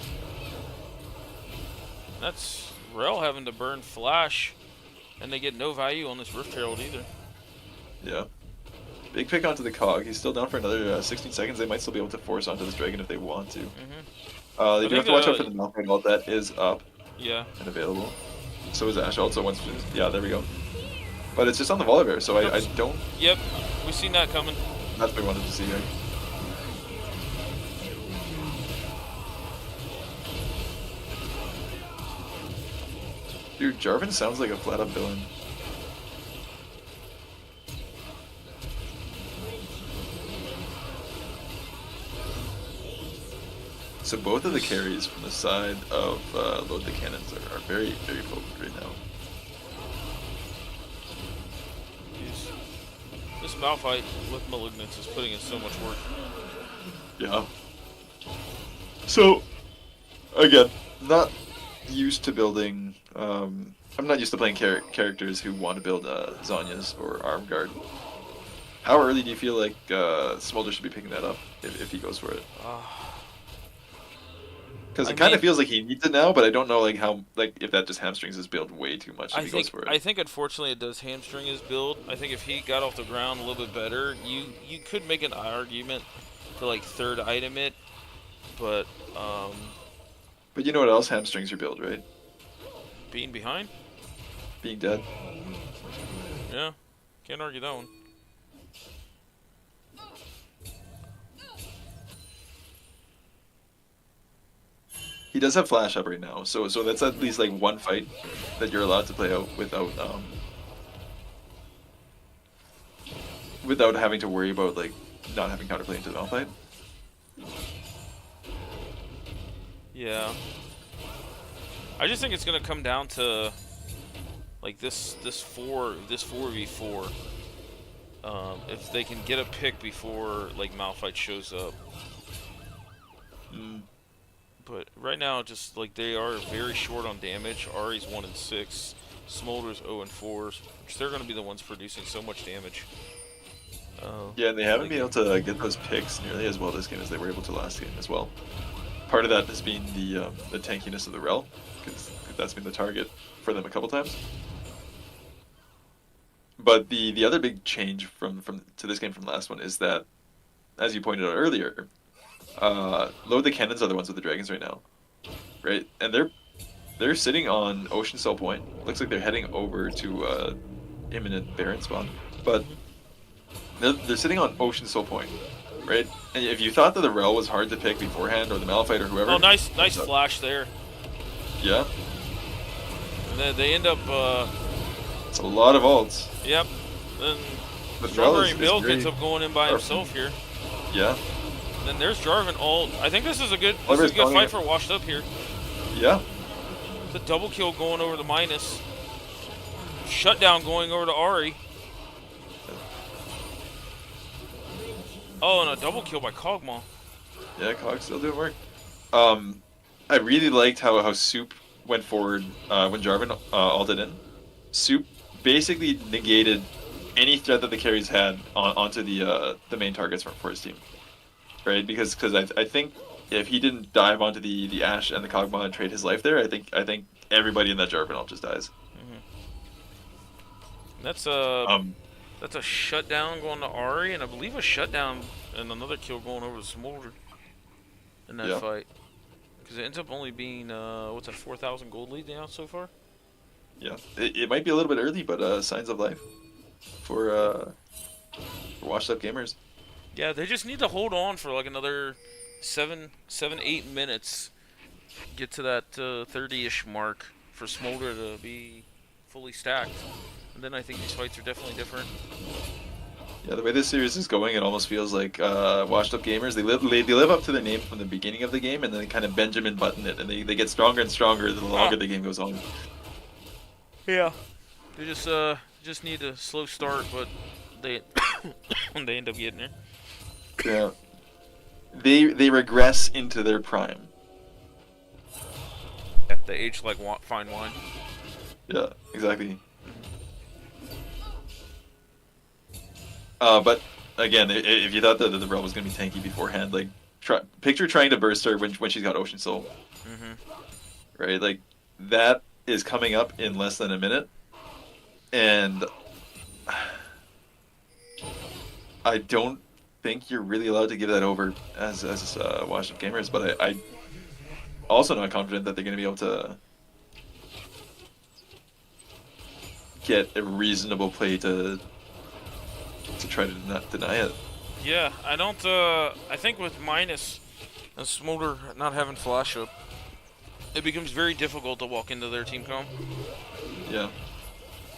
That's Rel having to burn Flash, and they get no value on this Rift Herald either.
Yeah. Big pick onto the Cog. He's still down for another 16 seconds. They might still be able to force onto this Dragon if they want to. They do have to watch out for the Malphite ult. That is up.
Yeah.
And available. So is Ash also once. Yeah, there we go. But it's just on the Volibear, so I don't.
Yep, we've seen that coming.
That's what we wanted to see, right? Dude, Jarvan sounds like a flat-up villain. So both of the carries from the side of Load the Kennens are very, very potent right now.
This Malphite with Malignance is putting in so much work.
Yeah. So, again, not used to building... I'm not used to playing characters who want to build Zhonya's or Armguard. How early do you feel like Smolder should be picking that up if he goes for it? Because it kind of feels like he needs it now, but I don't know if that just hamstrings his build way too much if he goes for it.
I think unfortunately it does hamstring his build. I think if he got off the ground a little bit better, you could make an argument to like third item it, but
But you know what else hamstrings your build, right?
being behind?
Being dead.
Yeah, can't argue that one.
He does have flash up right now, so that's at least like one fight that you're allowed to play out without having to worry about like not having counterplay into the Malphite.
Yeah, I just think it's gonna come down to like this 4v4. If they can get a pick before like Malphite shows up. But right now, just like they are very short on damage. Ari's 1 and 6, Smolder's 0 and 4. Which they're going to be the ones producing so much damage.
Yeah, and they haven't been able to get those picks nearly as well this game as they were able to last game as well. Part of that has been the tankiness of the Rel, because that's been the target for them a couple times. But the other big change from to this game from last one is that, as you pointed out earlier, Load the Kennens are the ones with the dragons right now, right? And they're sitting on Ocean Cell Point. Looks like they're heading over to imminent Baron spawn, but they're sitting on Ocean Soul Point, right? And if you thought that the Rel was hard to pick beforehand, or the Malphite or whoever...
Oh, nice flash there.
Yeah.
And then they end up...
It's a lot of ults.
Yep. Then
The
Strawberry Milk ends up going in by himself here.
Yeah.
And then there's Jarvan ult. I think this is a good
Oliver's
fight for Washed Up here.
Yeah.
The double kill going over to Minus. Shutdown going over to Ari. Oh, and a double kill by Cogmaw.
Yeah, Cog's still doing work. I really liked how Soup went forward when Jarvan ulted in. Soup basically negated any threat that the carries had onto the main targets for his team, right? Because I think if he didn't dive onto the Ashe and the Cogmaw and trade his life there, I think everybody in that Jarvan ult just dies.
That's a shutdown going to Ari, and I believe a shutdown and another kill going over to Smolder in that fight. Because it ends up only being, what's a 4,000 gold lead now so far?
yeah, it might be a little bit early, but signs of life for washed up gamers.
Yeah, they just need to hold on for like another 8 minutes. Get to that 30-ish mark for Smolder to be fully stacked. And then I think these fights are definitely different.
Yeah, the way this series is going, it almost feels like washed up gamers. They live up to their name from the beginning of the game, and then they kind of Benjamin Button it, and they get stronger and stronger the longer the game goes on.
Yeah. They just need a slow start, but they they end up getting there.
Yeah. They regress into their prime.
Yeah, they age like fine wine.
Yeah, exactly. But again, if you thought that the Rebel was gonna be tanky beforehand, like picture trying to burst her when she's got Ocean Soul, right? Like that is coming up in less than a minute, and I don't think you're really allowed to give that over as washed up gamers. But I also not confident that they're gonna be able to get a reasonable play to try to not deny it.
Yeah, I don't. I think with Minus and Smolder not having flash up, it becomes very difficult to walk into their team comp.
Yeah,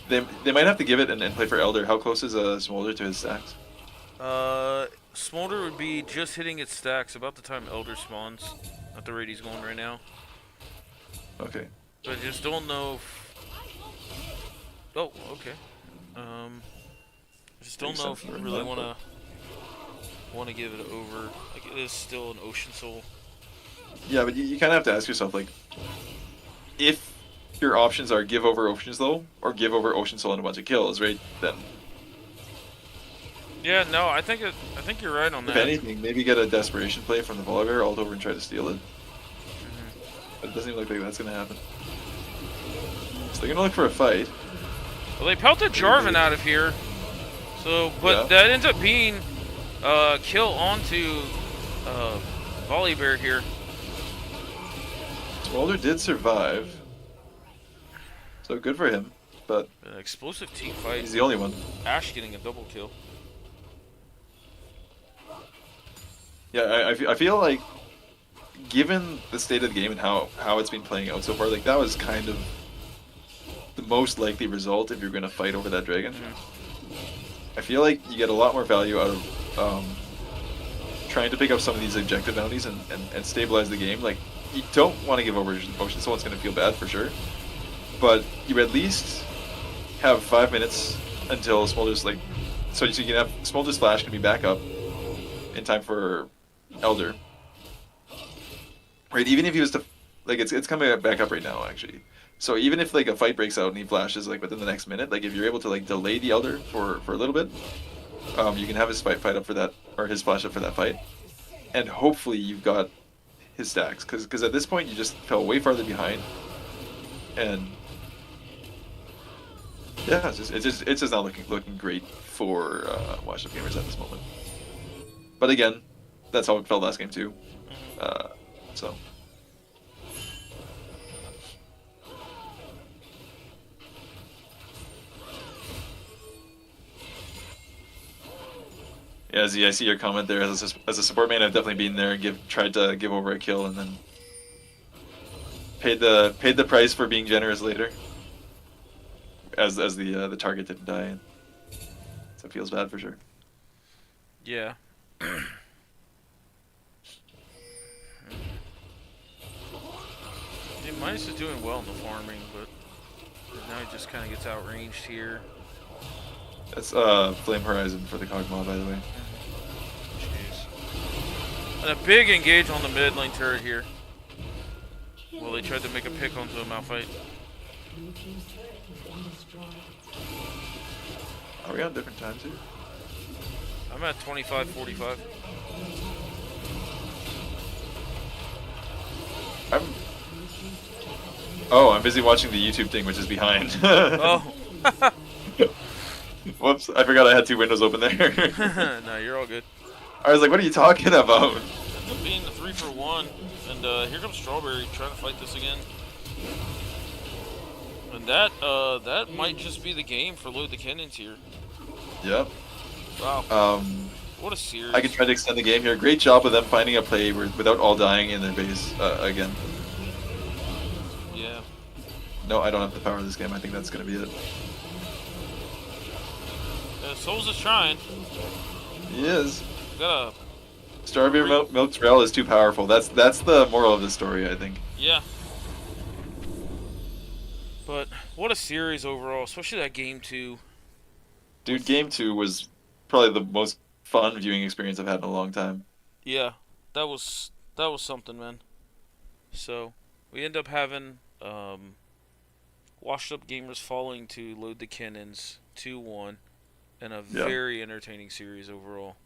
they might have to give it and play for Elder. How close is Smolder to his stacks?
Smolder would be just hitting its stacks about the time Elder spawns at the rate he's going right now.
Okay.
But I just don't know if... Oh, okay. I just don't know if you really want to give it over. Like, it is still an Ocean Soul.
Yeah, but you kind of have to ask yourself, like, if your options are give over Ocean Soul or give over Ocean Soul and a bunch of kills, right? Then
yeah, no, I think you're right on that.
if anything, maybe get a desperation play from the Volibear, ult over and try to steal it. But it doesn't look like that's gonna happen. So they're gonna look for a fight.
Well, they pelted Jarvan out of here. So, but that ends up being kill onto Volibear here.
Smolder did survive, so good for him. But
An explosive team fight.
he's the only one.
Ashe getting a double kill.
Yeah, I feel like, given the state of the game and how it's been playing out so far, like that was kind of the most likely result if you're going to fight over that dragon. I feel like you get a lot more value out of trying to pick up some of these objective bounties and stabilize the game. Like, you don't want to give over Ocean Soul, it's going to feel bad for sure. But you at least have 5 minutes until Smolder's, like, so you can have Smolder's Flash can be back up in time for Elder. Right, even if he was to, like, it's coming back up right now, actually. So even if, like, a fight breaks out and he flashes, like, within the next minute, like, if you're able to, like, delay the Elder for a little bit, you can have his fight up for that, or his flash up for that fight. And hopefully you've got his stacks, because at this point you just fell way farther behind. And yeah, it's just not looking great for washed up gamers at this moment. But again, that's how it felt last game too. So. Yeah, Z, I see your comment there. As a support main, I've definitely been there and tried to give over a kill and then paid the price for being generous later. As the target didn't die, so it feels bad for sure.
Yeah. Minus is doing well in the farming, but now he just kind of gets outranged here.
That's Flame Horizon for the Kog'Maw, by the way.
Jeez. And a big engage on the mid lane turret here. Well, they tried to make a pick onto a Malphite.
Are we on different times here?
I'm at 25:45.
I'm busy watching the YouTube thing, which is behind.
Oh.
Whoops, I forgot I had two windows open there.
No, you're all good.
I was like, what are you talking about?
Ends up being the 3-for-1, and here comes Strawberry trying to fight this again. And that might just be the game for Load the Kennens here.
Yep.
Wow. What a
I can
series.
try to extend the game here. Great job of them finding a play without all dying in their base again.
Yeah.
No, I don't have the power of this game. I think that's going to be it.
Souls is trying.
He is.
Got a
Starbeer Milk's Rel is too powerful. That's the moral of the story, I think.
yeah. But what a series overall, especially that game 2.
Dude, game 2 was probably the most fun viewing experience I've had in a long time.
Yeah, that was something, man. So we end up having washed up gamers falling to Load the Kennens 2-1, and a
Yeah.
very entertaining series overall.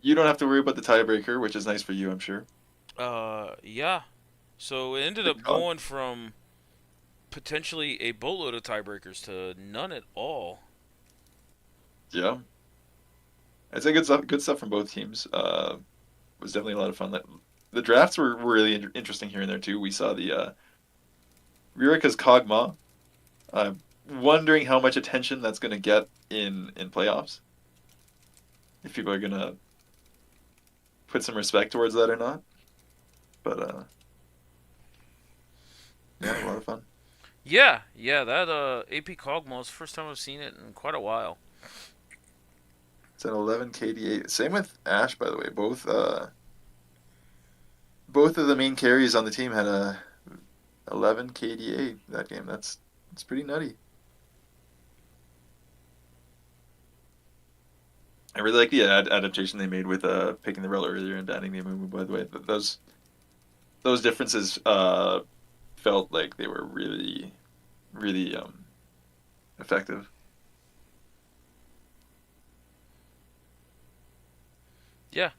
You don't have to worry about the tiebreaker, which is nice for you, I'm sure.
Yeah. So it ended up going from potentially a boatload of tiebreakers to none at all.
Yeah. I'd say good stuff from both teams. Was definitely a lot of fun. The drafts were really interesting here and there too. We saw the Rurika's Kog'Maw. I'm wondering how much attention that's going to get in playoffs. If people are going to put some respect towards that or not. But yeah, a lot of fun.
Yeah, that AP Kog'Maw is the first time I've seen it in quite a while.
It's an 11 KDA. Same with Ash, by the way. Both of the main carries on the team had a 11 KDA that game. That's pretty nutty. I really like the adaptation they made with picking the rel earlier and banning the Amumu, by the way. Those differences felt like they were really, really effective.
Yeah.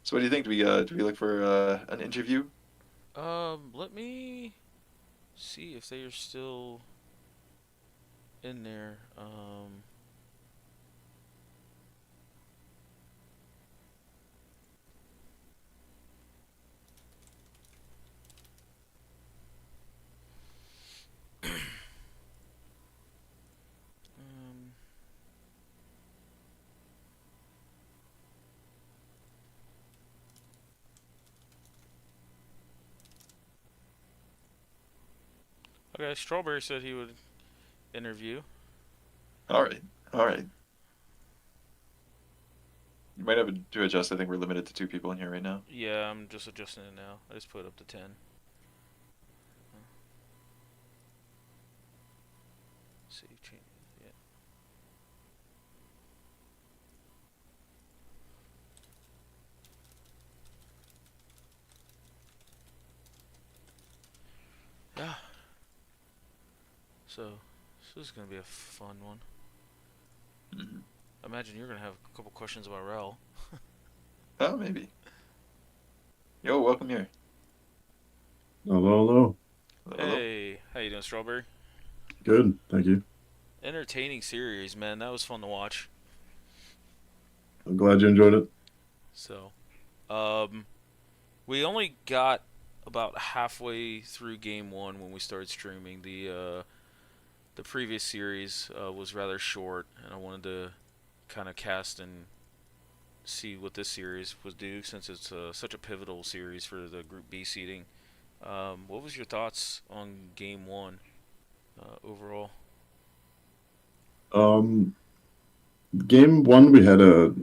So what do you think? Do we look for an interview?
Let me see if they are still in there. Um, okay, Strawberry said he would interview.
All right, all right. You might have to adjust. I think we're limited to 2 people in here right now.
Yeah, I'm just adjusting it now. I just put it up to 10. Save change. Yeah. Yeah. So this is gonna be a fun one.
Mm-hmm.
I imagine you're gonna have a couple questions about Rel.
Oh, maybe. Yo, welcome here.
Hello, hello.
Hello.
Hey, how you doing, Strawberry?
Good, thank you.
Entertaining series, man. That was fun to watch.
I'm glad you enjoyed it.
So, we only got about halfway through game 1 when we started streaming. The previous series was rather short, and I wanted to kind of cast and see what this series would do since it's such a pivotal series for the Group B seeding. What was your thoughts on game 1 overall?
Game one, we had a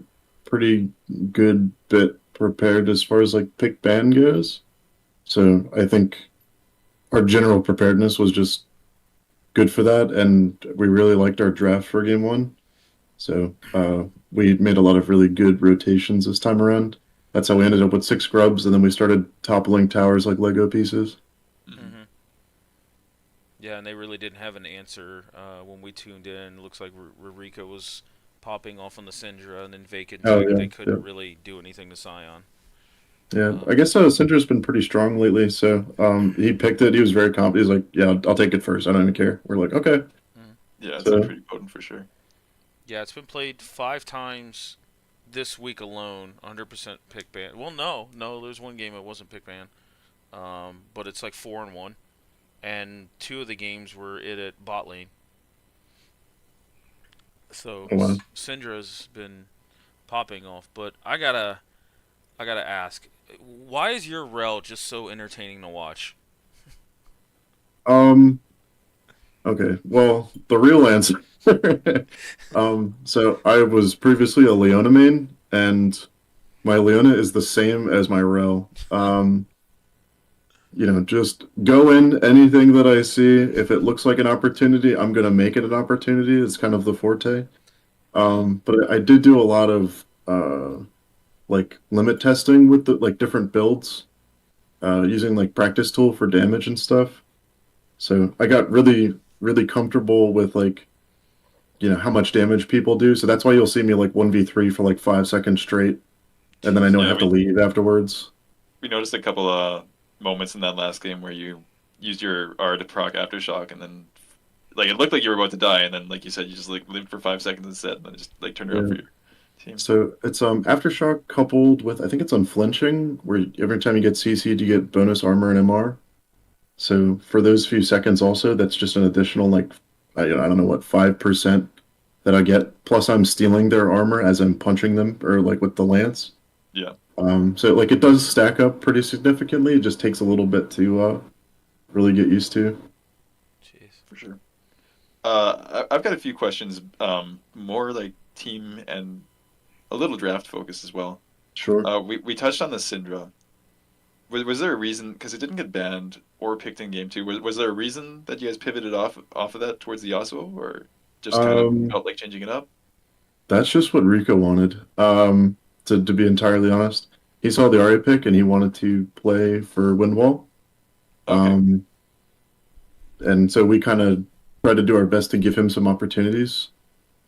pretty good bit prepared as far as like pick ban goes. So I think our general preparedness was just good for that, and we really liked our draft for game one. So we made a lot of really good rotations this time around. That's how we ended up with 6 grubs, and then we started toppling towers like Lego pieces.
Mm-hmm. Yeah, and they really didn't have an answer when we tuned in. It looks like Rurika was popping off on the Syndra, and then Vacant
Oh
too.
yeah,
They couldn't
yeah.
really do anything to Scion.
Yeah, I guess Cinder's been pretty strong lately. So he picked it. He was very confident. He's like, "Yeah, I'll take it first. I don't even care." We're like, "Okay."
Yeah, it's
So
pretty potent for sure.
Yeah, it's been played 5 times this week alone. 100% pick ban. Well, no, there's one game it wasn't pick ban. But it's like 4-1. and 2 of the games were it at bot lane. So
Oh, wow.
Syndra's been popping off, but I gotta ask, why is your rel just so entertaining to watch?
Um, okay. Well, the real answer. So I was previously a Leona main, and my Leona is the same as my Rel. Just go in anything that I see. If it looks like an opportunity, I'm gonna make it an opportunity. It's kind of the forte. But I did do a lot of like limit testing with the like different builds, using like practice tool for damage and stuff. So I got really, really comfortable with like how much damage people do. So that's why you'll see me like 1v3 for like 5 seconds straight, and then I
Jeez.
know I
Yeah,
have to leave afterwards.
we noticed a couple moments in that last game where you used your R to proc aftershock, and then like it looked like you were about to die, and then like you said, you just like lived for 5 seconds instead, and then just like turned around
Yeah.
for your team.
So it's aftershock coupled with I think it's unflinching, where every time you get CC'd you get bonus armor and MR. So for those few seconds also, that's just an additional like I don't know what 5% that I get. Plus I'm stealing their armor as I'm punching them or like with the lance.
Yeah,
So like it does stack up pretty significantly. It just takes a little bit to really get used to.
Jeez.
for sure. I've got a few questions, more like team and a little draft focus as well.
Sure.
We touched on the Syndra. Was there a reason? Because it didn't get banned or picked in game two. Was there a reason that you guys pivoted off of that towards the Yasuo, or just kind of
Um,
felt like changing it up?
that's just what Rico wanted. To be entirely honest, he saw the Arya pick and he wanted to play for Windwall.
Okay,
Um, and so we kind of tried to do our best to give him some opportunities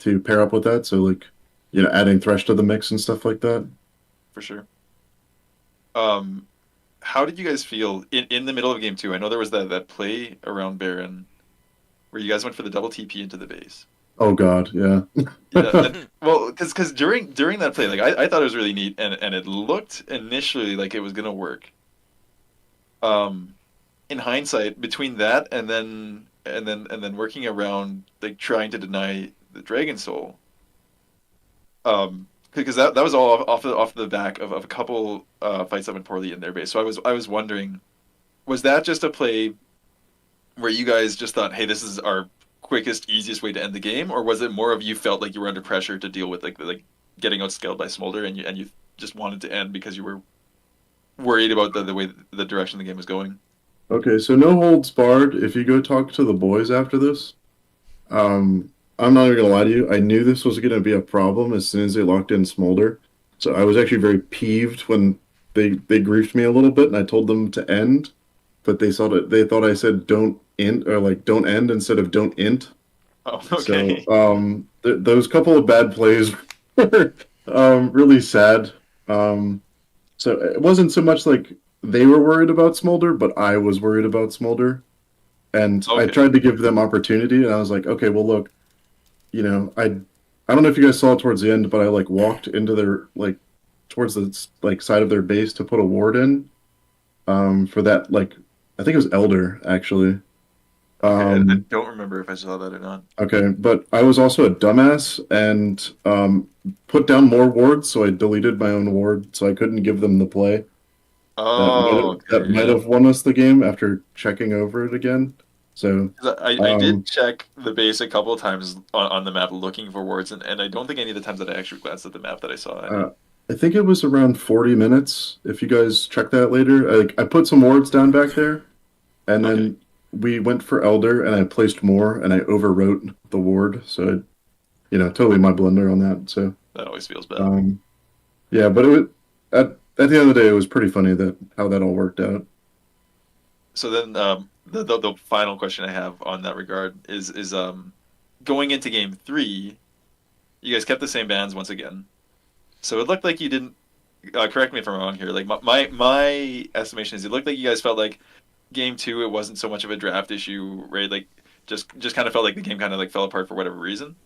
to pair up with that. So like, adding Thresh to the mix and stuff like that.
for sure. Um, how did you guys feel in the middle of game two? I know there was that play around Baron where you guys went for the double TP into the base.
Oh God, yeah.
Yeah, and well, because during that play, like I thought it was really neat, and it looked initially like it was gonna work. Um, in hindsight, between that and then working around like trying to deny the Dragon Soul, because that was all off the back of a couple fights that went poorly in their base. So I was wondering, was that just a play where you guys just thought, hey, this is our quickest, easiest way to end the game, or was it more of you felt like you were under pressure to deal with like getting outscaled by Smolder, and you just wanted to end because you were worried about the way the direction the game was going?
Okay, so no holds barred. If you go talk to the boys after this, I'm not even gonna lie to you. I knew this was gonna be a problem as soon as they locked in Smolder. So I was actually very peeved when they griefed me a little bit, and I told them to end, but they thought I said don't int or like don't end instead of don't int.
Oh,
So
okay.
those couple of bad plays were really sad. So it wasn't so much like they were worried about Smolder, but I was worried about Smolder. And I
Okay.
tried to give them opportunity, and I was like, okay, well, look, I don't know if you guys saw it towards the end, but I like walked into their like towards the like side of their base to put a ward in, for that like I think it was Elder actually.
Okay. I
Um,
don't remember if I saw that or not.
okay, but I was also a dumbass and put down more wards, so I deleted my own ward, so I couldn't give them the play.
Oh,
That
okay.
might
Yeah.
have won us the game after checking over it again. So
'Cause I did
um,
check the base a couple of times on the map looking for wards, and I don't think any of the times that I actually glanced at the map that I saw any.
uh, I think it was around 40 minutes. If you guys check that later, I put some wards down back there, and
Okay.
then we went for Elder, and I placed more, and I overwrote the ward. So totally my blunder on that. So
That always feels bad.
um, yeah, but it was at the end of the day, it was pretty funny that how that all worked out.
So then, the final question I have on that regard is going into game three, you guys kept the same bands once again. So it looked like you didn't. Correct me if I'm wrong here. Like my estimation is, it looked like you guys felt like game two, it wasn't so much of a draft issue, right? Like just kind of felt like the game kind of like fell apart for whatever reason.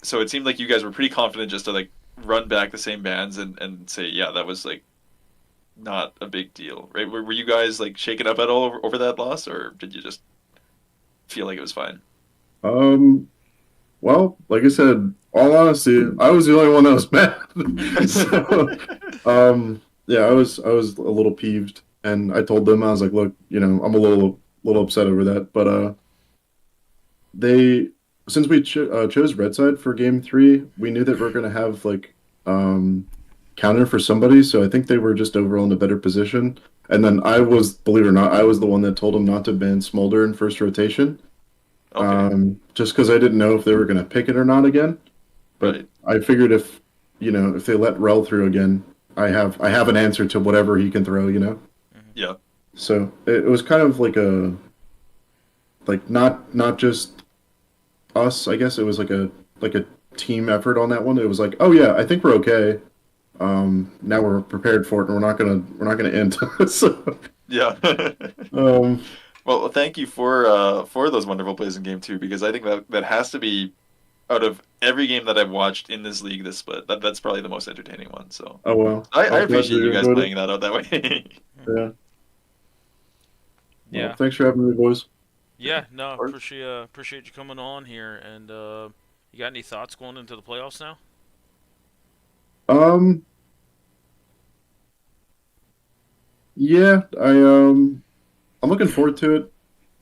So it seemed like you guys were pretty confident just to like run back the same bands and say, yeah, that was like not a big deal, right? Were you guys like shaken up at all over that loss, or did you just feel like it was fine?
Um, well, like I said, all honesty, I was the only one that was mad. So, yeah, I was a little peeved, and I told them I was like, look, I'm a little upset over that, but they since we chose Red Side for Game 3, we knew that we're gonna have like um counter for somebody, so I think they were just overall in a better position. And then I was, believe it or not, I was the one that told them not to ban Smolder in first rotation,
Okay,
just because I didn't know if they were gonna pick it or not again. But
right.
I figured if they let Rel through again, I have an answer to whatever he can throw.
Hmm.
Yeah,
So it was kind of like not just us. I guess it was like a team effort on that one. It was like, oh yeah, I think we're okay. Now we're prepared for it, and we're not gonna end. So,
yeah.
um,
Well, thank you for those wonderful plays in game two, because I think that has to be, out of every game that I've watched in this league this split, that's probably the most entertaining one. So
oh well,
I
I'm glad
appreciate you
you
guys
enjoyed it.
playing that out that way.
Yeah. Well,
Yeah.
thanks for having me, boys.
Yeah. No,
Of course.
appreciate you coming on here. And you got any thoughts going into the playoffs now?
Um, yeah, I'm looking forward to it.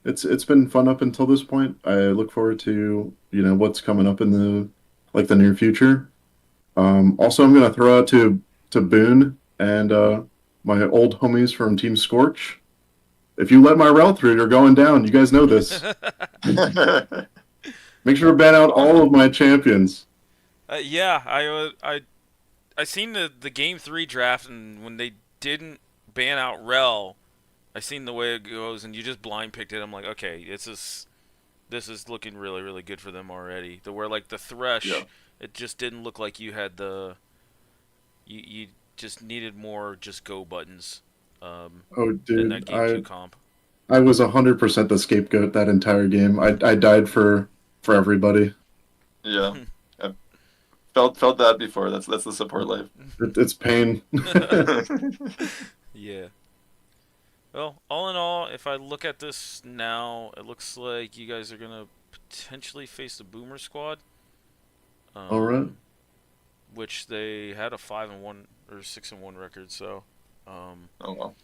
It's been fun up until this point. I look forward to what's coming up in the near future. Also, I'm gonna throw out to Boone and my old homies from Team Scorch. If you let my rail through, you're going down. You guys know this. Make sure to ban out all of my champions.
Yeah, I seen the game three draft, and when they didn't ban out Rel, I seen the way it goes, and you just blind picked it. I'm like, okay, this is looking really really good for them already. The where like the
Yeah.
Thresh, it just didn't look like you had you just needed more just go buttons,
Oh,
in that
dude,
game two
I
comp.
I was 100% the scapegoat that entire game. I died for everybody.
Yeah. I've felt that before. That's the support life.
It's pain.
Yeah. Well, all in all, if I look at this now, it looks like you guys are gonna potentially face the Boomer Squad,
All right.
um, which they had a 5-1 or 6-1 record. So, um,
Oh well.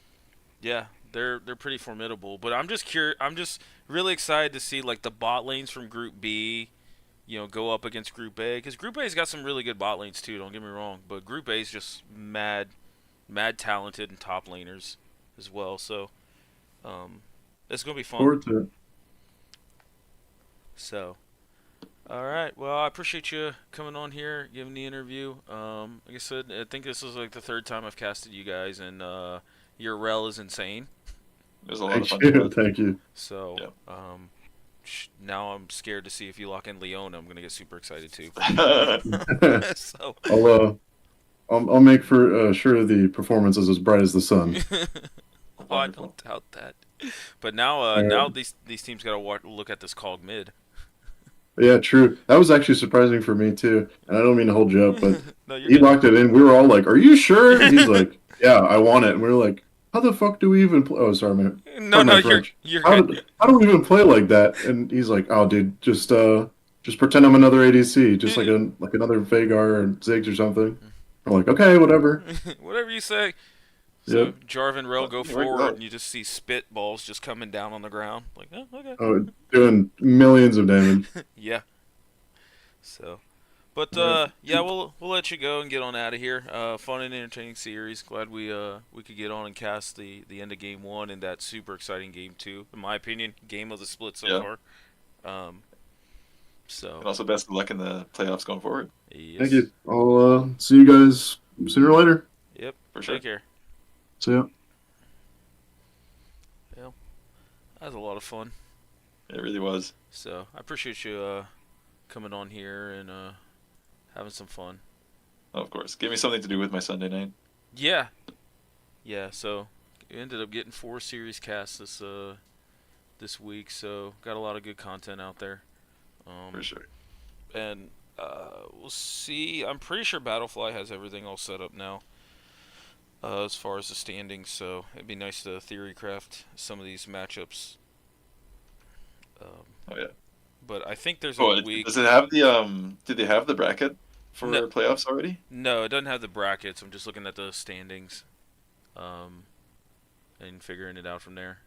yeah, they're pretty formidable. But I'm just curious. I'm just really excited to see like the bot lanes from Group B, go up against Group A, because Group A's got some really good bot lanes too. Don't get me wrong, but Group A's just mad talented and top laners as well. So, um, it's gonna be fun.
Forward to it.
So, all right. Well, I appreciate you coming on here, giving the interview. Like I said, I think this is like the third time I've casted you guys, and your rel is insane.
It was a lot of
Thank
fun to
you.
watch.
Thank you.
So,
Yeah.
now I'm scared to see if you lock in Leona. I'm gonna get super excited too. So,
I'll I'll make for sure the performance is as bright as the sun.
oh, I
Wonderful.
don't doubt that. But now,
All right.
now these teams gotta look at this cog mid.
Yeah, true. That was actually surprising for me too. And I don't mean to hold you up, but
No, you're
he
good.
locked it in. We were all like, "Are you sure?" He's like, "Yeah, I want it." And we were like, "How the fuck do we even play?" Oh, sorry, man.
No,
Pardon
no,
my
you're
French.
you're
How
good.
how do we even play like that? And he's like, "Oh, dude, just pretend I'm another ADC, just like another Vagar or Ziggs or something." I'm like, "Okay, whatever."
Whatever you say. So
Yep.
Jarvan Rel go
Here we
forward,
go.
and you just see spit balls just coming down on the ground. Like, oh, okay.
Oh, doing millions of damage.
Yeah. So, but
All right.
yeah, we'll let you go and get on out of here. Fun and entertaining series. Glad we could get on and cast the end of game one and that super exciting game two. In my opinion, game of the split so
Yeah.
far. Um.
And
So
also best of luck in the playoffs going forward.
Thank
yes.
you. I'll see you guys sooner or later.
Yep.
For sure.
Take care.
See ya.
Well, that was a lot of fun.
It really was.
So I appreciate you coming on here and having some fun.
Of course. Give me something to do with my Sunday night.
Yeah. Yeah, so we ended up getting 4 series casts this week, so got a lot of good content out there.
For sure.
And we'll see. I'm pretty sure Battlefly has everything all set up now. as far as the standings. So it'd be nice to theory craft some of these matchups. Um,
Oh yeah.
but I think there's a
Oh,
week.
does it have the Did they have the bracket
No,
for playoffs already?
no, it doesn't have the brackets. I'm just looking at the standings, um, and figuring it out from there.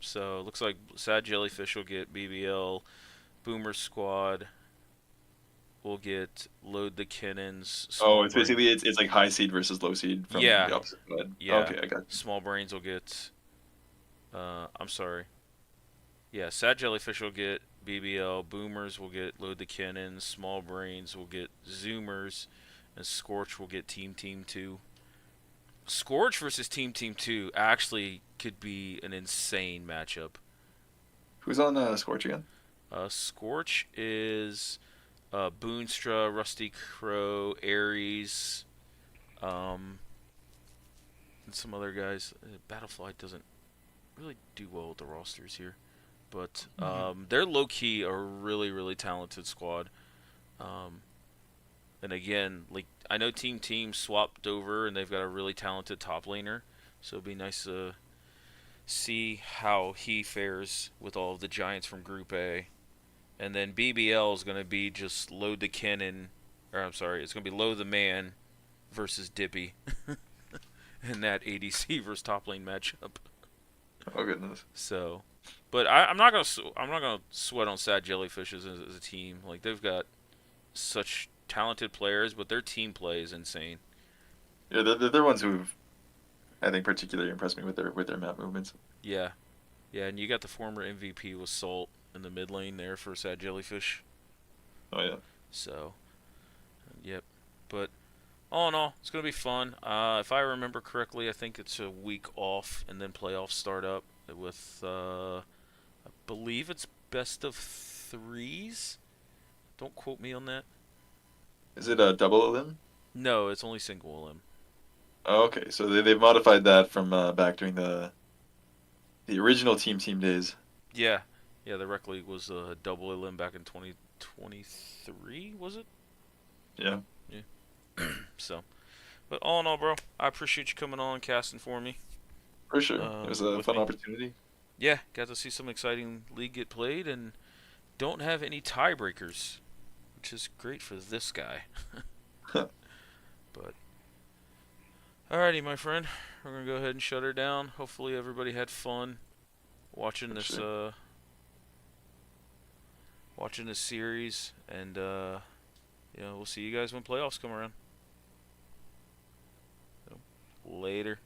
So it looks like Sad Jellyfish will get BBL, Boomer Squad will get Load the Kennens,
Oh,
Small
it's
Brain.
basically it's like high seed versus low seed from
Yeah,
the opposite side.
yeah.
Okay, I got you.
Small Brains will get. I'm sorry. Yeah, Sad Jellyfish will get BBL, Boomers will get Load the Cannons, Small Brains will get Zoomers, and Scorch will get Team 2. Scorch versus Team 2 actually could be an insane matchup.
Who's on Scorch again?
Scorch is Boonstra, Rusty Crow, Ares, um, and some other guys. Battlefly doesn't really do well with the rosters here. But they're low key a really, really talented squad. Um, and again, like I know Team swapped over and they've got a really talented top laner, so it'd be nice to see how he fares with all of the giants from Group A. And then BBL is going to be just Load the Cannon, or I'm sorry, it's going to be Load the Man versus Dippy in that ADC versus top lane matchup.
Oh goodness.
So, but I'm not gonna sweat on Sad Jellyfishes as a team. Like they've got such talented players, but their team play is insane.
Yeah, they're ones who've I think particularly impressed me with their map movements.
Yeah, yeah, and you got the former MVP with Salt in the mid lane there for Sad Jellyfish.
Oh yeah.
So, yep. But all in all, it's gonna be fun. If I remember correctly, I think it's a week off and then playoffs start up with I believe it's best of threes. Don't quote me on that.
Is it a double elim?
No, it's only single limb.
Oh, okay, so they've modified that from back during the original team days.
Yeah, yeah. The Rec League was a double limb back in 2023, was it?
Yeah.
Yeah. So, but all in all, bro, I appreciate you coming on and casting for me.
For sure. It was a
With
fun
me.
opportunity.
Yeah, got to see some exciting league get played, and don't have any tiebreakers, which is great for this guy. But alrighty, my friend, we're gonna go ahead and shut her down. Hopefully, everybody had fun watching this
Sure.
watching this series, and we'll see you guys when playoffs come around. So, later.